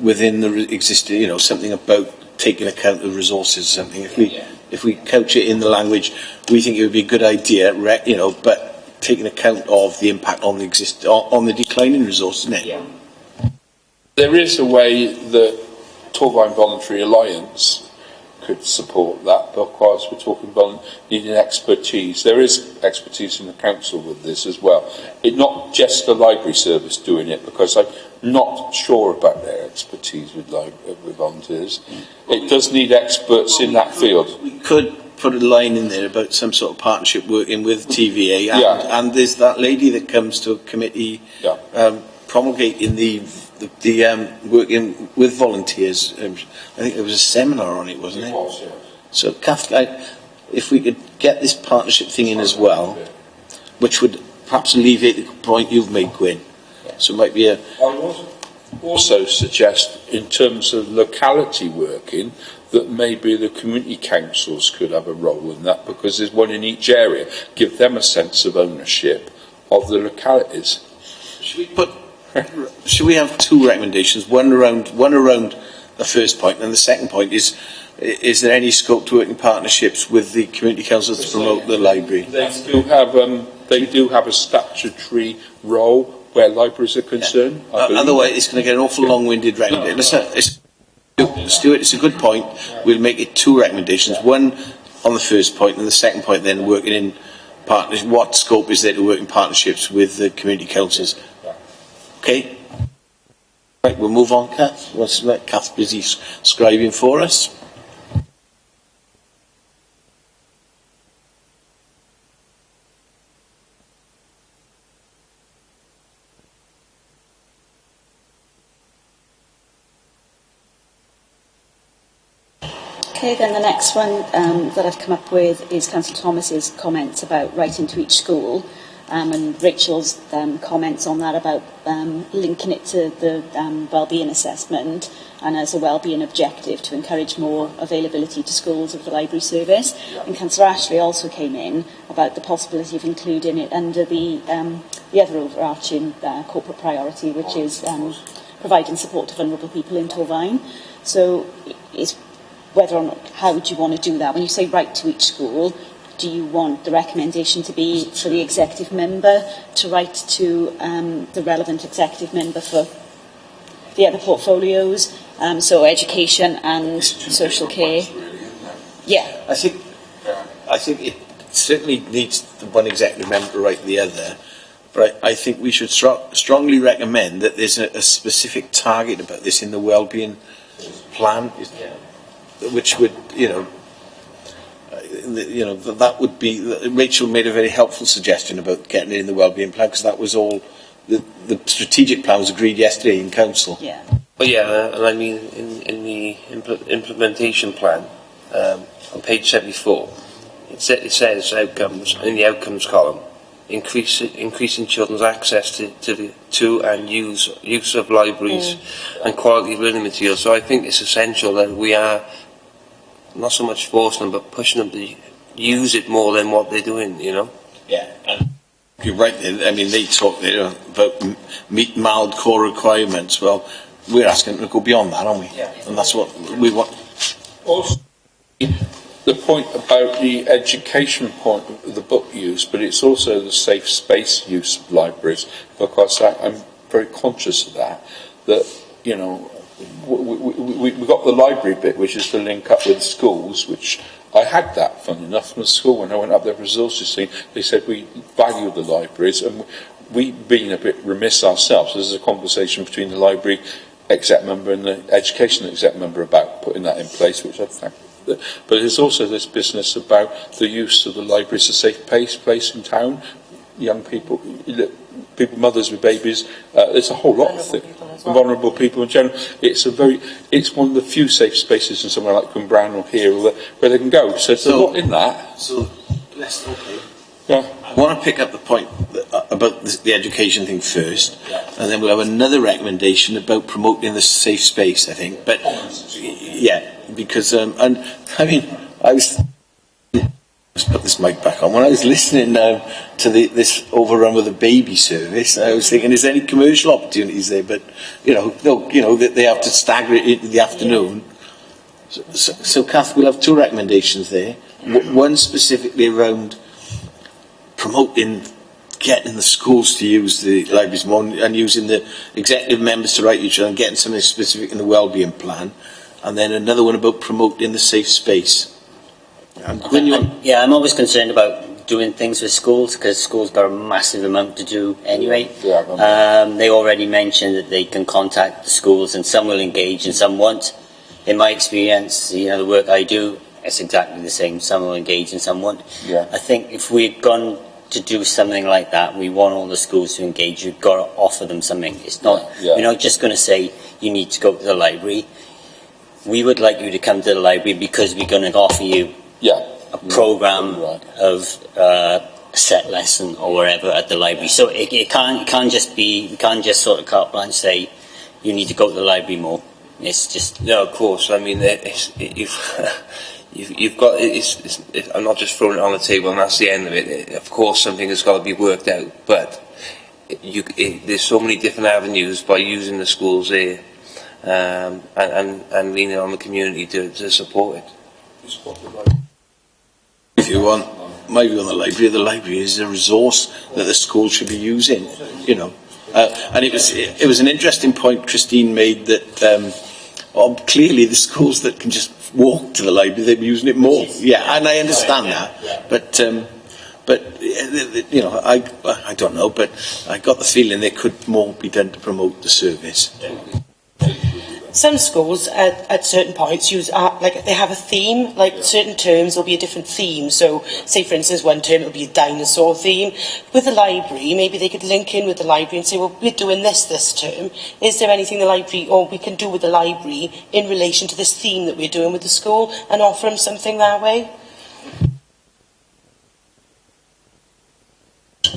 within the existing, something about taking account of resources, something. If we couch it in the language, we think it would be a good idea, but taking account of the impact on the declining resources, isn't it? Yeah. There is a way that Torvine Voluntary Alliance could support that, because we're talking about needing expertise. There is expertise in the council with this as well. It's not just the library service doing it, because I'm not sure about their expertise with volunteers. It does need experts in that field. We could put a line in there about some sort of partnership working with TVA, and there's that lady that comes to a committee promulgating the working with volunteers. I think there was a seminar on it, wasn't it? It was, yeah. So, Kath, if we could get this partnership thing in as well, which would perhaps alleviate the point you've made, Gwyn. So it might be a... I would also suggest, in terms of locality working, that maybe the community councils could have a role in that, because there's one in each area. Give them a sense of ownership of the localities. Should we have two recommendations? One around the first point, and the second point is there any scope to work in partnerships with the community councils to promote the library? They do have a statutory role where libraries are concerned. Otherwise, it's going to get an awful long-winded recommendation. Stuart, it's a good point. We'll make it two recommendations. One on the first point, and the second point then working in partnership. What scope is there to work in partnerships with the community councils? Okay. Right, we'll move on, Kath. Kath's busy scribing for us. Okay, then the next one that I've come up with is Councillor Thomas's comments about writing to each school, and Rachel's comments on that about linking it to the wellbeing assessment and as a wellbeing objective to encourage more availability to schools of the library service. And Councillor Ashley also came in about the possibility of including it under the other overarching corporate priority, which is providing support to vulnerable people in Torfaen. So it's whether or not, how would you want to do that? When you say write to each school, do you want the recommendation to be for the executive member to write to the relevant executive member for the other portfolios, so education and social care? Yeah. I think it certainly needs the one executive member to write the other, but I think we should strongly recommend that there's a specific target about this in the wellbeing plan. Which would, that would be. Rachel made a very helpful suggestion about getting it in the wellbeing plan, because that was all the strategic plan was agreed yesterday in council. Yeah. Well, yeah, and I mean in the implementation plan on page 74, it says outcomes in the outcomes column. Increasing children's access to and use of libraries and quality learning materials. So I think it's essential that we are not so much forcing them, but pushing them to use it more than what they're doing, Yeah, and you're right. I mean, they talk about meet mild core requirements. Well, we're asking them to go beyond that, aren't we? Yeah. And that's what we want. Also, the point about the education point of the book use, but it's also the safe space use of libraries, because I'm very conscious of that we got the library bit, which is to link up with schools, which I had that, funny enough, from the school when I went up there for resources team. They said we value the libraries, and we being a bit remiss ourselves. There's a conversation between the library exec member and the education exec member about putting that in place, which I think. But there's also this business about the use of the library as a safe place in town. Young people, mothers with babies. There's a whole lot of things. Vulnerable people in general. It's one of the few safe spaces in somewhere like Cwmbran or here where they can go. So there's a lot in that. So let's okay. Yeah. I want to pick up the point about the education thing first, and then we'll have another recommendation about promoting the safe space, I think. But yeah, because and I mean, let's put this mic back on. When I was listening to this overrun with the baby service, I was thinking, is there any commercial opportunities there? But they have to stagger it in the afternoon. So Kath, we'll have two recommendations there. One specifically around promoting, getting the schools to use the libraries more, and using the executive members to write each other, and getting something specific in the wellbeing plan. And then another one about promoting the safe space. I'm always concerned about doing things with schools, because schools got a massive amount to do anyway. They already mentioned that they can contact the schools, and some will engage and some won't. In my experience, the work I do, it's exactly the same. Some will engage and some won't. Yeah. I think if we'd gone to do something like that, we want all the schools to engage. You've got to offer them something. It's not. You're not just going to say you need to go to the library. We would like you to come to the library because we're going to offer you a program of set lesson or whatever at the library. So it can't just be, we can't just sort of carte blanche say you need to go to the library more. It's just No, of course. I mean, you've got. I'm not just throwing it on the table, and that's the end of it. Of course, something has got to be worked out, but there's so many different avenues by using the schools there, and leaning on the community to support it. If you want, maybe on the library is a resource that the school should be using, you know. And it was an interesting point Christine made that clearly the schools that can just walk to the library, they're using it more. Yeah, and I understand that, but you know, I don't know, but I got the feeling there could more be done to promote the service. Some schools at certain points use like they have a theme, like certain terms will be a different theme. So say for instance one term it'll be a dinosaur theme. With the library, maybe they could link in with the library and say, well, we're doing this term. Is there anything the library or we can do with the library in relation to this theme that we're doing with the school, and offer them something that way?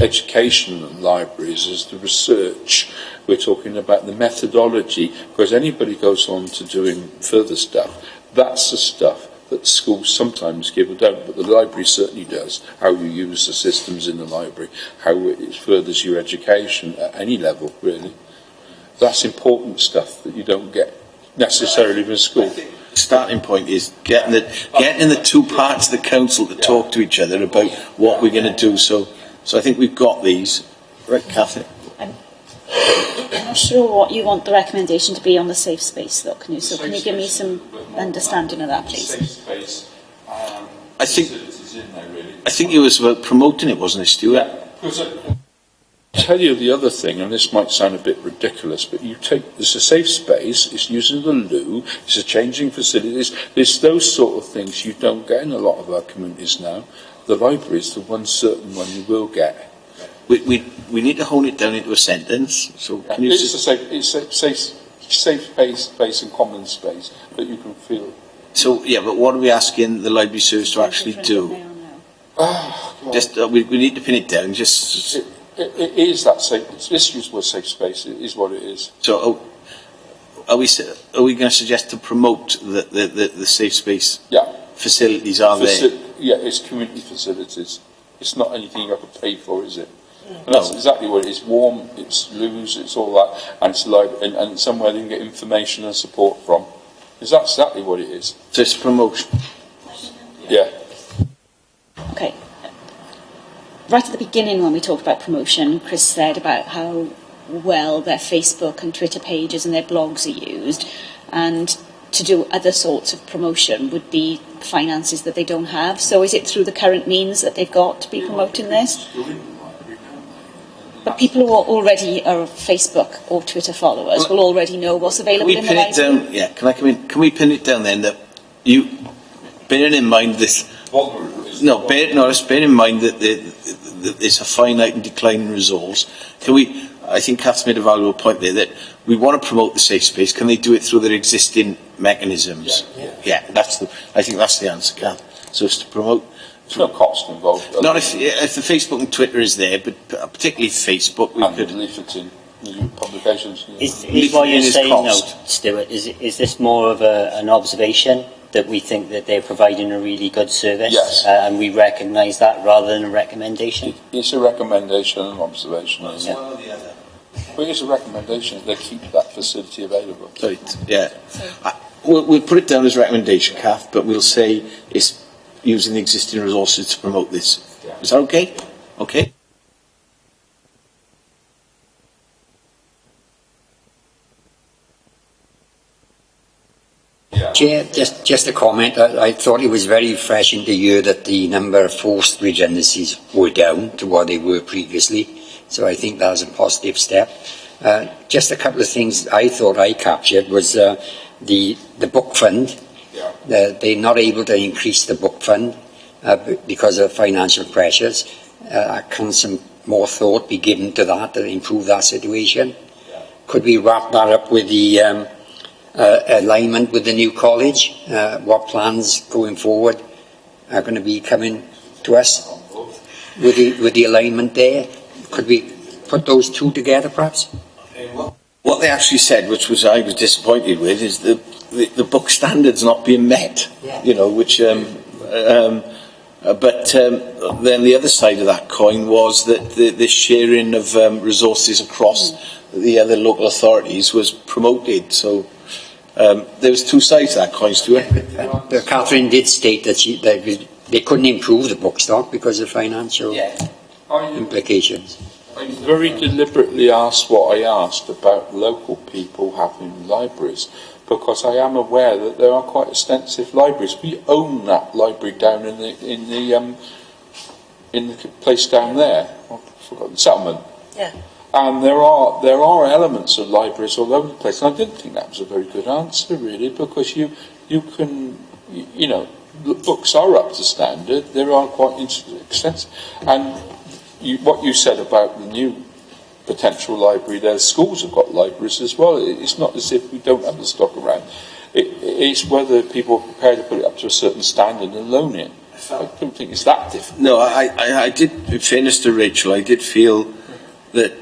Education in libraries is the research. We're talking about the methodology, because anybody goes on to doing further stuff, that's the stuff that schools sometimes give or don't, but the library certainly does. How you use the systems in the library, how it furthers your education at any level, really. That's important stuff that you don't get necessarily from school. Starting point is getting the two parts of the council to talk to each other about what we're going to do. So I think we've got these. Right, Cathy? I'm not sure what you want the recommendation to be on the safe space, though. Can you give me some understanding of that, please? Safe space. I think it was about promoting it, wasn't it, Stuart? Yeah. I'll tell you the other thing, and this might sound a bit ridiculous, but it's a safe space, it's using the loo, it's a changing facilities, it's those sort of things you don't get in a lot of our communities now. The library is the one certain one you will get. We need to hone it down into a sentence. So can you it's a safe space and common space that you can feel. So yeah, but what are we asking the library service to actually do? Just we need to pin it down. Just it is that safe. This use word safe space is what it is. So are we going to suggest to promote the safe space? Yeah. Facilities are there. Yeah, it's community facilities. It's not anything you have to pay for, is it? And that's exactly what it is. Warm, it's loose, it's all that, and it's like, and somewhere they can get information and support from. Is that exactly what it is? So it's promotion. Yeah. Okay. Right at the beginning, when we talked about promotion, Chris said about how well their Facebook and Twitter pages and their blogs are used, and to do other sorts of promotion would be finances that they don't have. So is it through the current means that they've got to be promoting this? But people who already are Facebook or Twitter followers will already know what's available in the library. Yeah, can I come in? Can we pin it down then that you, bearing in mind this? Just bearing in mind that it's a finite and declining resource. Can we? I think Kath's made a valuable point there that we want to promote the safe space. Can they do it through their existing mechanisms? Yeah, I think that's the answer, Kath. So it's to promote. There's no cost involved. Not if the Facebook and Twitter is there, but particularly Facebook, we could leaflet in new publications. Is what you're saying now, Stuart? Is this more of an observation that we think that they're providing a really good service? Yes. And we recognise that rather than a recommendation? It's a recommendation and observation. One or the other. Well, it's a recommendation. They keep that facility available. Right. Yeah. We'll put it down as a recommendation, Kath, but we'll say it's using the existing resources to promote this. Yeah. Is that okay? Okay. Chair, just a comment. I thought it was very refreshing to hear that the number of forced redundancies were down to what they were previously. So I think that's a positive step. Just a couple of things I thought I captured was the book fund. They're not able to increase the book fund because of financial pressures. Can some more thought be given to that to improve that situation? Could we wrap that up with the alignment with the new college? What plans going forward are going to be coming to us with the alignment there? Could we put those two together, perhaps? What they actually said, which was I was disappointed with, is the book standards not being met. Yeah. You know, which but then the other side of that coin was that the sharing of resources across the other local authorities was promoted. So there was two sides to that coin, Stuart. But Catherine did state that they couldn't improve the book stock because of financial implications. I very deliberately asked what I asked about local people having libraries, because I am aware that there are quite extensive libraries. We own that library down in the place down there. I forgot the settlement. Yeah. And there are elements of libraries all over the place. And I didn't think that was a very good answer, really, because you can, you know, the books are up to standard. They are quite extensive. And what you said about the new potential library, their schools have got libraries as well. It's not as if we don't have the stock around. It's whether people are prepared to put it up to a certain standard and loan it. I don't think it's that difficult. No, I did, in fairness to Rachel, I did feel that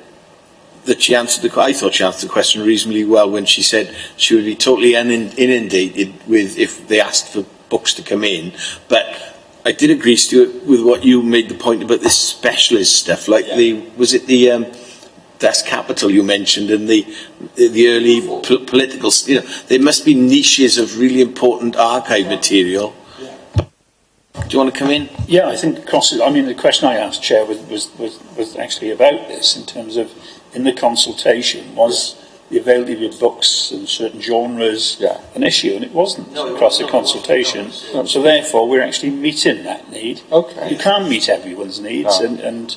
she answered I thought she answered the question reasonably well when she said she would be totally inundated with if they asked for books to come in. But I did agree, Stuart, with what you made the point about this specialist stuff, like the Das Capital you mentioned and the early political, you know, there must be niches of really important archive material. Do you want to come in? Yeah, I think the question I asked, Chair, was actually about this in terms of, in the consultation, was the availability of books and certain genres an issue, and it wasn't across the consultation. So therefore, we're actually meeting that need. Okay. You can't meet everyone's needs, and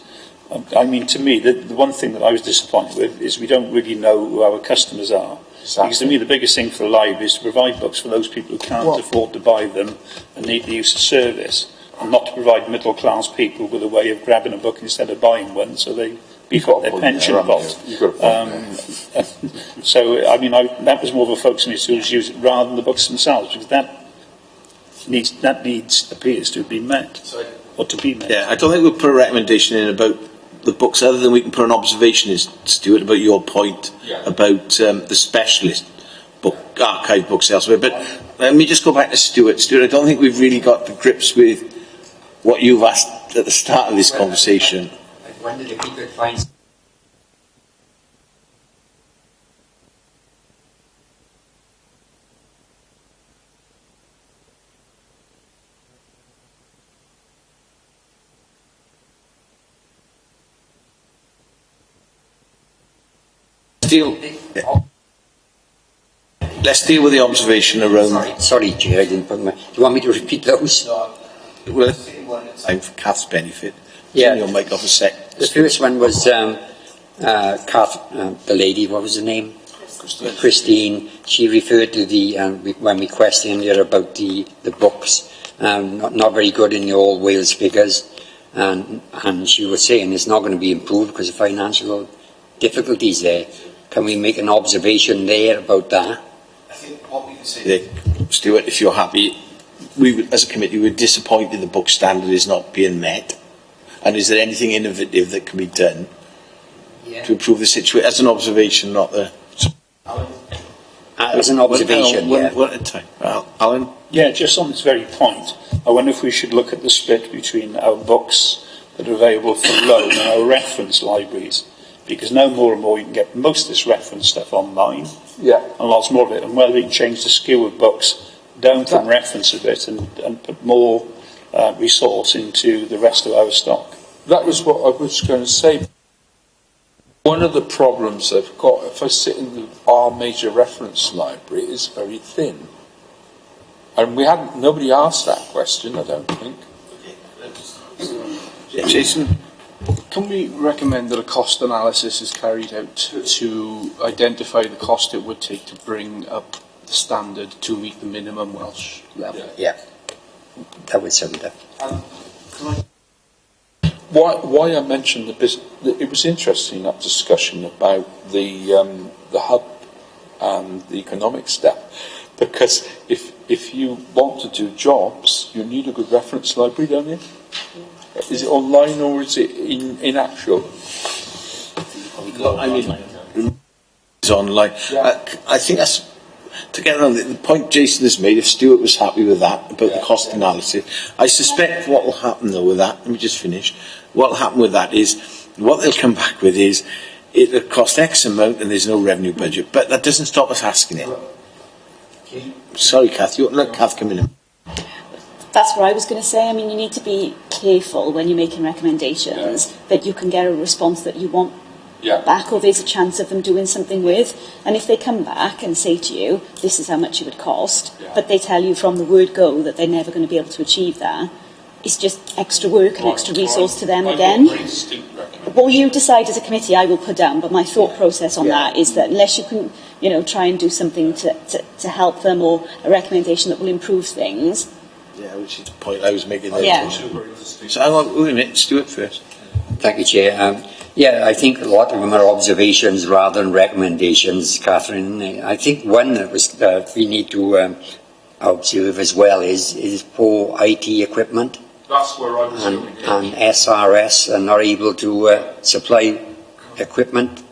I mean, to me, the one thing that I was disappointed with is we don't really know who our customers are. Exactly. Because to me, the biggest thing for the library is to provide books for those people who can't afford to buy them and need the use of service, and not to provide middle-class people with a way of grabbing a book instead of buying one, so they beef up their pension pot. So, I mean, that was more of a focus on me to use it rather than the books themselves, because that needs appears to have been met, or to be met. Yeah, I don't think we'll put a recommendation in about the books, other than we can put an observation in, Stuart, about your point about the specialist book, archive books elsewhere. But let me just go back to Stuart. Stuart, I don't think we've really got the grips with what you've asked at the start of this conversation. I wondered if we could find... Let's deal with the observation around... Sorry, Chair, I didn't put my... Do you want me to repeat those? No. Well, let's take one at a time for Kath's benefit. Yeah. Turn your mic off a sec. The first one was Kath, the lady, what was her name? Christine. She referred to when we questioned her about the books, not very good in the All Wales figures, and she was saying it's not going to be improved because of financial difficulties there. Can we make an observation there about that? I think what we can say there, Stuart, if you're happy, we as a committee were disappointed the book standard is not being met. And is there anything innovative that can be done to improve the situation? As an observation, not the... As an observation, one at a time. Alan? Yeah, just on this very point, I wonder if we should look at the split between our books that are available for loan and our reference libraries. Because now more and more you can get most of this reference stuff online. Yeah. And lots more of it. And whether we can change the skew of books down from reference a bit and put more resource into the rest of our stock. That was what I was going to say. One of the problems I've got, if I sit in our major reference library, is very thin. And nobody asked that question, I don't think. Jason? Can we recommend that a cost analysis is carried out to identify the cost it would take to bring up the standard to meet the minimum Welsh level? Yeah, that would sound that. Why I mentioned it was interesting, that discussion about the hub and the economic step, because if you want to do jobs, you need a good reference library, don't you? Is it online or is it in actual? I mean, online. I think that's, together on the point Jason has made, if Stuart was happy with that, about the cost analysis, I suspect what will happen though with that, let me just finish, what will happen with that is, what they'll come back with is, it'll cost X amount and there's no revenue budget, but that doesn't stop us asking it. Sorry, Kath, you let Kath come in. That's what I was going to say. I mean, you need to be careful when you're making recommendations that you can get a response that you want back, or there's a chance of them doing something with. And if they come back and say to you, this is how much it would cost, but they tell you from the word go that they're never going to be able to achieve that, it's just extra work and extra resource to them again. What you decide as a committee, I will put down, but my thought process on that is that unless you can, try and do something to help them, or a recommendation that will improve things. Yeah, which is the point I was making there. Yeah. So hang on, wait a minute, Stuart first. Thank you, Chair. I think a lot of them are observations rather than recommendations, Catherine. I think one that we need to observe as well is poor IT equipment. That's where I was going. And SRS are not able to supply equipment.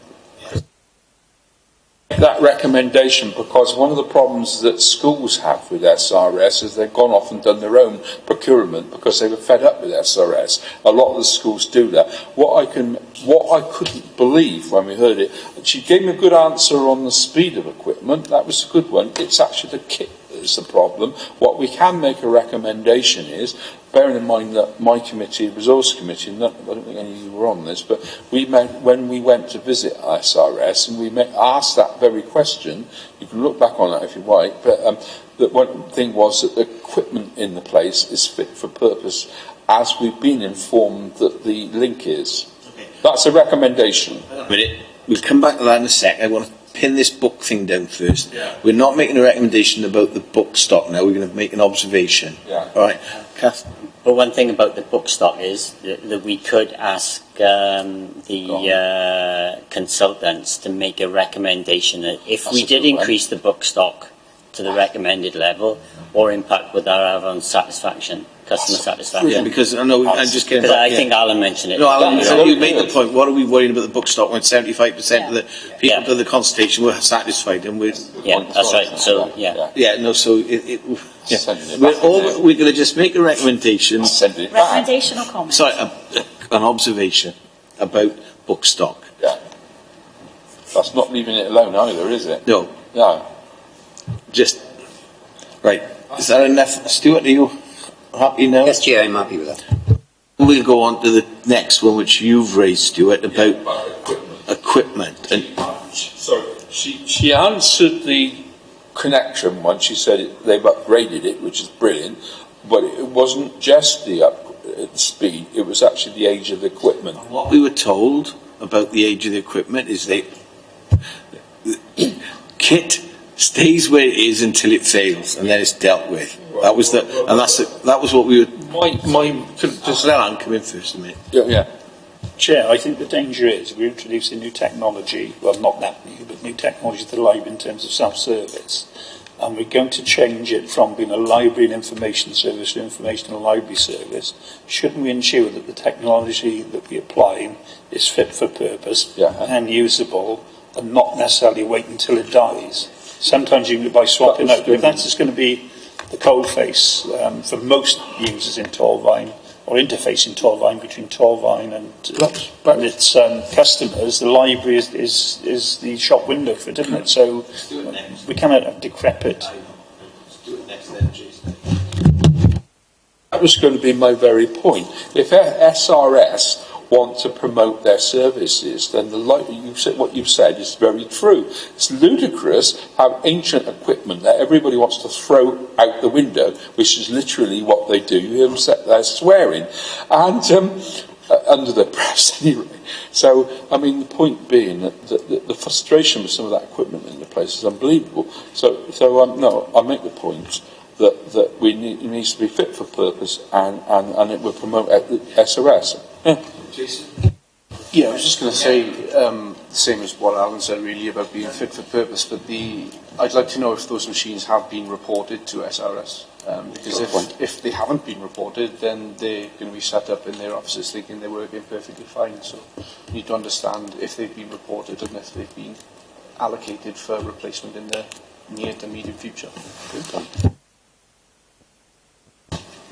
That recommendation, because one of the problems that schools have with SRS is they've gone off and done their own procurement because they were fed up with SRS. A lot of the schools do that. What I couldn't believe when we heard it, she gave me a good answer on the speed of equipment. That was a good one. It's actually the kit is the problem. What we can make a recommendation is, bearing in mind that my committee, Resource Committee, I don't think any of you were on this, but when we went to visit SRS and we asked that very question, you can look back on that if you like, but that one thing was that the equipment in the place is fit for purpose, as we've been informed that the link is. Okay. That's a recommendation. A minute, we'll come back to that in a sec. I want to pin this book thing down first. Yeah. We're not making a recommendation about the book stock now, we're going to make an observation. Yeah. All right, Kath? Well, one thing about the book stock is that we could ask the consultants to make a recommendation that if we did increase the book stock to the recommended level, what impact would that have on satisfaction, customer satisfaction? Yeah, because I know I'm just getting back. I think Alan mentioned it. No, Alan, you made the point. What are we worrying about the book stock when 75% of the people to the consultation were satisfied, and we're that's right. So so we're going to just make a recommendation. Recommendation or comment? Sorry, an observation about book stock. Yeah, that's not leaving it alone either, is it? No. Just right. Is that enough, Stuart? Are you happy now? Yes, Chair, I'm happy with that. We'll go on to the next one, which you've raised, Stuart, about equipment. And so she answered the connection one. She said they've upgraded it, which is brilliant, but it wasn't just the speed, it was actually the age of the equipment. What we were told about the age of the equipment is the kit stays where it is until it fails, and then it's dealt with. That was that was what we were. Just let Anne come in first a minute. Yeah. Chair, I think the danger is we're introducing new technology, well, not that new, but new technology to the library in terms of self-service. And we're going to change it from being a library and information service to informational library service. Shouldn't we ensure that the technology that we apply is fit for purpose and usable, and not necessarily wait until it dies? Sometimes you can, by swapping out, if that's just going to be the coalface for most users in Torvine, or interface in Torvine between Torvine and its customers, the library is the shop window for it, isn't it? So we cannot have decrepit. That was going to be my very point. If SRS want to promote their services, then what you've said is very true. It's ludicrous how ancient equipment that everybody wants to throw out the window, which is literally what they do. You hear them sit there swearing, and under their breaths anyway. So, I mean, the point being that the frustration with some of that equipment in the place is unbelievable. So no, I make the point that it needs to be fit for purpose, and it will promote SRS. Jason? Yeah, I was just going to say the same as what Alan said, really, about being fit for purpose, but I'd like to know if those machines have been reported to SRS, because if they haven't been reported, then they're going to be set up in their offices thinking they're working perfectly fine, so you need to understand if they've been reported and if they've been allocated for replacement in the near to medium future.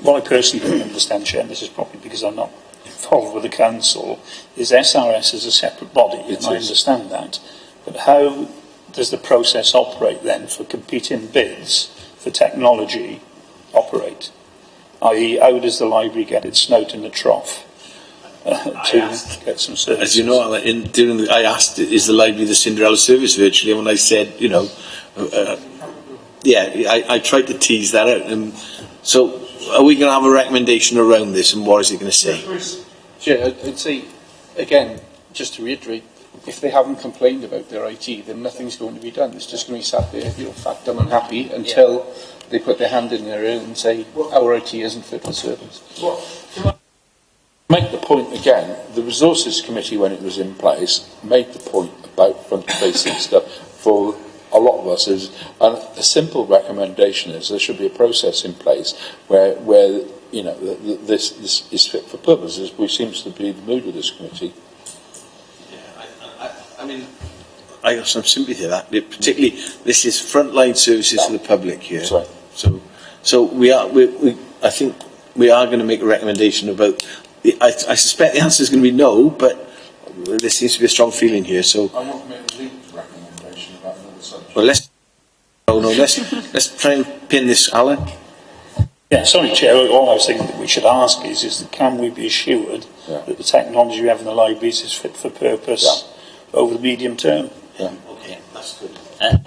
What I personally don't understand, Chair, and this is probably because I'm not involved with the council, is SRS is a separate body, and I understand that. But how does the process operate then for competing bids for technology operate? I.e., how does the library get its snout in the trough to get some services? As you know, I asked, is the library the Cinderella service virtually? And when I said, I tried to tease that out. And so, are we going to have a recommendation around this, and what is it going to say? Yeah, I'd say, again, just to reiterate, if they haven't complained about their IT, then nothing's going to be done. It's just going to be sat there, fat, dumb and happy until they put their hand in their ear and say, our IT isn't fit for service. Make the point again, the Resources Committee, when it was in place, made the point about front-facing stuff for a lot of us. And a simple recommendation is there should be a process in place where this is fit for purpose, which seems to be the mood of this committee. I mean, I have some sympathy for that. Particularly, this is frontline services to the public here. That's right. So I think we are going to make a recommendation about. I suspect the answer is going to be no, but there seems to be a strong feeling here. So I want to make a linked recommendation about another subject. Well, let's try and pin this, Alan. Yeah, sorry, Chair. All I was thinking that we should ask is can we be assured that the technology we have in the libraries is fit for purpose over the medium term? Yeah. Okay, that's good.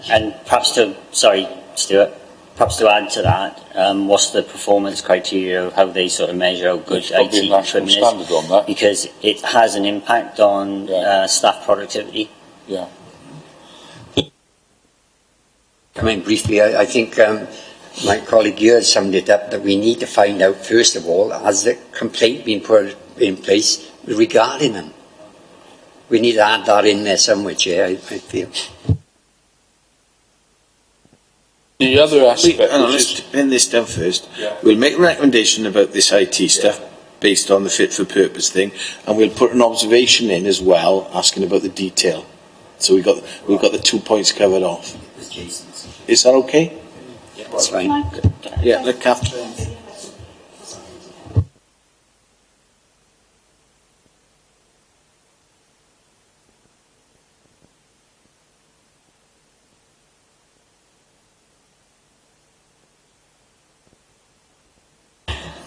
And perhaps Stuart, perhaps to add to that, what's the performance criteria of how they sort of measure how good IT equipment standard on that. Because it has an impact on staff productivity. Yeah. Coming briefly, I think my colleague here summed it up that we need to find out, first of all, has the complaint been put in place regarding them? We need to add that in there somewhere, Chair, I feel. The other aspect... Let's pin this down first. Yeah. We'll make a recommendation about this IT stuff based on the fit for purpose thing, and we'll put an observation in as well, asking about the detail. So we've got the 2 points covered off. Is that okay? Yeah, that's fine. Yeah, let Catherine.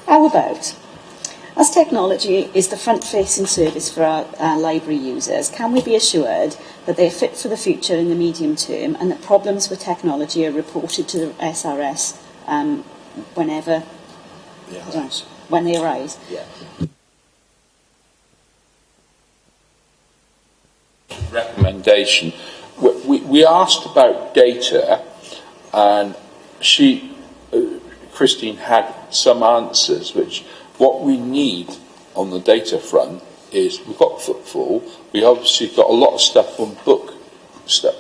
How about, as technology is the front-facing service for our library users, can we be assured that they are fit for the future in the medium term and that problems with technology are reported to the SRS when they arise? Yeah. Recommendation. We asked about data, and Christine had some answers, which what we need on the data front is we've got footfall, we obviously got a lot of stuff on book,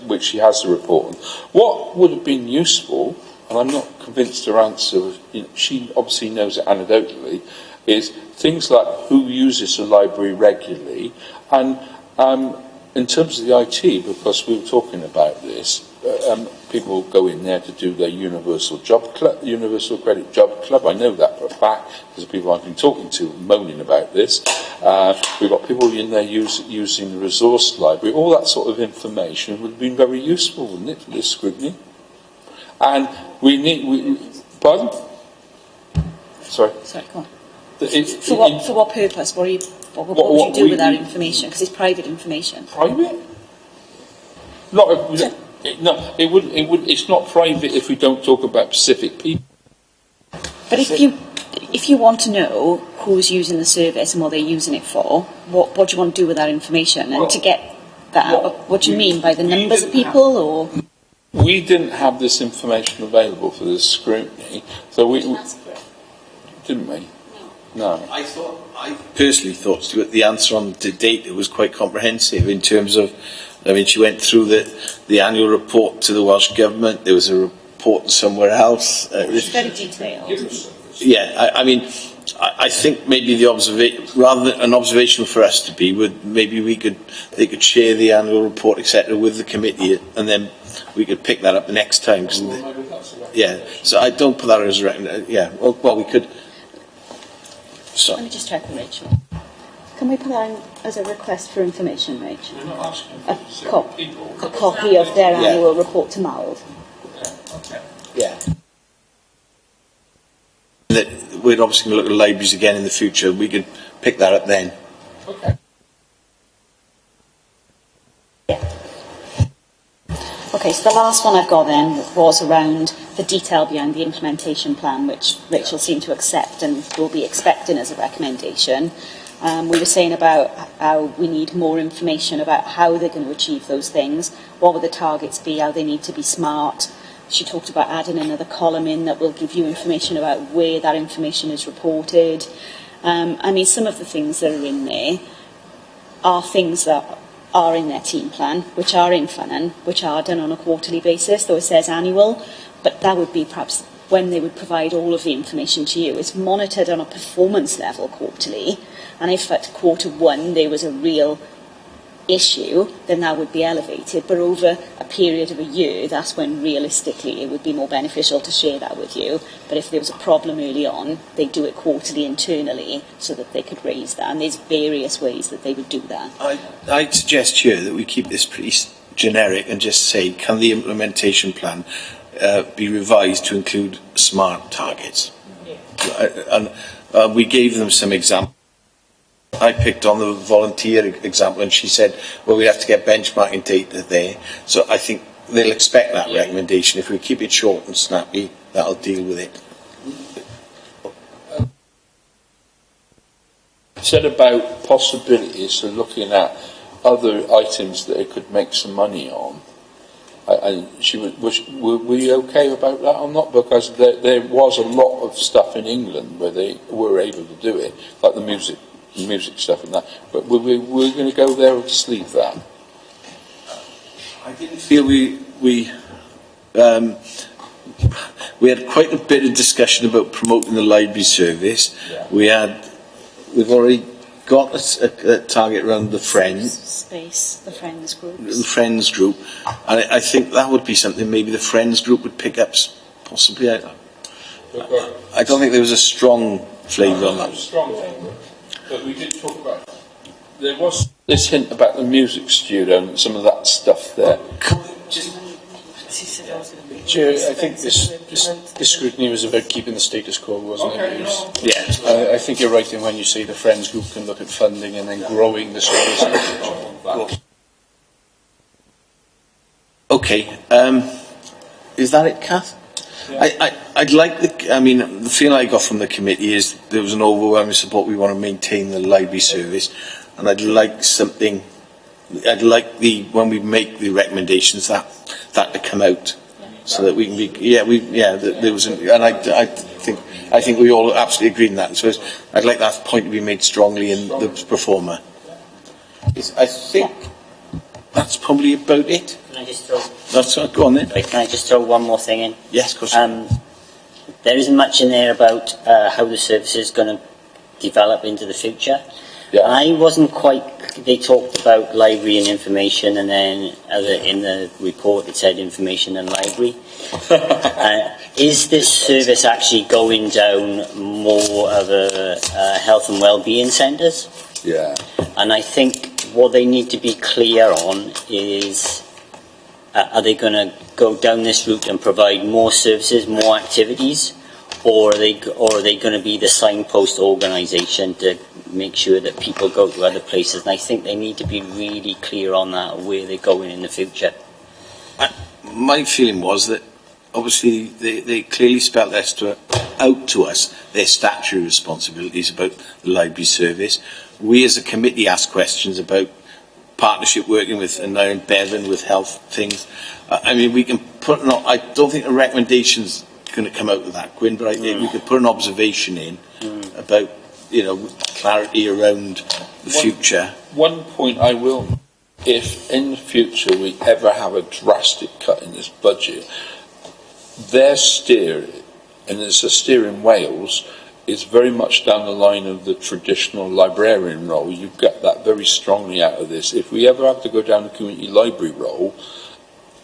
which she has to report on. What would have been useful, and I'm not convinced her answer, she obviously knows it anecdotally, is things like who uses the library regularly, and in terms of the IT, because we were talking about this, people go in there to do their Universal Credit Job Club. I know that for a fact, because the people I've been talking to moaning about this. We've got people in there using the resource library. All that sort of information would have been very useful, wouldn't it, for this scrutiny? And pardon? Sorry? Sorry, go on. For what purpose? What would you do with that information? Because it's private information. Private? It's not private if we don't talk about specific people. But if you want to know who's using the service and what they're using it for, what do you want to do with that information? And to get that out, what do you mean by the numbers of people, or? We didn't have this information available for this scrutiny, so we didn't we? No. I personally thought, Stuart, the answer on the data was quite comprehensive in terms of, she went through the annual report to the Welsh Government, there was a report somewhere else. It's very detailed. Yeah, I think maybe rather than an observation for us to be, they could share the annual report, etc., with the committee, and then we could pick that up the next time. Yeah, so I don't put that as a recommendation. Yeah, well, we could. So. Let me just check with Rachel. Can we put that in as a request for information, Rach? We're not asking A copy of their annual report to MALD. Okay. Yeah. That we're obviously going to look at libraries again in the future. We could pick that up then. Okay. Okay, so the last one I've got then was around the detail behind the implementation plan, which Rachel seemed to accept and will be expecting as a recommendation. We were saying about how we need more information about how they're going to achieve those things, what will the targets be, how they need to be smart. She talked about adding another column in that will give you information about where that information is reported. I mean, some of the things that are in there are things that are in their team plan, which are in Funnan, which are done on a quarterly basis, though it says annual, but that would be perhaps when they would provide all of the information to you. It's monitored on a performance level quarterly, and if at quarter one there was a real issue, then that would be elevated, but over a period of a year, that's when realistically it would be more beneficial to share that with you. But if there was a problem early on, they do it quarterly internally so that they could raise that, and there's various ways that they would do that. I'd suggest here that we keep this pretty generic and just say, can the implementation plan be revised to include SMART targets? And we gave them some examples. I picked on the volunteer example, and she said, well, we have to get benchmarking data there. So I think they'll expect that recommendation. If we keep it short and snappy, that'll deal with it. Said about possibilities of looking at other items that it could make some money on. And were we okay about that or not? Because there was a lot of stuff in England where they were able to do it, like the music stuff and that. But we're going to go there or just leave that? I didn't feel we had quite a bit of discussion about promoting the library service. Yeah. We've already got a target around the Friends group. The Friends group, and I think that would be something maybe the Friends group would pick up possibly. I don't think there was a strong flavour on that. Strong flavour. But we did talk about, there was this hint about the music studio and some of that stuff there. Chair, I think this scrutiny was about keeping the status quo, wasn't it? Yeah. I think you're right in when you say the Friends group can look at funding and then growing the service. Okay. Is that it, Kath? I'd like the feeling I got from the committee is there was an overwhelming support. We want to maintain the library service, and I'd like when we make the recommendations that to come out, so that we can be there was and I think we all absolutely agreed on that. So I'd like that point to be made strongly in the performer. I think that's probably about it. Can I just throw? Go on then. Can I just throw one more thing in? Yes, of course. There isn't much in there about how the service is going to develop into the future. Yeah. I wasn't quite. They talked about library and information, and then in the report it said information and library. Is this service actually going down more of a health and well-being centres? Yeah. And I think what they need to be clear on is, are they going to go down this route and provide more services, more activities, or are they going to be the signpost organisation to make sure that people go to other places? And I think they need to be really clear on that, where they're going in the future. My feeling was that obviously they clearly spelled out to us their statutory responsibilities about the library service. We as a committee asked questions about partnership working with, and now in Bevan with health things. We can put I don't think a recommendation's going to come out of that, Gwyn, but I think we could put an observation in about clarity around the future. One point I will, if in the future we ever have a drastic cut in this budget, their steer, and there's a steer in Wales, is very much down the line of the traditional librarian role. You get that very strongly out of this. If we ever have to go down the community library role,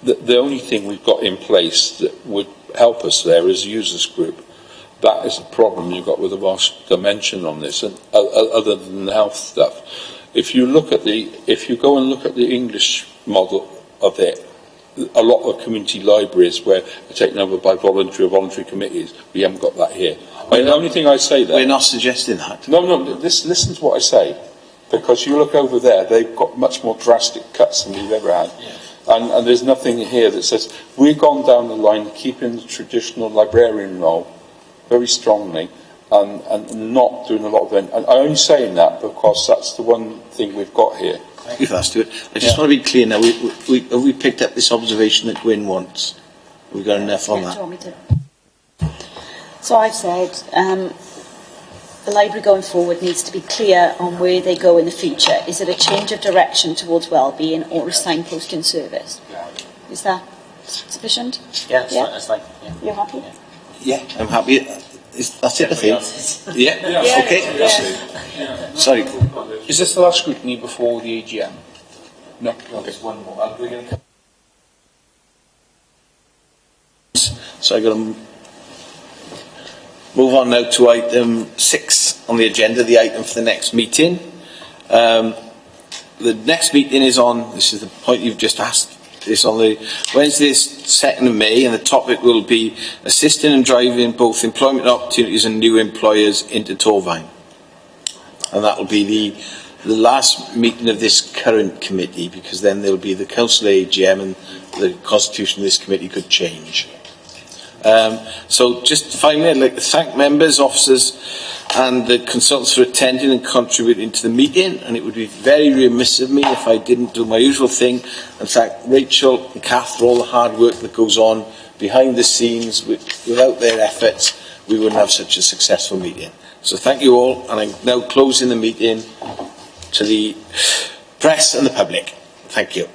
the only thing we've got in place that would help us there is a users group. That is the problem you've got with the Welsh dimension on this, and other than the health stuff. If you go and look at the English model of it, a lot of community libraries where they're taken over by voluntary committees, we haven't got that here. The only thing I say there... We're not suggesting that. No, listen to what I say. Because you look over there, they've got much more drastic cuts than we've ever had. Yeah. And there's nothing here that says, we've gone down the line keeping the traditional librarian role very strongly and not doing a lot of it. And I'm only saying that because that's the one thing we've got here. Thank you for that, Stuart. I just want to be clear now. Have we picked up this observation that Gwyn wants? Have we got enough on that? Do you want me to? So I've said the library going forward needs to be clear on where they go in the future. Is it a change of direction towards wellbeing or a signposting service? Is that sufficient? Yeah, Yeah? that's like, yeah. You're happy? Yeah, I'm happy. That's it, I think. Yeah? Okay. Yeah. Sorry. Is this the last scrutiny before the AGM? No? Okay. One more. So I'm going to move on now to item 6 on the agenda, the item for the next meeting. The next meeting is on, this is the point you've just asked, it's on the Wednesday, 2nd of May, and the topic will be assisting and driving both employment opportunities and new employers into Torvine. And that will be the last meeting of this current committee, because then there will be the council AGM and the constitution of this committee could change. So just finally, I'd like to thank members, officers and the consultants for attending and contributing to the meeting, and it would be very remiss of me if I didn't do my usual thing and thank Rachel and Kath for all the hard work that goes on behind the scenes. Without their efforts, we wouldn't have such a successful meeting. So thank you all, and I'm now closing the meeting to the press and the public. Thank you.